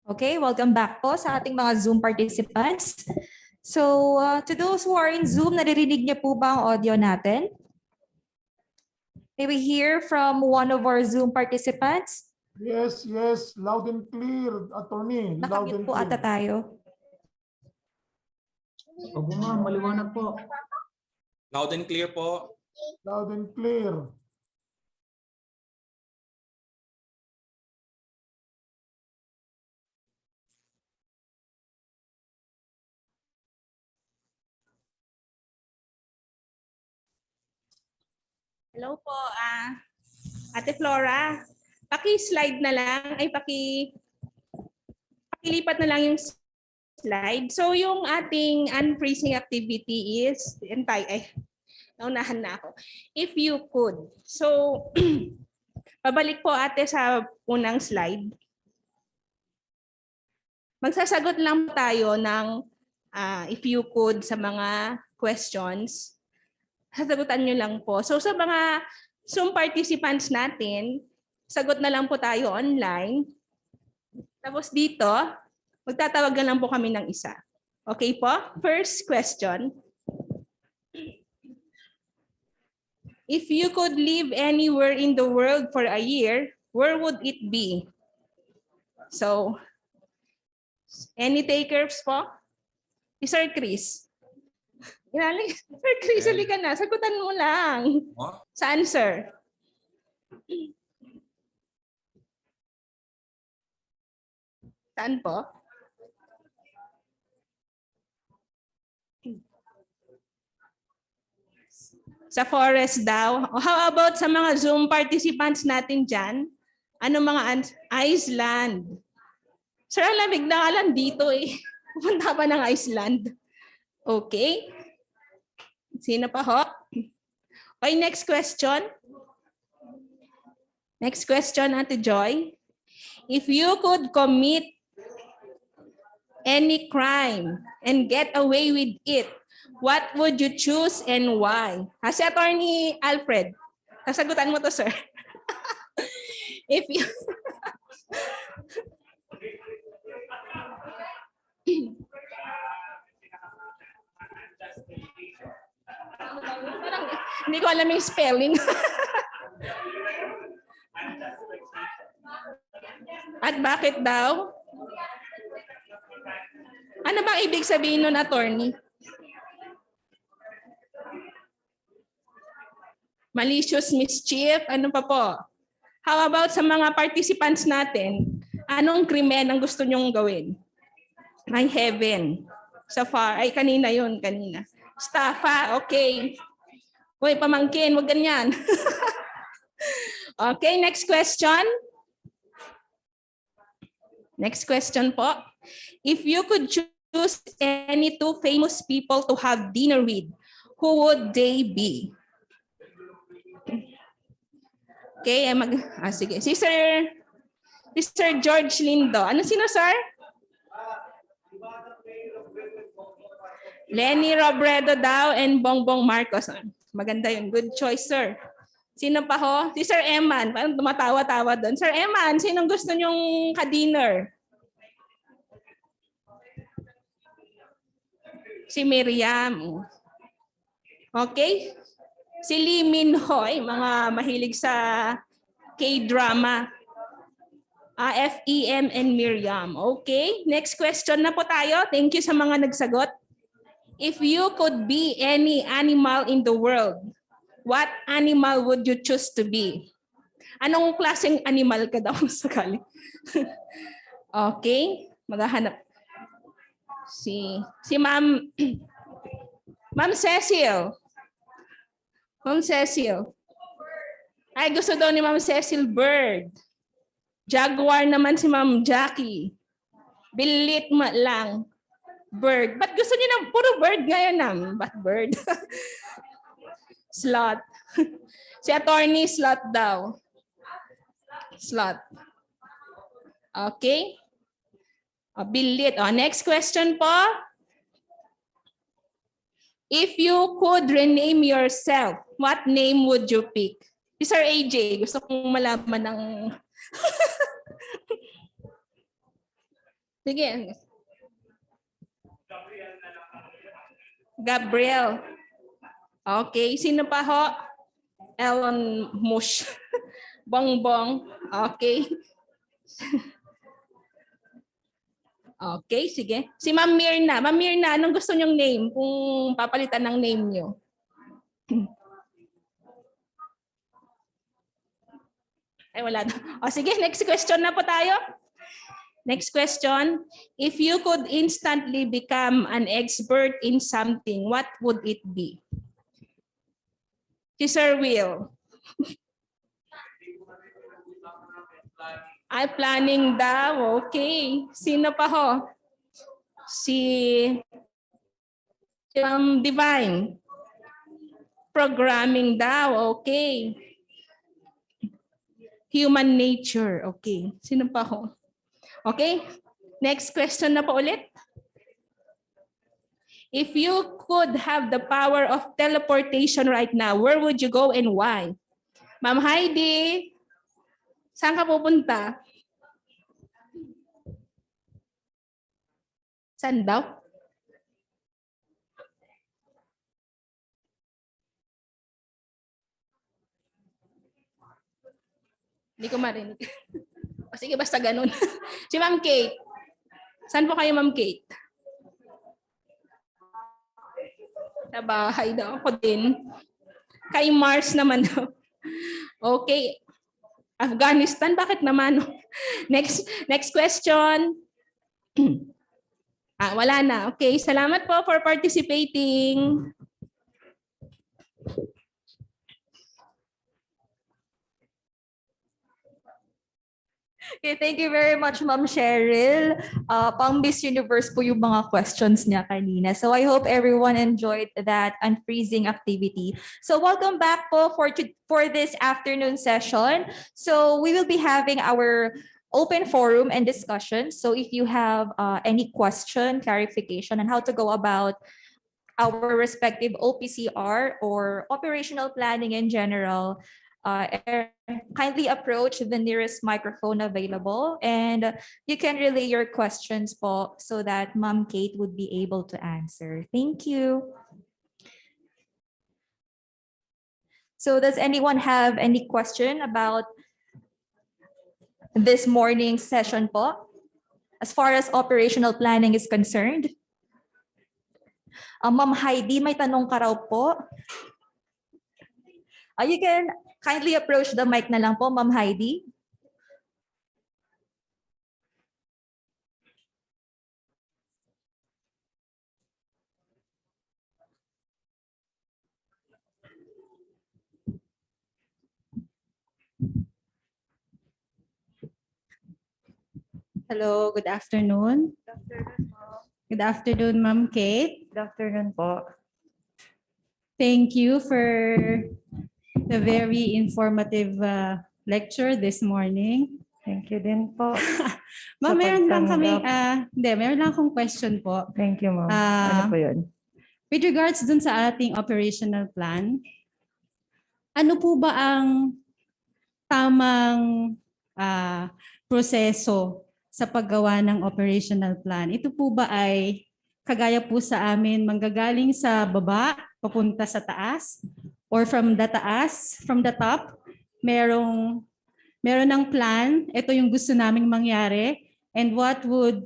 Okay, welcome back po sa ating mga Zoom participants. So, to those who are in Zoom, naririnig niyo po ba ang audio natin? May we hear from one of our Zoom participants? Yes, yes, loud and clear, attorney. Loud Nakamute and po ata clear. tayo. Opo ma'am, maliwanag po. Loud and clear po. Loud and clear. Hello po, Ate Flora. Paki-slide na lang, pakilipat na lang yung slide. So yung ating unfreezing activity is, naunahan na ako. If you could. So, pabalik po ate sa unang slide. Magsasagot lang tayo ng if you could sa mga questions. Sasagutan nyo lang po. So sa mga Zoom participants natin, sagot na lang po tayo online. Tapos dito, magtatawag na lang po kami ng isa. Okay po? First question. If you could live anywhere in the world for a year, where would it be? So, any takers po? Sir Chris. Sir Chris, halika na. Sagutan mo lang. Saan, sir? Saan po? Sa forest daw. O how about sa mga Zoom participants natin dyan? Ano mga Iceland? Sir, ang lamig na alam dito eh. Pupunta pa ng Iceland. Okay. Sino pa ho? Okay, next question. Next question, Ate Joy. If you could commit any crime and get away with it, what would you choose and why? Si Attorney Alfred, sasagutan mo to, sir. If you... Hindi ko alam yung spelling. At bakit daw? Ano bang ibig sabihin nun, attorney? Malicious mischief? Ano pa po? How about sa mga participants natin? Anong krimen ang gusto nyong gawin? My heaven. So far. Ay, kanina yun. Kanina. Staffa. Okay. Uy, pamangkin. Huwag ganyan. Okay, next question. Next question po. If you could choose any two famous people to have dinner with, who would they be? Okay, sige. Si Sir George Lindo. Ano sino, sir? Lenny Robredo daw and Bongbong Marcos. Maganda yun. Good choice, sir. Sino pa ho? Si Sir Eman. Parang tumatawa-tawa doon. Sir Eman, sinong gusto nyong ka-dinner? Si Miriam. Okay. Si Lee Min Hoy, mga mahilig sa K-drama. FEM and Miriam. Okay. Next question na po tayo. Thank you sa mga nagsagot. If you could be any animal in the world, what animal would you choose to be? Anong klaseng animal ka daw sakali? Okay, maghahanap. Si Ma'am Cecil. Ma'am Cecil. Ay, gusto daw ni Ma'am Cecil bird. Jaguar naman si Ma'am Jackie. Bilit lang. Bird. Ba't gusto niyo ng puro bird ngayon na? Ba't bird? Slot. Si Attorney Slot daw. Slot. Okay. Bilit. Next question po. If you could rename yourself, what name would you pick? Si Sir AJ, gusto kong malaman ng... Sige. Gabriel. Okay. Sino pa ho? Elon Musk. Bongbong. Okay. Okay, sige. Si Ma'am Mirna. Ma'am Mirna, anong gusto nyong name? Kung papalitan ng name nyo. Ay, wala na. Sige, next question na po tayo. Next question. If you could instantly become an expert in something, what would it be? Si Sir Will. Ay, planning daw. Okay. Sino pa ho? Si Divine. Programming daw. Okay. Human nature. Okay. Sino pa ho? Okay. Next question na po ulit. If you could have the power of teleportation right now, where would you go and why? Ma'am Heidi, saan ka pupunta? Saan daw? Hindi ko marinig. Sige, basta ganun. Si Ma'am Kate. Saan po kayo, Ma'am Kate? Sa bahay daw. Ako din. Kay Mars naman daw. Okay. Afghanistan, bakit naman? Next question. Wala na. Okay, salamat po for participating. Okay, thank you very much, Ma'am Cheryl. Pang Miss Universe po yung mga questions niya kanina. So I hope everyone enjoyed that unfreezing activity. So welcome back po for this afternoon session. So we will be having our open forum and discussion. So if you have any question, clarification on how to go about our respective OPCR or operational planning in general, kindly approach the nearest microphone available and you can relay your questions po so that Ma'am Kate would be able to answer. Thank you. So does anyone have any question about this morning's session po? As far as operational planning is concerned? Ma'am Heidi, may tanong ka raw po. You can kindly approach the mic na lang po, Ma'am Heidi. Hello, good afternoon. Good afternoon, Ma'am Kate. Good afternoon po. Thank you for the very informative lecture this morning. Thank you din po. Ma'am, meron lang pagtanggap. meron lang akong question po. Thank you, ma'am. Ano po yun? With regards dun sa ating operational plan, ano po ba ang tamang proseso sa paggawa ng operational plan? Ito po ba ay kagaya po sa amin, manggagaling sa baba, papunta sa taas? Or from the taas, from the top, meron ng plan, ito yung gusto naming mangyari, and what would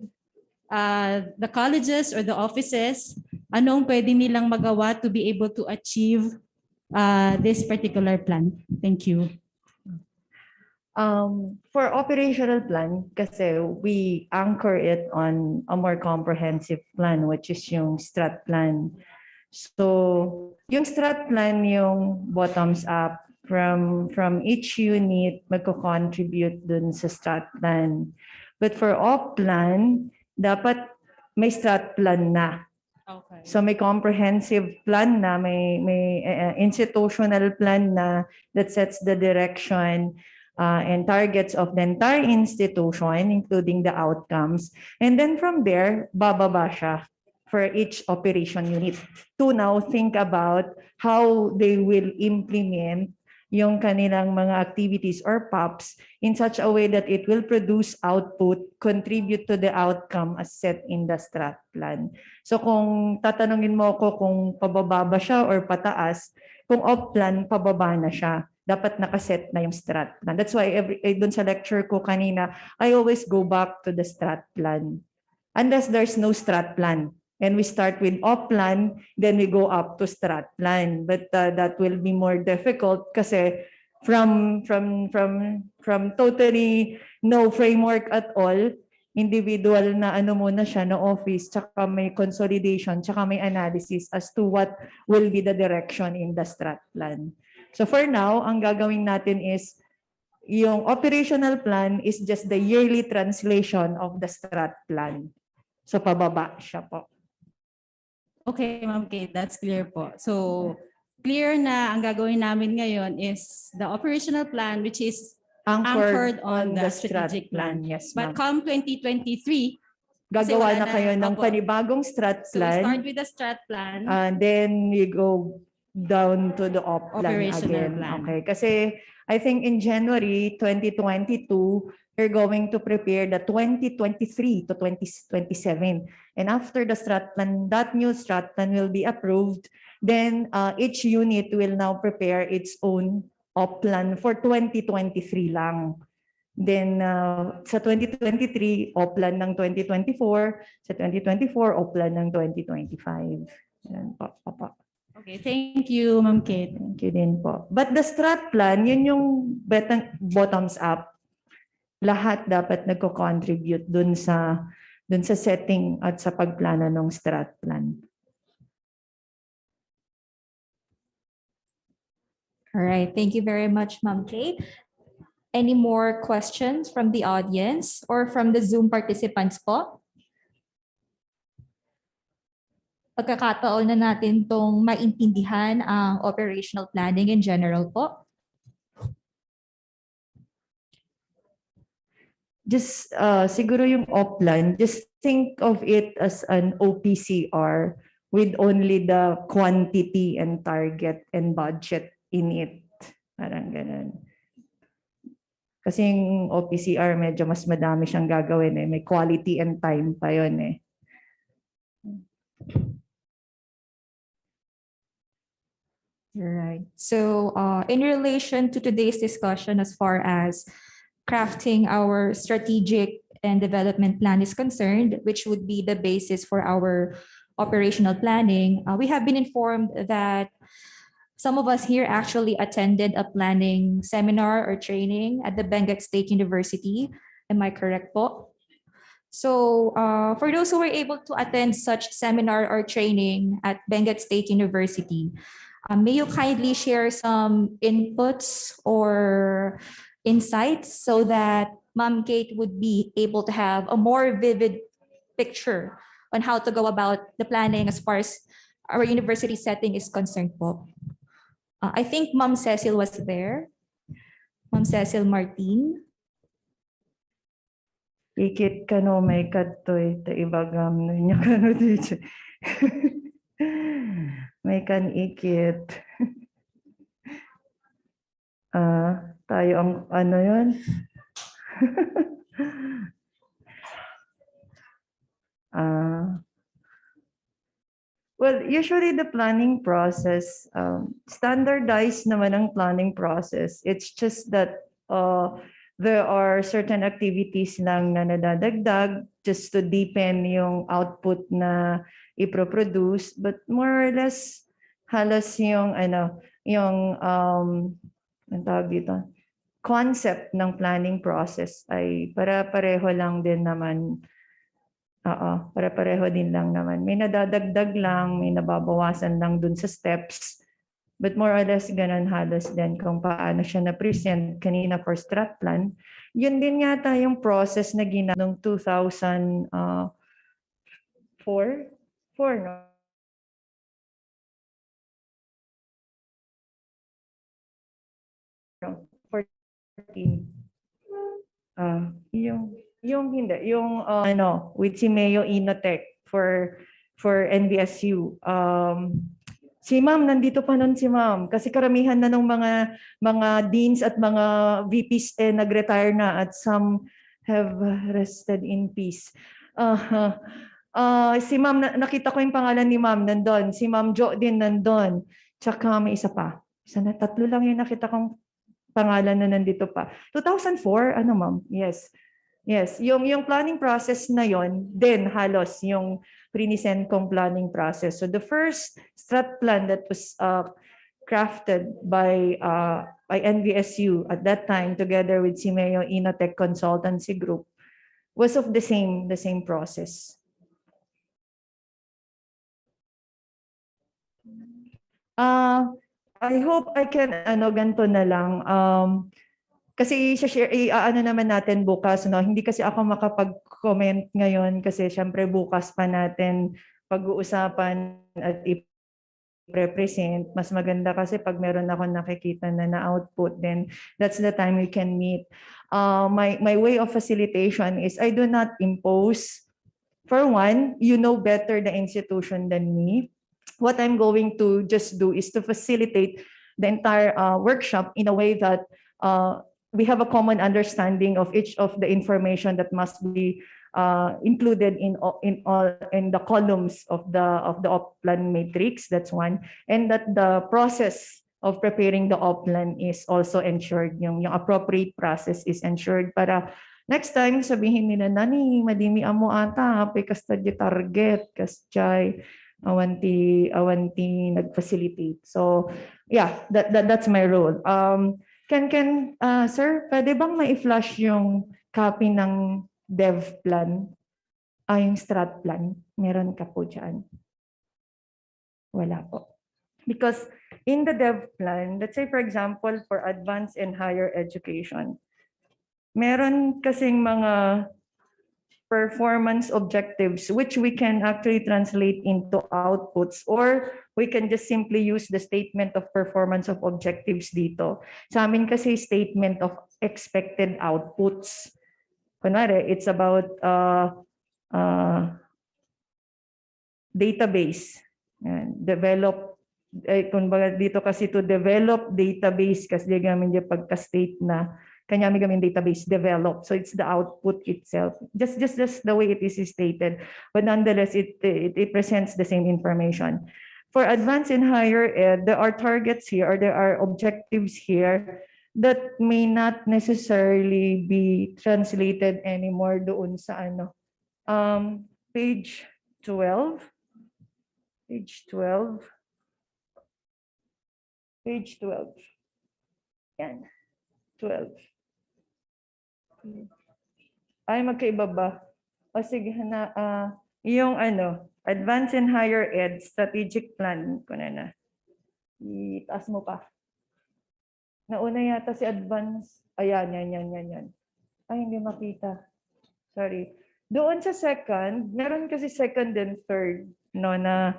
the colleges or the offices, anong pwede nilang magawa to be able to achieve this particular plan? Thank you. For operational plan, kasi we anchor it on a more comprehensive plan, which is yung strat plan. So, yung strat plan, yung bottoms up, from each unit, magko-contribute dun sa strat plan. But for op plan, dapat may strat plan na. Okay. So may comprehensive plan na, may institutional plan na that sets the direction and targets of the entire institution, including the outcomes. And then from there, bababa siya for each operation unit to now think about how they will implement yung kanilang mga activities or POPs in such a way that it will produce output, contribute to the outcome as set in the strat plan. So kung tatanungin mo ako kung pababa ba siya or pataas, kung op plan, pababa na siya. Dapat nakaset na yung strat plan. That's why doon sa lecture ko kanina, I always go back to the strat plan. Unless there's no strat plan. And we start with op plan, then we go up to strat plan. But that will be more difficult kasi from totally no framework at all, individual na ano muna siya na office, tsaka may consolidation, tsaka may analysis as to what will be the direction in the strat plan. So for now, ang gagawin natin is yung operational plan is just the yearly translation of the strat plan. So pababa siya po. Okay, Ma'am Kate, that's clear po. So, clear na ang gagawin namin ngayon is the operational plan, which is anchored on the strategic plan. Yes, But ma'am. come 2023, Gagawa na kayo ng opo. panibagong strat So, we plan. start with the strat plan. And then we go down to the op plan Operational again. plan. Okay, kasi I think in January 2022, we're going to prepare the 2023 to 2027. And after the strat plan, that new strat plan will be approved. Then each unit will now prepare its own op plan for 2023 lang. Then sa 2023, op plan ng 2024. Sa 2024, op plan ng 2025. Yan po, po. Okay, thank you, Ma'am Kate. Thank you din po. But the strat plan, yun yung bottoms up. Lahat dapat nagko-contribute dun sa dun sa setting at sa pagplano ng strat plan. All right. Thank you very much, Ma'am Kate. Any more questions from the audience or from the Zoom participants po? Pagkakataon na natin tong maintindihan ang operational planning in general po. Just siguro yung OPLAN, just think of it as an OPCR with only the quantity and target and budget in it. Parang ganun. Kasi yung OPCR medyo mas madami siyang gagawin eh. May quality and time pa yun eh. Right. So in relation to today's discussion as far as crafting our strategic and development plan is concerned, which would be the basis for our operational planning, we have been informed that some of us here actually attended a planning seminar or training at the Benguet State University. Am I correct po? So for those who were able to attend such seminar or training at Benguet State University, may you kindly share some inputs or insights so that Ma'am Kate would be able to have a more vivid picture on how to go about the planning as far as our university setting is concerned po. I think Ma'am Cecil was there. Ma'am Cecil Martin. Ikit ka no may katoy ta ibagam niya kano dito. May kan ikit. Tayo ang ano yun? Well, usually the planning process, standardized naman ang planning process. It's just that there are certain activities lang na nadadagdag just to deepen yung output na iproproduce, but more or less halos yung ang tawag dito, concept ng planning process ay para-pareho lang din naman. Para-pareho din lang naman. May nadadagdag lang, may nababawasan lang dun sa steps. But more or less, ganun halos din kung paano siya na-present kanina for strat plan. Yun din yata yung process na ginagawa noong 2004, no? No, 14. Yung with si Mayo Inotech for NBSU. Si Ma'am, nandito pa nun si Ma'am. Kasi karamihan na ng mga deans at mga VPs nag-retire na at some have rested in peace. Si Ma'am, nakita ko yung pangalan ni Ma'am nandun. Si Ma'am Jo din nandun. Tsaka may isa pa. Tatlo lang yung nakita kong pangalan na nandito pa. 2004, ano Ma'am? Yes. Yes, yung planning process na yon, then halos yung present kong planning process. So the first strat plan that was crafted by NVSU at that time together with Simeo Inotech Consultancy Group was of the same process. I hope I can ganito na lang. Kasi ano naman natin bukas, no? Hindi kasi ako makapag-comment ngayon kasi syempre bukas pa natin pag-uusapan at i-represent. Mas maganda kasi pag meron ako nakikita na output, then that's the time we can meet. My way of facilitation is I do not impose. For one, you know better the institution than me. What I'm going to just do is to facilitate the entire workshop in a way that we have a common understanding of each of the information that must be included in the columns of the OPLAN matrix. That's one, and that the process of preparing the OPLAN is also ensured. Yung appropriate process is ensured para next time sabihin nila nani madimi amo ata happy kasta di target kastay awanti nag-facilitate. So yeah, that's my role. Sir, pwede bang ma-flash yung copy ng dev plan? Yung strat plan, meron ka po dyan? Wala po. Because in the dev plan, let's say for example, for advanced and higher education, meron kasing mga performance objectives which we can actually translate into outputs, or we can just simply use the statement of performance of objectives dito. Sa amin kasi statement of expected outputs. Kunwari, it's about database. Develop, kumbaga dito kasi to develop database kasi gamit niya pagka-state na kanya may gamit database develop. So it's the output itself. Just the way it is stated. But nonetheless, it presents the same information. For advanced and higher ed, there are targets here, or there are objectives here that may not necessarily be translated anymore doon sa page 12. Page 12. Page 12. Yan. 12. Ay, magkaiba ba? O sige, yung advanced and higher ed strategic plan ko na. Itaas mo pa. Nauna yata si advanced. Ayan, yan. Ay, hindi makita. Sorry. Doon sa second, meron kasi second and third na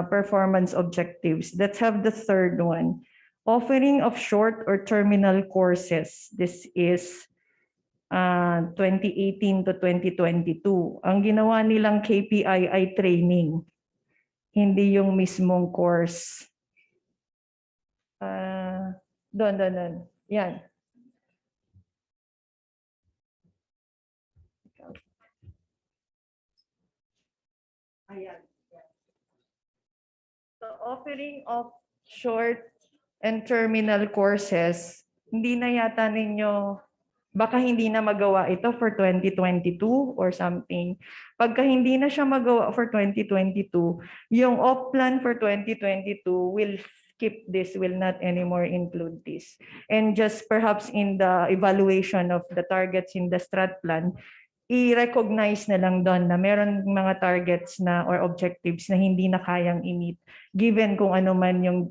performance objectives. Let's have the third one. Offering of short or terminal courses. This is 2018 to 2022. Ang ginawa nilang KPI ay training, hindi yung mismong course. Doon. Yan. Ayan. So offering of short and terminal courses, hindi na yata ninyo, baka hindi na magawa ito for 2022 or something. Pagka hindi na siya magawa for 2022, yung off plan for 2022 will skip this, will not anymore include this. And just perhaps in the evaluation of the targets in the strat plan, i-recognize na lang doon na meron mga targets na or objectives na hindi na kayang i-meet given kung ano man yung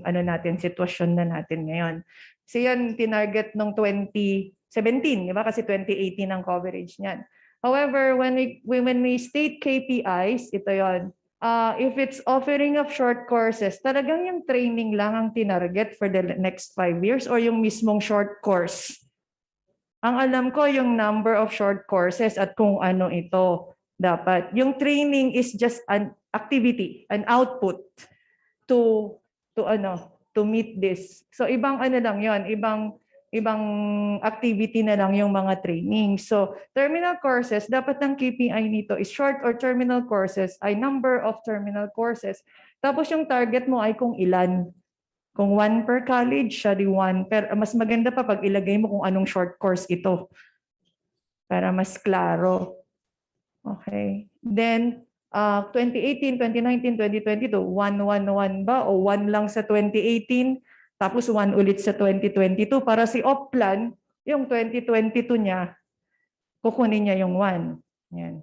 natin, sitwasyon na natin ngayon. So yan, tinarget nung 2017, di ba? Kasi 2018 ang coverage niyan. However, when we state KPIs, ito yon. If it's offering of short courses, talagang yung training lang ang tinarget for the next 5 years or yung mismong short course? Ang alam ko yung number of short courses at kung ano ito dapat. Yung training is just an activity, an output to meet this. So ibang lang yon, ibang activity na lang yung mga training. So terminal courses, dapat ang KPI nito is short or terminal courses ay number of terminal courses. Tapos yung target mo ay kung ilan. Kung 1 per college, siya di 1. Pero mas maganda pa pag ilagay mo kung anong short course ito. Para mas klaro. Okay. Then, 2018, 2019, 2022, 1 ba? O 1 lang sa 2018, tapos 1 ulit sa 2022. Para si off-plan, yung 2022 niya, kukunin niya yung 1. Yan.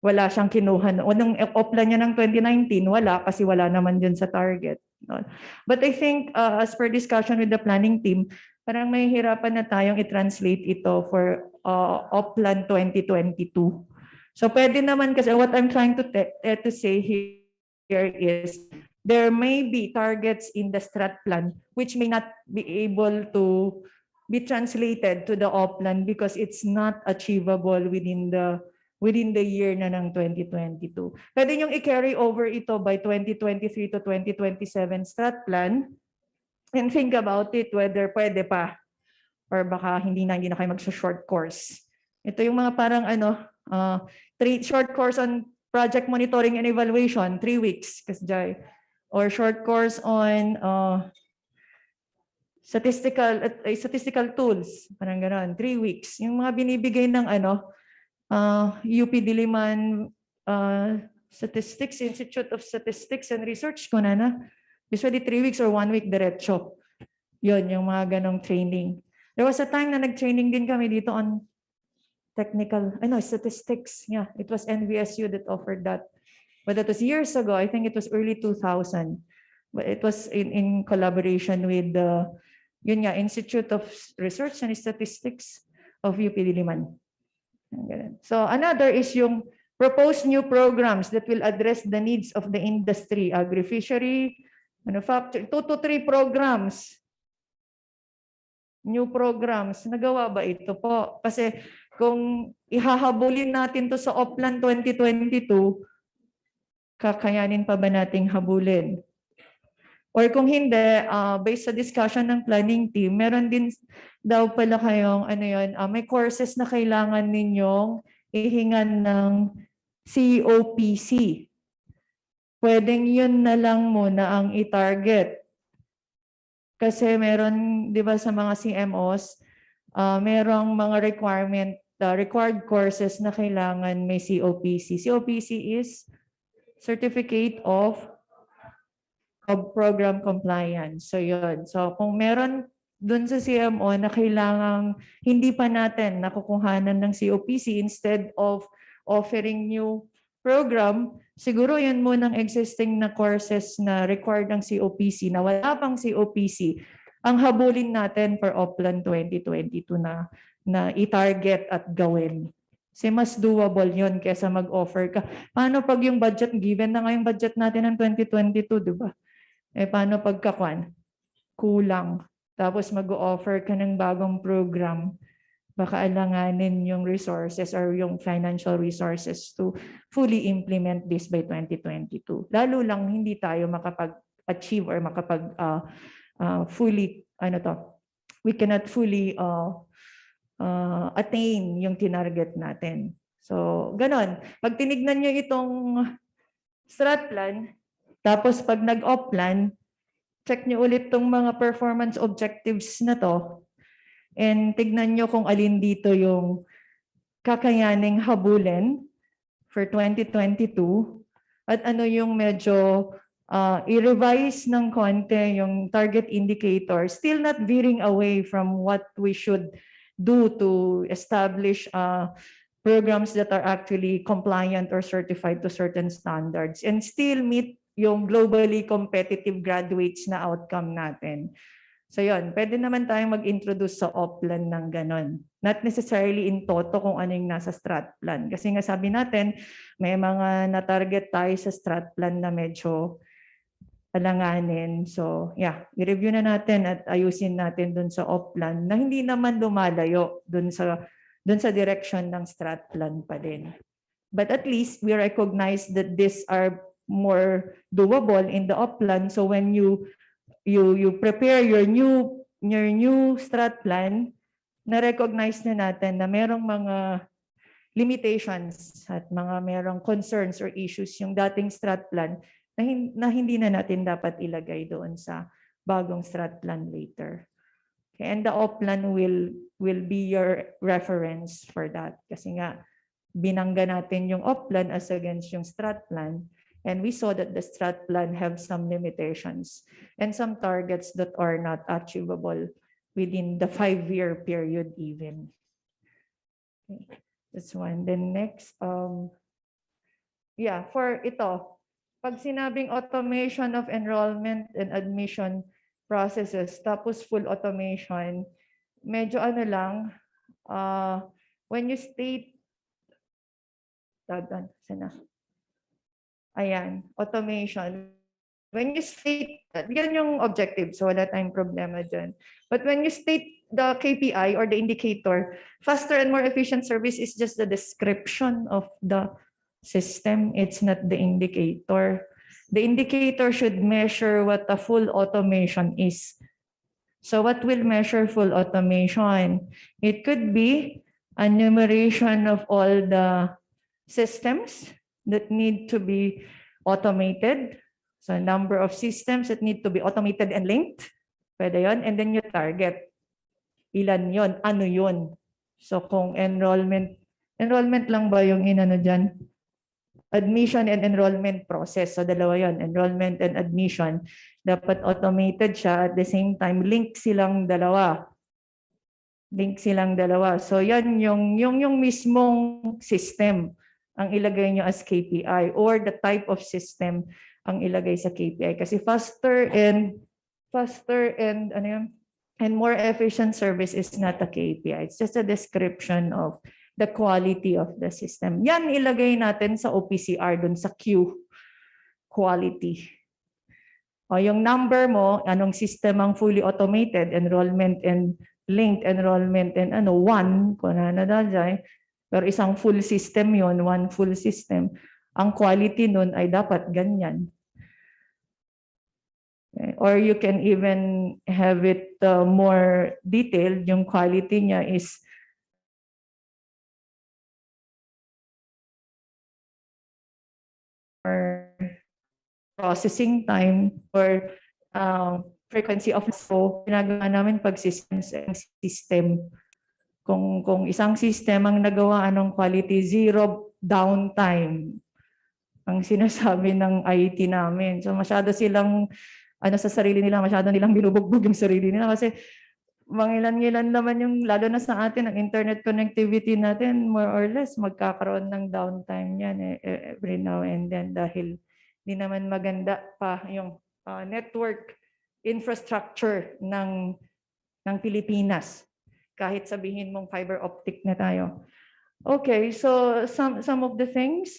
Wala siyang kinuha. O nung off-plan niya ng 2019, wala kasi wala naman dyan sa target. But I think as per discussion with the planning team, parang may hirapan na tayong i-translate ito for off-plan 2022. So pwede naman kasi what I'm trying to say here is there may be targets in the strat plan which may not be able to be translated to the off-plan because it's not achievable within the year na ng 2022. Pwede niyong i-carry over ito by 2023 to 2027 strat plan and think about it whether pwede pa or baka hindi na kayo magsa-short course. Ito yung mga parang short course on project monitoring and evaluation, 3 weeks, kasjay. Or short course on statistical tools, parang gano'n, 3 weeks. Yung mga binibigay ng UP Diliman Statistics, Institute of Statistics and Research ko na. Usually 3 weeks or 1 week diretso. Yun, yung mga ganong training. There was a time na nag-training din kami dito on statistics. Yeah, it was NVSU that offered that. But that was years ago. I think it was early 2000. But it was in collaboration with the Institute of Research and Statistics of UP Diliman. So another is yung propose new programs that will address the needs of the industry, agri-fishery, manufacturing, 2 to 3 programs. New programs. Nagawa ba ito po? Kasi kung ihahabulin natin to sa Oplan 2022, kakayanin pa ba nating habulin? Or kung hindi, based sa discussion ng planning team, meron din daw pala kayong may courses na kailangan ninyong ihingan ng COPC. Pwedeng yun na lang muna ang i-target. Kasi meron, di ba, sa mga CMOs, merong mga required courses na kailangan may COPC. COPC is Certificate of Program Compliance. So yun. So kung meron dun sa CMO na kailangang hindi pa natin nakukuhanan ng COPC, instead of offering new program, siguro yun munang existing na courses na required ng COPC na wala pang COPC, ang habulin natin for Oplan 2022 na i-target at gawin. Kasi mas doable yun kaysa mag-offer ka. Paano pag yung budget, given na nga yung budget natin ng 2022, di ba? Paano pagkakwan? Kulang. Tapos mag-offer ka ng bagong program, baka alanganin yung resources or yung financial resources to fully implement this by 2022. Lalo lang hindi tayo makapag-achieve or we cannot fully attain yung tinarget natin. So, ganon. Pag tinignan nyo itong strat plan, tapos pag nag-op-plan, check nyo ulit tong mga performance objectives na to and tignan nyo kung alin dito yung kakayaning habulin for 2022 at ano yung medyo i-revise ng konti yung target indicator, still not veering away from what we should do to establish programs that are actually compliant or certified to certain standards and still meet yung globally competitive graduates na outcome natin. So yun, pwede naman tayong mag-introduce sa Oplan ng ganon. Not necessarily in toto kung ano yung nasa strat plan. Kasi nga sabi natin, may mga na-target tayo sa strat plan na medyo alanganin. So yeah, i-review na natin at ayusin natin dun sa Oplan na hindi naman lumalayo dun sa direction ng strat plan pa din. But at least we recognize that these are more doable in the Oplan. So when you prepare your new strat plan, na-recognize na natin na merong mga limitations at merong concerns or issues yung dating strat plan na hindi na natin dapat ilagay doon sa bagong strat plan later. Okay, and the Oplan will be your reference for that. Kasi nga, binangga natin yung Oplan as against yung strat plan. And we saw that the strat plan have some limitations and some targets that are not achievable within the 5-year period even. Okay, that's one. Then next, for ito, pag sinabing automation of enrollment and admission processes, tapos full automation, medyo when you state, automation. When you state that, yan yung objective, so wala tayong problema dyan. But when you state the KPI or the indicator, faster and more efficient service is just the description of the system. It's not the indicator. The indicator should measure what a full automation is. So what will measure full automation? It could be a enumeration of all the systems that need to be automated. So a number of systems that need to be automated and linked. Pwede yun. And then you target. Ilan yun? Ano yun? So kung enrollment lang ba yung inano dyan? Admission and enrollment process. So dalawa yun. Enrollment and admission. Dapat automated siya. At the same time, link silang dalawa. Link silang dalawa. So yan yung mismong system ang ilagay nyo as KPI or the type of system ang ilagay sa KPI. Kasi faster and ano yun, and more efficient service is not a KPI. It's just a description of the quality of the system. Yan ilagay natin sa OPCR dun sa Q, quality. O yung number mo, anong system ang fully automated, enrollment and linked enrollment and 1, kung ano na dyan. Pero isang full system yon, one full system. Ang quality nun ay dapat ganyan. Or you can even have it more detailed. Yung quality niya is processing time or frequency of flow. Ginagawa namin pag system. Kung isang system ang nagawa ng quality, 0 downtime ang sinasabi ng IT namin. So masyado silang sa sarili nila, masyado nilang binubugbog yung sarili nila kasi mangilan-ngilan naman yung, lalo na sa atin, ang internet connectivity natin, more or less, magkakaroon ng downtime yan every now and then dahil di naman maganda pa yung network infrastructure ng Pilipinas. Kahit sabihin mong fiber optic na tayo. Okay, so some of the things,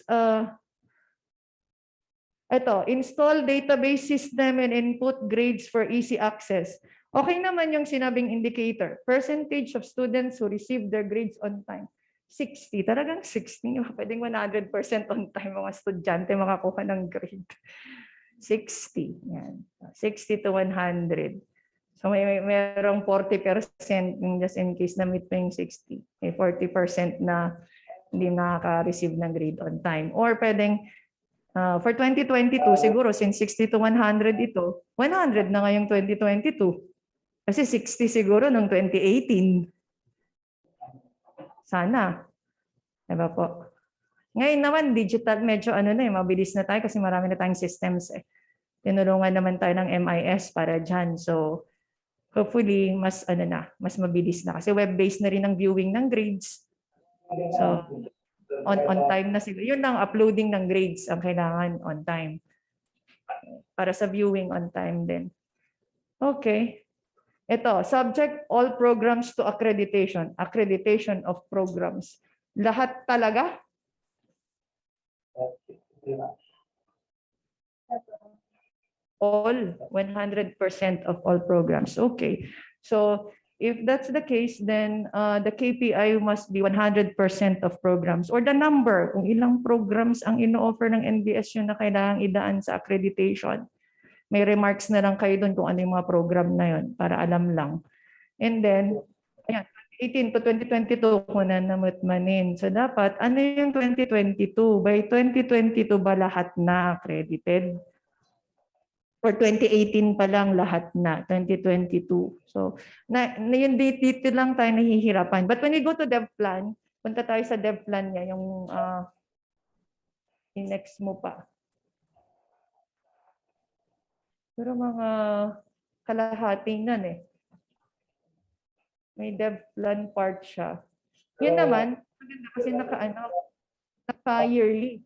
ito, install database system and input grades for easy access. Okay naman yung sinabing indicator. Percentage of students who receive their grades on time. 60. Talagang 60. Pwedeng 100% on time mga estudyante makakuha ng grade. 60. Yan. 60 to 100. So mayroong 40% just in case na meet pa yung 60. May 40% na hindi nakaka-receive ng grade on time. Or pwedeng for 2022, siguro since 60 to 100 ito, 100 na ngayong 2022. Kasi 60 siguro noong 2018. Sana. Diba po? Ngayon naman, digital, medyo mabilis na tayo kasi marami na tayong systems Tinulungan naman tayo ng MIS para dyan. So, hopefully, mas mabilis na. Kasi web-based na rin ang viewing ng grades. So, on time na siguro. Yun lang, uploading ng grades ang kailangan on time. Para sa viewing on time din. Okay. Ito, subject all programs to accreditation. Accreditation of programs. Lahat talaga? All, 100% of all programs. Okay. So, if that's the case, then the KPI must be 100% of programs or the number, kung ilang programs ang ino-offer ng NBS yun na kailangang idaan sa accreditation. May remarks na lang kayo doon kung ano yung mga program na yun para alam lang. And then, ayan, 2018 to 2022 ko na namutmanin. So dapat, ano yung 2022? By 2022 ba lahat na accredited? For 2018 pa lang lahat na, 2022. So, yung dito lang tayo nahihirapan. But when we go to dev plan, punta tayo sa dev plan niya, yung next mo pa. Pero mga kalahating nan May dev plan part siya. Yun naman, maganda kasi naka-yearly.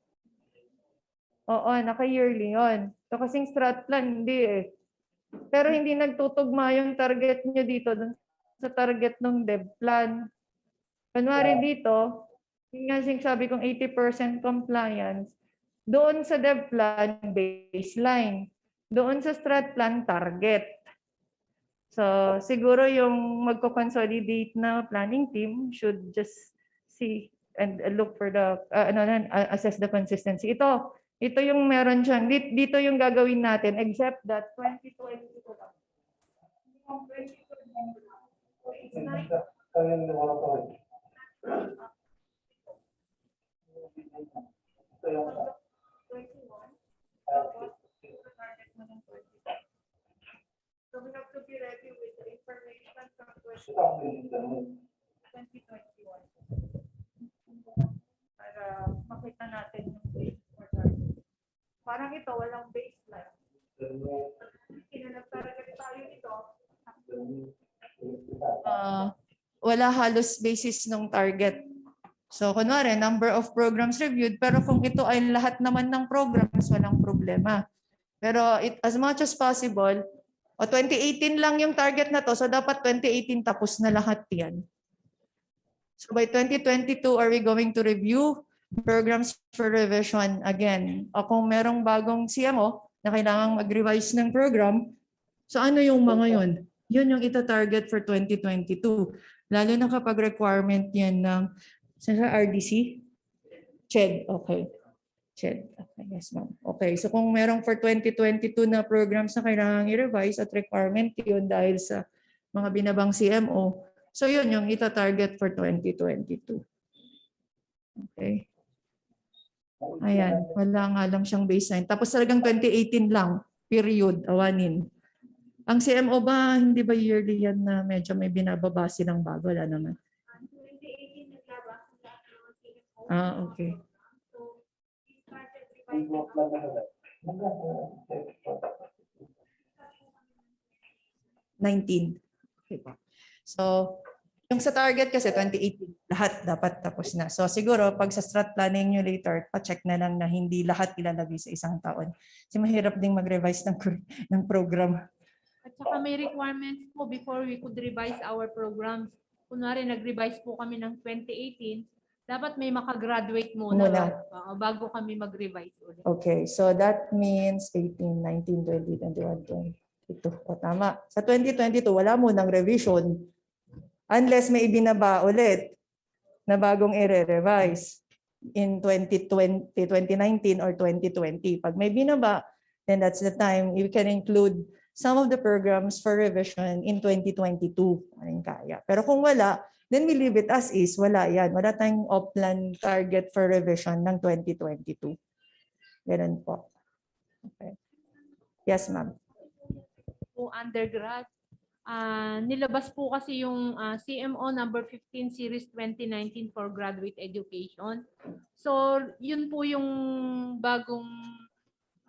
Oo, naka-yearly yun. So kasing strat plan, hindi Pero hindi nagtutugma yung target nyo dito dun sa target ng dev plan. Kunwari dito, yung nga sabi kong 80% compliance, doon sa dev plan, baseline. Doon sa strat plan, target. So siguro yung magko-consolidate na planning team should just see and look for the, assess the consistency. Ito yung meron siyang, dito yung gagawin natin, except that 2022 lang. Yung 2022 lang. So we have to be ready with the information from 2021. Para makita natin yung base for target. Parang ito, walang baseline. Nagtarget tayo ito. wala halos basis ng target. So kunwari, number of programs reviewed, pero kung ito ay lahat naman ng programs, walang problema. Pero as much as possible, 2018 lang yung target na to, so dapat 2018 tapos na lahat yan. So by 2022, are we going to review programs for revision again? O kung merong bagong CMO na kailangang mag-revise ng program, so ano yung mga yun? Yun yung ita-target for 2022. Lalo na kapag requirement yan ng RDC? CHED, okay. CHED, okay, yes ma'am. Okay, so kung merong for 2022 na programs na kailangang i-revise at requirement yun dahil sa mga binabang CMO, so yun yung ita-target for 2022. Okay. Ayan, wala nga lang siyang baseline. Tapos talagang 2018 lang, period, awanin. Ang CMO ba, hindi ba yearly yan na medyo may binababa silang bago? Wala naman. Okay. Okay po. So, yung sa target kasi 2018, lahat dapat tapos na. So siguro pag sa strat planning nyo later, pa-check na lang na hindi lahat ilalagay sa isang taon. Kasi mahirap ding mag-revise ng program. At saka may requirements po before we could revise our programs. Kunwari nag-revise po kami ng 2018, dapat may makagraduate muna. Bago kami mag-revise ulit. Okay, so that means 18, 19, 20, 21, 22. O tama. Sa 2022, wala mo ng revision unless may ibinaba ulit na bagong i-revise in 2020, 2019 or 2020. Pag may binaba, then that's the time you can include some of the programs for revision in 2022. Ano kaya. Pero kung wala, then we leave it as is. Wala yan. Wala tayong off-plan target for revision ng 2022. Ganun po. Okay. Yes, ma'am. Po undergrad, nilabas po kasi yung CMO number 15 series 2019 for graduate education. So, yun po yung bagong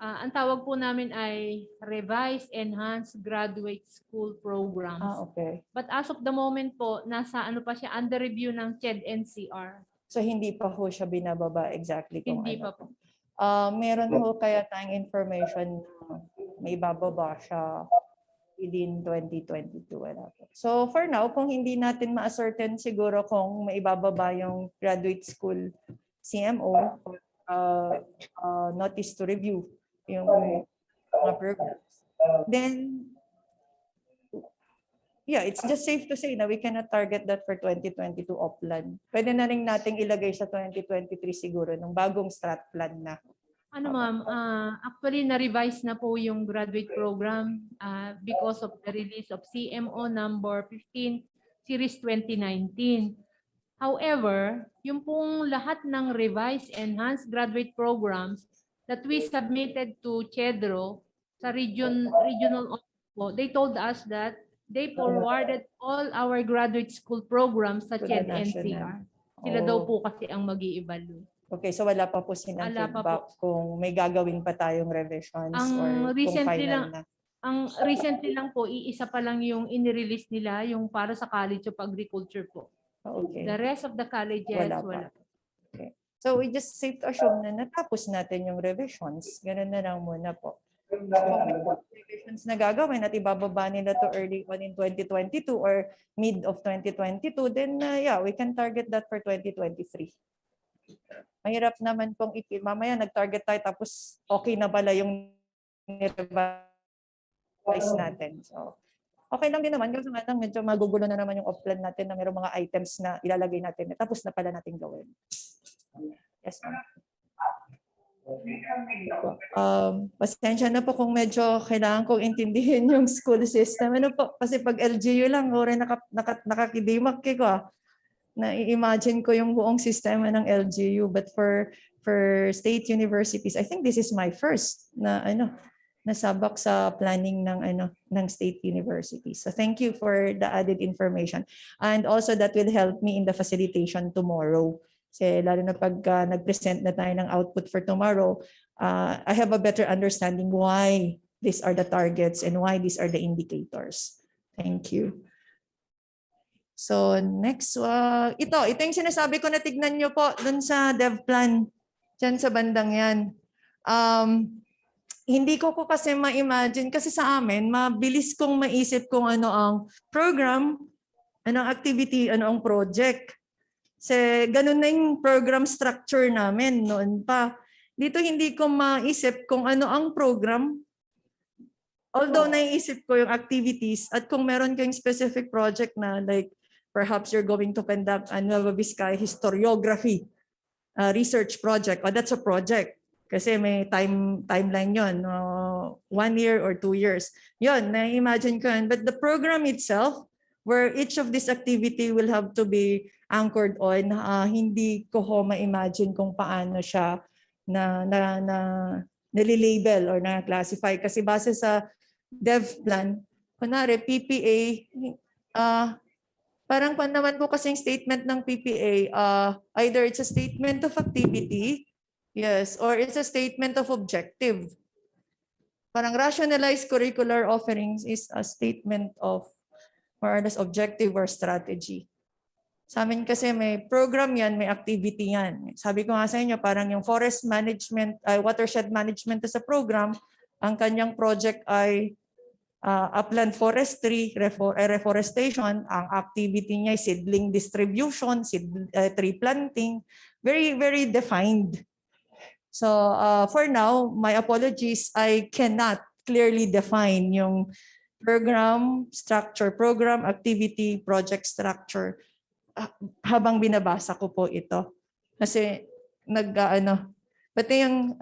ang tawag po namin ay Revised Enhanced Graduate School Programs. Okay. But as of the moment po, nasa ano pa siya, under review ng CHED NCR. So hindi pa ho siya binababa exactly kung Hindi ano. pa po. Meron ho kaya tayong information na may bababa siya within 2022. Wala po. So for now, kung hindi natin ma-ascertain siguro kung may bababa yung graduate school CMO or notice to review yung mga programs, then yeah, it's just safe to say na we cannot target that for 2022 off-plan. Pwede na rin nating ilagay sa 2023 siguro ng bagong strat plan na. Ano ma'am, actually na-revise na po yung graduate program because of the release of CMO number 15 series 2019. However, yung pong lahat ng revised enhanced graduate programs that we submitted to CHEDRO sa regional office po, they told us that they forwarded all our graduate school programs sa To the CHED national. NCR. Sila daw po kasi ang mag-i-evaluate. Okay, so wala pa po silang Wala pa feedback kung may gagawin pa tayong revisions or kung final na. Ang recently lang po, iisa pa lang yung in-release nila, yung para sa College of Agriculture po. Okay. The rest of the colleges, Wala wala. pa. Okay. So we just safe to assume na natapos natin yung revisions. Ganun na lang muna po. So kung may revisions na gagawin at ibababa nila to early on in 2022 or mid of 2022, then yeah, we can target that for 2023. Mahirap naman pong mamaya nag-target tayo tapos okay na pala yung revise natin. So okay lang din naman kasi nga lang medyo magugulo na naman yung off-plan natin na mayroong mga items na ilalagay natin. Tapos na pala natin gawin. Yes, ma'am. Pasensya na po kung medyo kailangan kong intindihin yung school system. Ano po? Kasi pag LGU lang, ore nakakidimak ko. Na-imagine ko yung buong sistema ng LGU. But for state universities, I think this is my first na nasabak sa planning ng state universities. So thank you for the added information. And also that will help me in the facilitation tomorrow. Kasi lalo na pag nag-present na tayo ng output for tomorrow, I have a better understanding why these are the targets and why these are the indicators. Thank you. So next, ito yung sinasabi ko na tignan nyo po dun sa dev plan, dyan sa bandang yan. Hindi ko kasi ma-imagine kasi sa amin, mabilis kong maisip kung ano ang program, ano ang activity, ano ang project. Kasi ganun na yung program structure namin noon pa. Dito hindi ko maisip kung ano ang program. Although naiisip ko yung activities at kung meron kayong specific project na like perhaps you're going to conduct a Nueva Vizcaya historiography research project. That's a project. Kasi may timeline yon, 1 year or 2 years. Yon, na-imagine ko yun. But the program itself, where each of this activity will have to be anchored on, hindi ko ma-imagine kung paano siya nililabel or na-classify. Kasi base sa dev plan, kunwari PPA, parang naman po kasing statement ng PPA, either it's a statement of activity, yes, or it's a statement of objective. Parang rationalized curricular offerings is a statement of more or less objective or strategy. Sa amin kasi may program yan, may activity yan. Sabi ko nga sa inyo, parang yung forest management, watershed management as a program, ang kanyang project ay upland forestry, reforestation, ang activity niya ay seedling distribution, tree planting, very, very defined. So for now, my apologies, I cannot clearly define yung program structure, program activity, project structure habang binabasa ko po ito. Kasi pati yung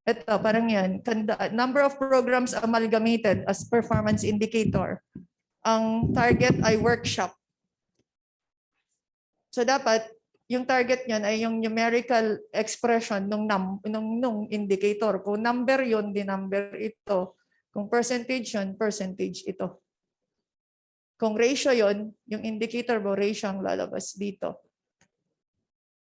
ito, parang yan, number of programs amalgamated as performance indicator. Ang target ay workshop. So dapat, yung target niyan ay yung numerical expression nung indicator. Kung number yun, di number ito. Kung percentage yun, percentage ito. Kung ratio yun, yung indicator mo, ratio ang lalabas dito.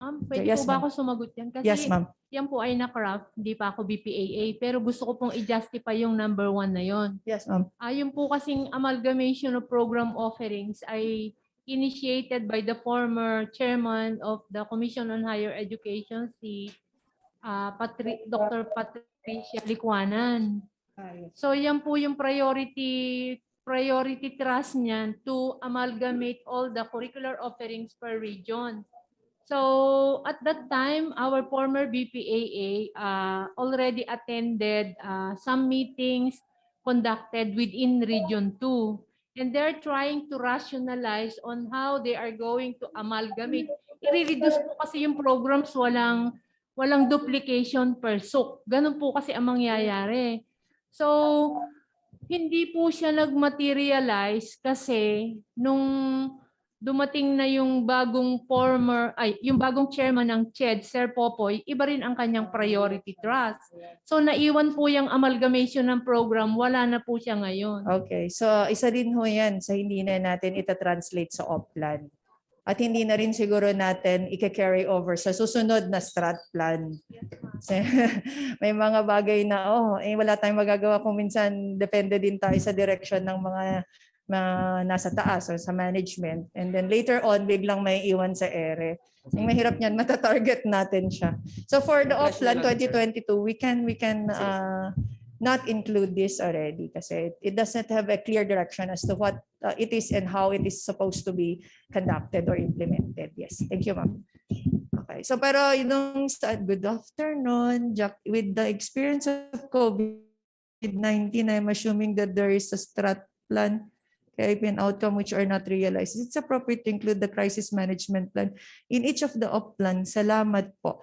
Ma'am, pwede Yes, po ba ma'am. ako sumagot yan? Kasi Yes, ma'am. yan po ay na-craft, hindi pa ako BPAA. Pero gusto ko pong i-justify yung number 1 na yon. Yes, ma'am. Yung po kasing amalgamation of program offerings ay initiated by the former chairman of the Commission on Higher Education, si Dr. Patricia Licuanan. So yan po yung priority trust niyan to amalgamate all the curricular offerings per region. So at that time, our former BPAA already attended some meetings conducted within Region 2. And they're trying to rationalize on how they are going to amalgamate. I-reduce po kasi yung programs, walang duplication per SOC. Ganun po kasi ang mangyayari. So, hindi po siya nag-materialize kasi nung dumating na yung bagong chairman ng CHED, Sir Popoy, iba rin ang kanyang priority trust. So naiwan po yung amalgamation ng program, wala na po siya ngayon. Okay, so isa din ho yan sa hindi na natin ita-translate sa OPLAN. At hindi na rin siguro natin i-carry over sa susunod na strat plan. May mga bagay na, wala tayong magagawa kung minsan depende din tayo sa direction ng mga nasa taas o sa management. And then later on, biglang may iwan sa ere. Yung mahirap niyan, matatarget natin siya. So for the OPLAN 2022, we can not include this already kasi it does not have a clear direction as to what it is and how it is supposed to be conducted or implemented. Yes, thank you, ma'am. Okay, so pero good afternoon, Jack. With the experience of COVID-19, I'm assuming that there is a strat plan an outcome which are not realized. It's appropriate to include the crisis management plan in each of the OPLAN. Salamat po.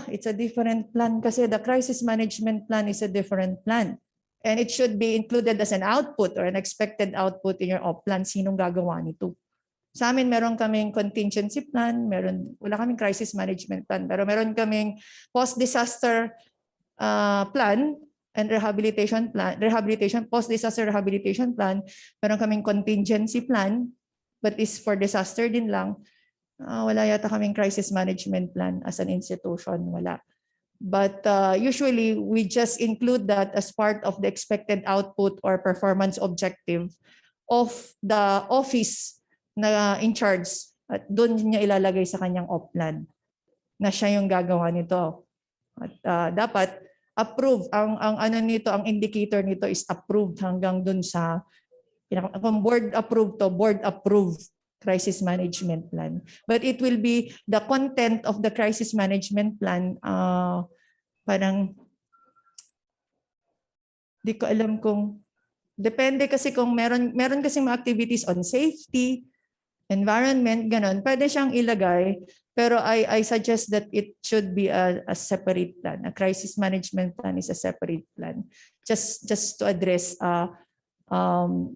It's a different plan kasi the crisis management plan is a different plan. And it should be included as an output or an expected output in your OPLAN. Sinong gagawa nito? Sa amin, meron kaming contingency plan, wala kaming crisis management plan, pero meron kaming post-disaster plan and rehabilitation plan, post-disaster rehabilitation plan, meron kaming contingency plan, but is for disaster din lang. Wala yata kaming crisis management plan as an institution, wala. But usually, we just include that as part of the expected output or performance objective of the office na in charge at doon niya ilalagay sa kanyang op-plan na siya yung gagawa nito. At dapat approve ang ano nito, ang indicator nito is approved hanggang doon sa kung board approved crisis management plan. But it will be the content of the crisis management plan, parang di ko alam kung depende kasi kung meron kasi mga activities on safety, environment, ganon. Pwede siyang ilagay, pero I suggest that it should be a separate plan. A crisis management plan is a separate plan. Just to address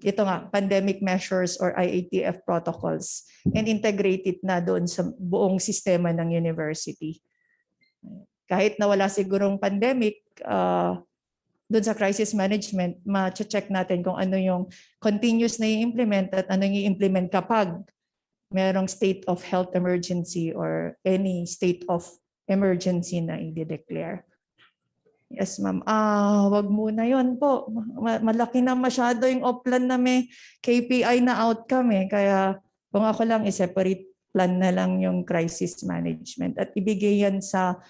ito nga, pandemic measures or IATF protocols and integrate it na doon sa buong sistema ng university. Kahit na wala sigurong pandemic, doon sa crisis management, ma-check natin kung ano yung continuous na i-implement at ano yung i-implement kapag merong state of health emergency or any state of emergency na i-declare. Yes, ma'am. Wag muna yon po. Malaki na masyado yung op-plan na may KPI na outcome eh. Kaya kung ako lang, i-separate plan na lang yung crisis management at ibigay yan sa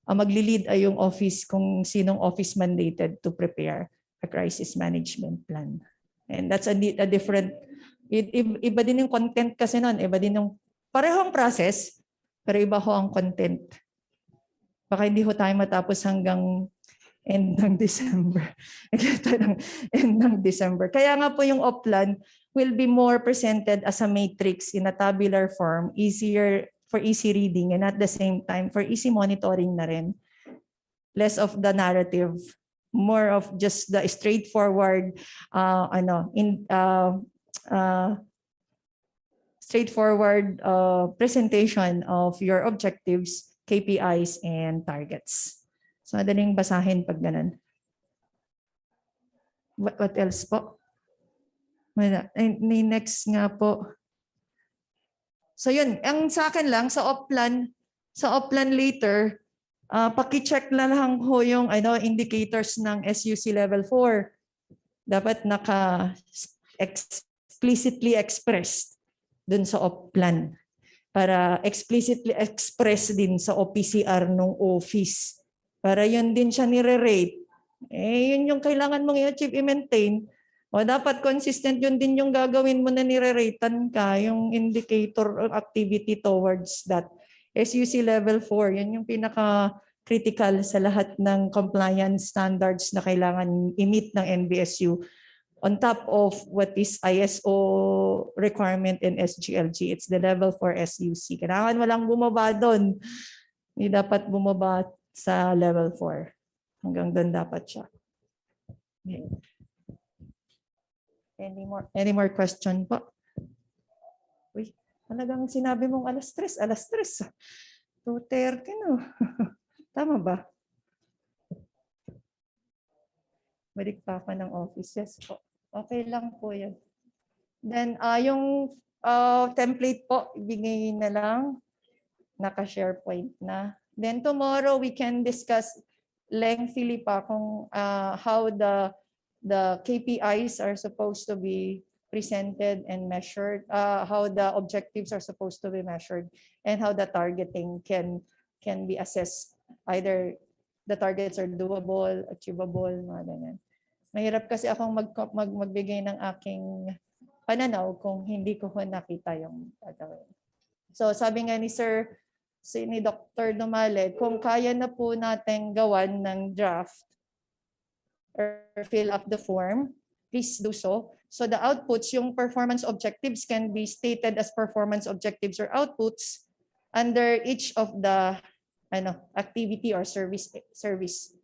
magli-lead ay yung office kung sinong office mandated to prepare a crisis management plan. And that's a different, iba din yung content kasi nun, iba din yung parehong process, pero iba ho ang content. Baka hindi ho tayo matapos hanggang end ng December. End ng December. Kaya nga po yung op-plan will be more presented as a matrix in a tabular form, easier for easy reading and at the same time for easy monitoring na rin. Less of the narrative, more of just the straightforward presentation of your objectives, KPIs, and targets. So madaling basahin pag ganun. What else po? Next nga po. So yun, ang sa akin lang sa op-plan later, paki-check na lang ho yung indicators ng SUC level 4. Dapat explicitly expressed dun sa op-plan para explicitly express din sa OPCR ng office. Para yun din siya nire-rate. Yun yung kailangan mong i-achieve, i-maintain. O dapat consistent yun din yung gagawin mo na nire-ratean ka, yung indicator activity towards that. SUC level 4, yun yung pinaka-critical sa lahat ng compliance standards na kailangan i-meet ng NBSU on top of what is ISO requirement in SGLG. It's the level 4 SUC. Kailangan walang bumaba doon. Hindi dapat bumaba sa level 4. Hanggang doon dapat siya. Okay. Any more question po? Uy, talagang sinabi mong alas 3. 2:30 no. Tama ba? Balik pa ako ng office. Yes po. Okay lang po yan. Then yung template po, ibigay na lang. Naka-SharePoint na. Then tomorrow we can discuss lengthily pa kung how the KPIs are supposed to be presented and measured, how the objectives are supposed to be measured, and how the targeting can be assessed. Either the targets are doable, achievable, mga ganyan. Mahirap kasi akong magbigay ng aking pananaw kung hindi ko nakita yung gagawin. So sabi nga ni Dr. Dumale, kung kaya na po natin gawan ng draft or fill up the form, please do so. So the outputs, yung performance objectives can be stated as performance objectives or outputs under each of the activity or service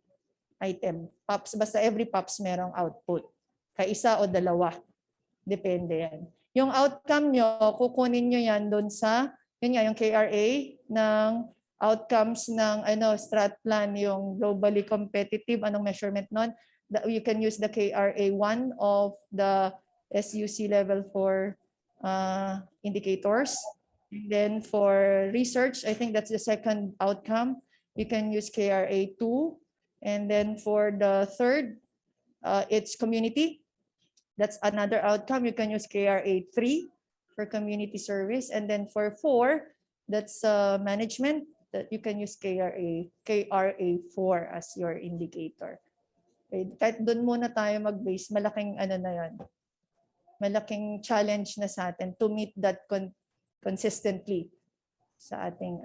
item. POPs, basta every POPs merong output. Kaisa o dalawa. Depende yan. Yung outcome nyo, kukunin nyo yan doon sa, yun nga, yung KRA ng outcomes ng strat plan, yung globally competitive, anong measurement nun? You can use the KRA1 of the SUC level 4 indicators. And then for research, I think that's the second outcome. You can use KRA2. And then for the third, it's community. That's another outcome. You can use KRA 3 for community service. And then for 4, that's management, that you can use KRA 4 as your indicator. Okay. Kahit doon muna tayo mag-base, malaking ano na yan. Malaking challenge na sa atin to meet that consistently sa ating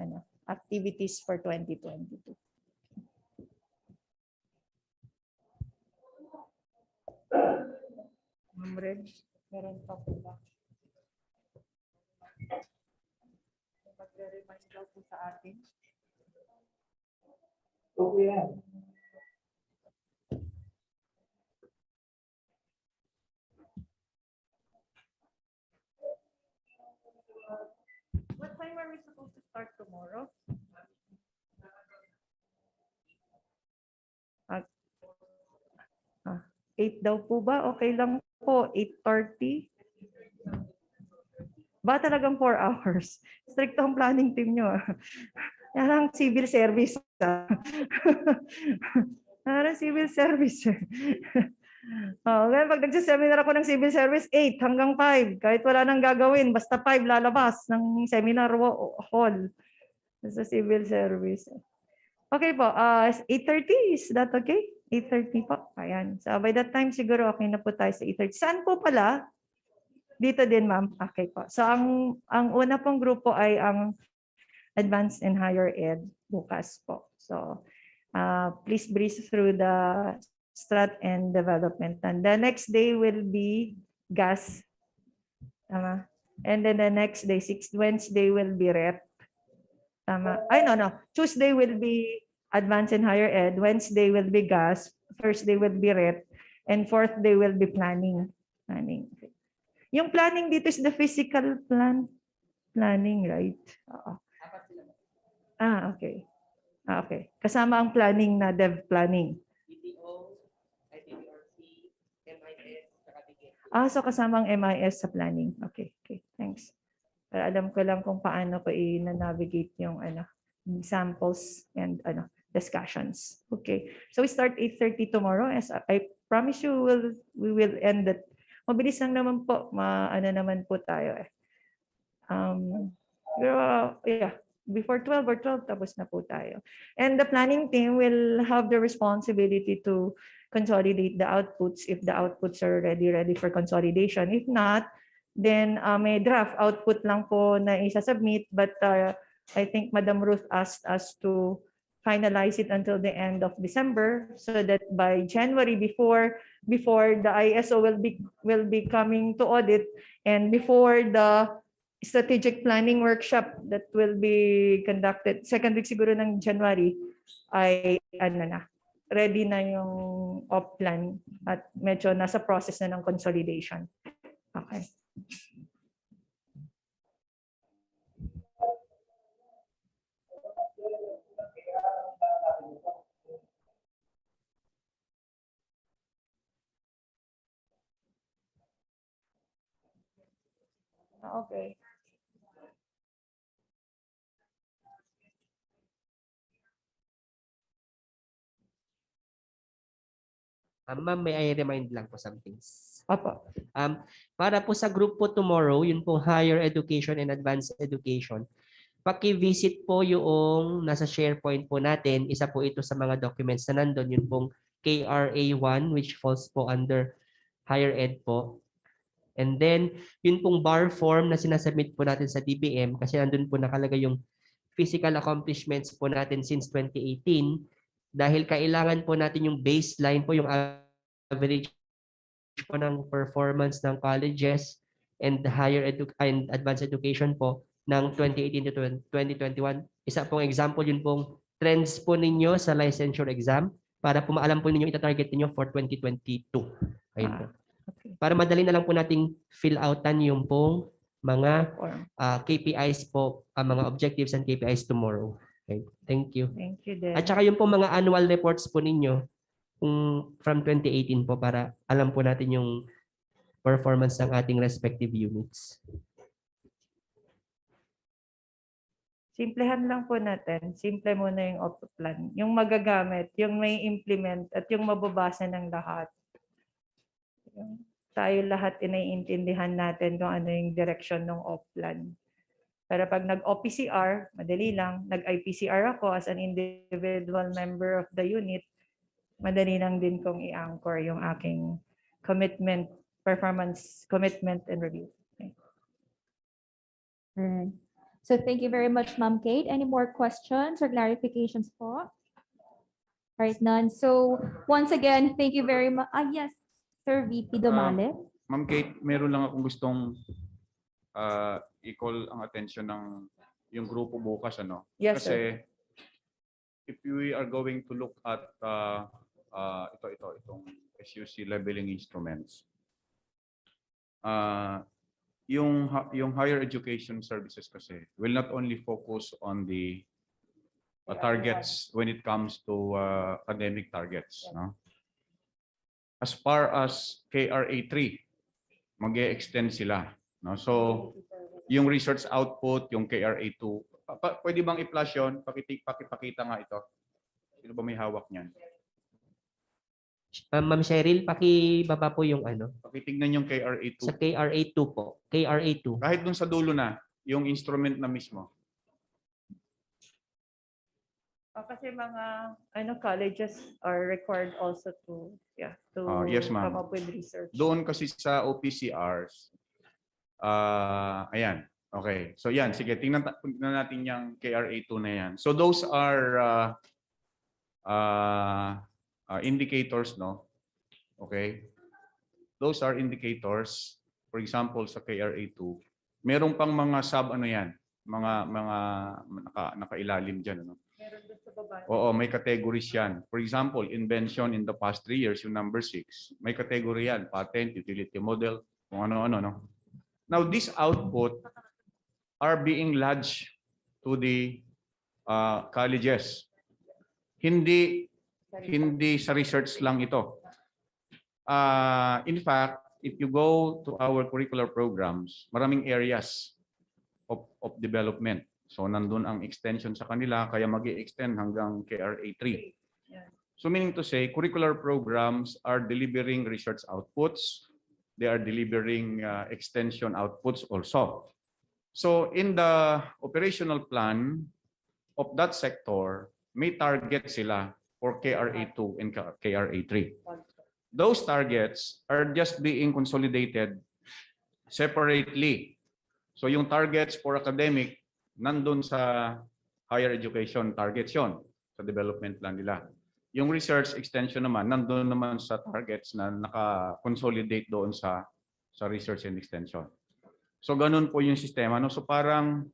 activities for 2022. Ma'am Reg, meron pa po ba? Mag-remind daw po sa atin. Okay yan. What time are we supposed to start tomorrow? 8 daw po ba? Okay lang po. 8:30. Ba talagang 4 hours? Strict ang planning team nyo. Yan ang civil service. Parang civil service. Well, pag nagsiseminar ako ng civil service, 8 hanggang 5. Kahit wala nang gagawin, basta 5 lalabas ng seminar hall sa civil service. Okay po, 8:30, is that okay? 8:30 po. Ayan. So by that time, siguro okay na po tayo sa 8:30. Saan po pala? Dito din, ma'am. Okay po. So ang una pong grupo ay ang Advanced and Higher Ed bukas po. So please breeze through the strat and development. And the next day will be gas. And then the next day, Wednesday will be rep. No. Tuesday will be Advanced and Higher Ed. Wednesday will be gas. Thursday will be rep. And fourth day will be planning. Yung planning dito is the physical planning, right? Okay. Okay. Kasama ang planning na dev planning. So kasama ang MIS sa planning. Okay. Thanks. Para alam ko lang kung paano ko i-navigate yung samples and discussions. Okay. So we start 8:30 tomorrow. As I promise you, we will end it. Mabilis lang naman po. Naman po tayo eh. Before 12 or 12, tapos na po tayo. And the planning team will have the responsibility to consolidate the outputs if the outputs are ready for consolidation. If not, then may draft output lang po na isa-submit. But I think Madam Ruth asked us to finalize it until the end of December so that by January, before the ISO will be coming to audit, and before the strategic planning workshop that will be conducted second week siguro ng January, ay ready na yung op plan at medyo nasa process na ng consolidation. Okay. Okay. Ma'am, may I remind lang po some things? Opo. Para po sa group po tomorrow, yun po higher education and advanced education, paki-visit po yung nasa SharePoint po natin. Isa po ito sa mga documents na nandun, yun pong KRA1, which falls po under higher ed po. And then, yun pong bar form na sinasubmit po natin sa DBM, kasi nandun po nakalagay yung physical accomplishments po natin since 2018. Dahil kailangan po natin yung baseline po, yung average po ng performance ng colleges and and advanced education po ng 2018 to 2021. Isa pong example, yun pong trends po ninyo sa licensure exam para po maalam po ninyo ita-target ninyo for 2022. Ayun po. Okay. Para madali na lang po nating fill outan yung pong mga KPIs po, mga objectives and KPIs tomorrow. Okay. Thank you. Thank you, Dan. At saka yung po mga annual reports po ninyo from 2018 po para alam po natin yung performance ng ating respective units. Simplehan lang po natin. Simple muna yung auto plan. Yung magagamit, yung may implement, at yung mababasa ng lahat. tayo lahat inaiintindihan natin kung ano yung direction ng off-plan. Pero pag nag-OPCR, madali lang. Nag-IPCR ako as an individual member of the unit, madali lang din kong i-anchor yung aking commitment, performance commitment and review. Okay. Alright. So thank you very much, Ma'am Kate. Any more questions or clarifications po? Alright, none. So once again, thank you very much. Yes, Sir VP Dumale. Ma'am Kate, meron lang akong gustong i-call ang attention ng yung grupo bukas, ano? Yes, Kasi sir. if we are going to look at itong SUC leveling instruments, yung higher education services kasi will not only focus on the targets when it comes to academic targets, no? As far as KRA 3, mag-e-extend sila, no? So yung research output, yung KRA 2, pwede bang i-flash yun? Pakipakita nga ito. Sino ba may hawak niyan? Ma'am Cheryl, pakibaba po yung ano. Pakitignan yung KRA 2. Sa KRA 2 po. KRA 2. Kahit dun sa dulo na, yung instrument na mismo. Kasi mga colleges are required also to Yes, ma'am. come up with research. Doon kasi sa OPCRs, ayan. Okay. So yan, sige, tingnan natin yung KRA 2 na yan. So those are indicators, no? Okay? Those are indicators. For example, sa KRA 2, meron pang mga yan, mga nakailalim diyan, no? Meron doon sa baba. Oo, may categories yan. For example, invention in the past 3 years, yung number 6. May category yan, patent, utility model, kung ano-ano, no? Now, this output are being lodged to the colleges. Hindi sa research lang ito. In fact, if you go to our curricular programs, maraming areas of development. So nandun ang extension sa kanila, kaya mag-i-extend hanggang KRA 3. So meaning to say, curricular programs are delivering research outputs. They are delivering extension outputs also. So in the operational plan of that sector, may target sila for KRA 2 and KRA 3. Those targets are just being consolidated separately. So yung targets for academic, nandun sa higher education targets yon sa development plan nila. Yung research extension naman, nandun naman sa targets na naka-consolidate doon sa research and extension. So ganun po yung sistema, no? So parang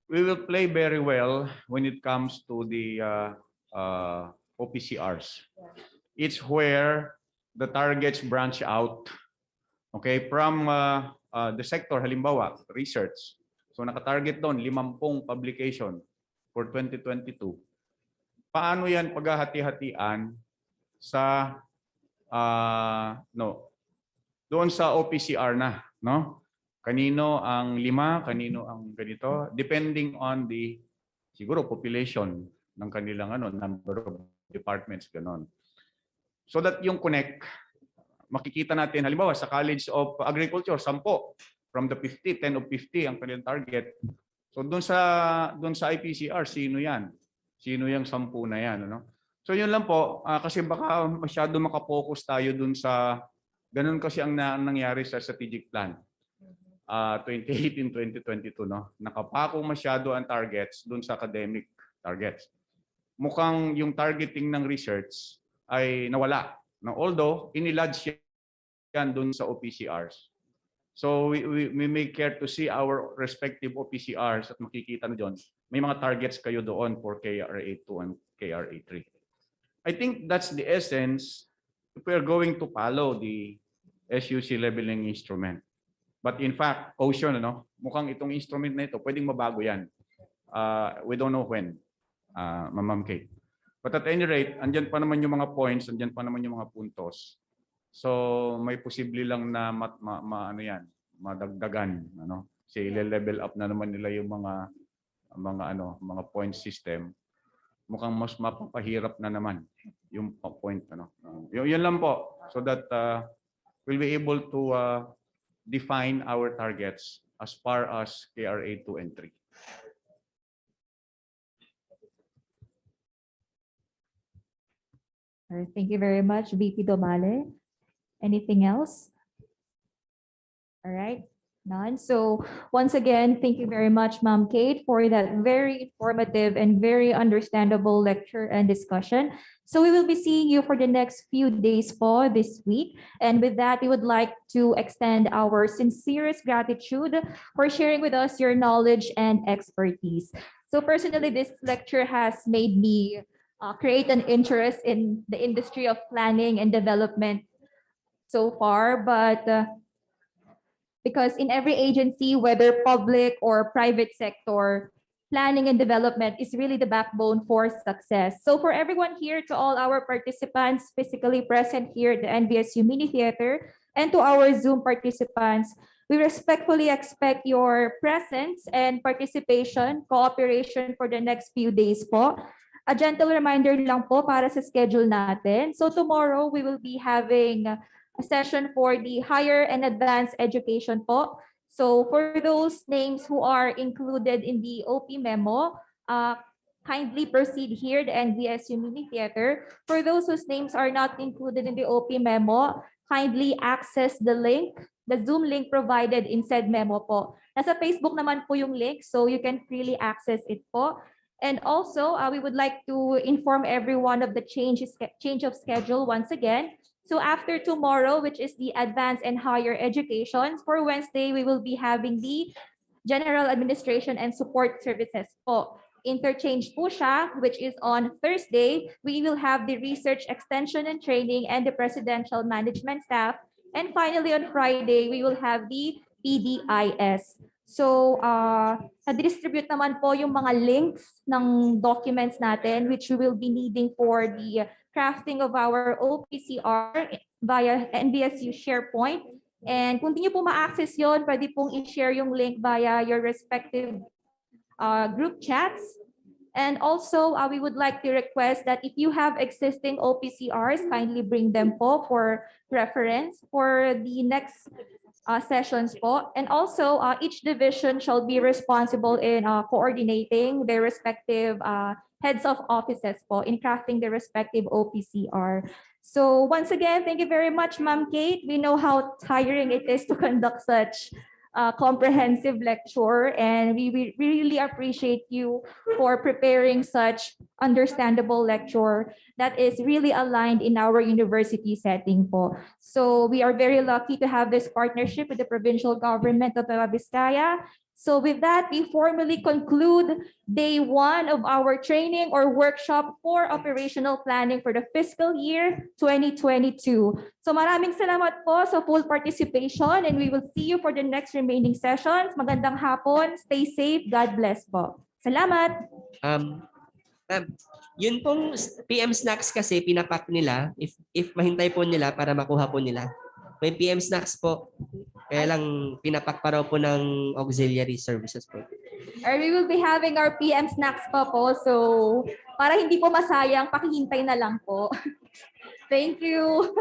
we will play very well when it comes to the OPCRs. It's where the targets branch out. Okay, from the sector, halimbawa, research. So nakatarget doon 50 publication for 2022. Paano yan paghahati-hatian sa doon sa OPCR na, no? Kanino ang 5, kanino ang ganito, depending on the siguro population ng kanilang number of departments ganon. So that yung connect, makikita natin halimbawa sa College of Agriculture 10 from the 50, 10 of 50 ang kanilang target. So doon sa IPCR, sino yan? Sino yung 10 na yan, ano? So yun lang po, kasi baka masyado makapokus tayo doon sa ganun kasi ang nangyari sa strategic plan. 2018-2022, no? Nakapako masyado ang targets doon sa academic targets. Mukhang yung targeting ng research ay nawala. No? Although, inilodge yan doon sa OPCRs. So we may care to see our respective OPCRs at makikita na doon. May mga targets kayo doon for KRA 2 and KRA 3. I think that's the essence if we are going to follow the SUC leveling instrument. But in fact, Ocean, mukhang itong instrument na ito, pwedeng mabago yan. We don't know when, Ma'am Kate. But at any rate, andyan pa naman yung mga points, andyan pa naman yung mga puntos. So may posible lang na madagdagan, Kasi level up na naman nila yung mga point system. Mukhang mas mapapahirap na naman yung point, Yun lang po. So that we'll be able to define our targets as far as KRA 2 and 3. All right, thank you very much, VP Domale. Anything else? All right, none. So once again, thank you very much, Ma'am Kate, for that very informative and very understandable lecture and discussion. So we will be seeing you for the next few days for this week. And with that, we would like to extend our sincerest gratitude for sharing with us your knowledge and expertise. So personally, this lecture has made me create an interest in the industry of planning and development so far, but because in every agency, whether public or private sector, planning and development is really the backbone for success. So for everyone here, to all our participants physically present here at the NBSU Mini Theater, and to our Zoom participants, we respectfully expect your presence and participation, cooperation for the next few days po. A gentle reminder lang po para sa schedule natin. So tomorrow, we will be having a session for the higher and advanced education po. So for those names who are included in the OP memo, kindly proceed here, the NBSU Mini Theater. For those whose names are not included in the OP memo, kindly access the link, the Zoom link provided in said memo po. Nasa Facebook naman po yung link, so you can freely access it po. And also, we would like to inform everyone of the change of schedule once again. So after tomorrow, which is the advanced and higher education, for Wednesday, we will be having the general administration and support services po. Interchange po siya, which is on Thursday. We will have the research extension and training and the presidential management staff. And finally, on Friday, we will have the PDIS. So, na-distribute naman po yung mga links ng documents natin which we will be needing for the crafting of our OPCR via NBSU SharePoint. And kung di nyo po ma-access yun, pwede pong i-share yung link via your respective group chats. And also, we would like to request that if you have existing OPCRs, kindly bring them po for reference for the next sessions po. And also, each division shall be responsible in coordinating their respective heads of offices po in crafting their respective OPCR. So once again, thank you very much, Ma'am Kate. We know how tiring it is to conduct such comprehensive lecture, and we really appreciate you for preparing such understandable lecture that is really aligned in our university setting po. So we are very lucky to have this partnership with the provincial government of Nueva Vizcaya. So with that, we formally conclude day 1 of our training or workshop for operational planning for the fiscal year 2022. So maraming salamat po sa full participation, and we will see you for the next remaining sessions. Magandang hapon, stay safe, God bless po. Salamat! Yun pong PM snacks kasi pinapak nila if mahintay po nila para makuha po nila. May PM snacks po. Kaya lang pinapak pa raw po ng auxiliary services po. Or we will be having our PM snacks pa po. So para hindi po masayang, pakihintay na lang po. Thank you.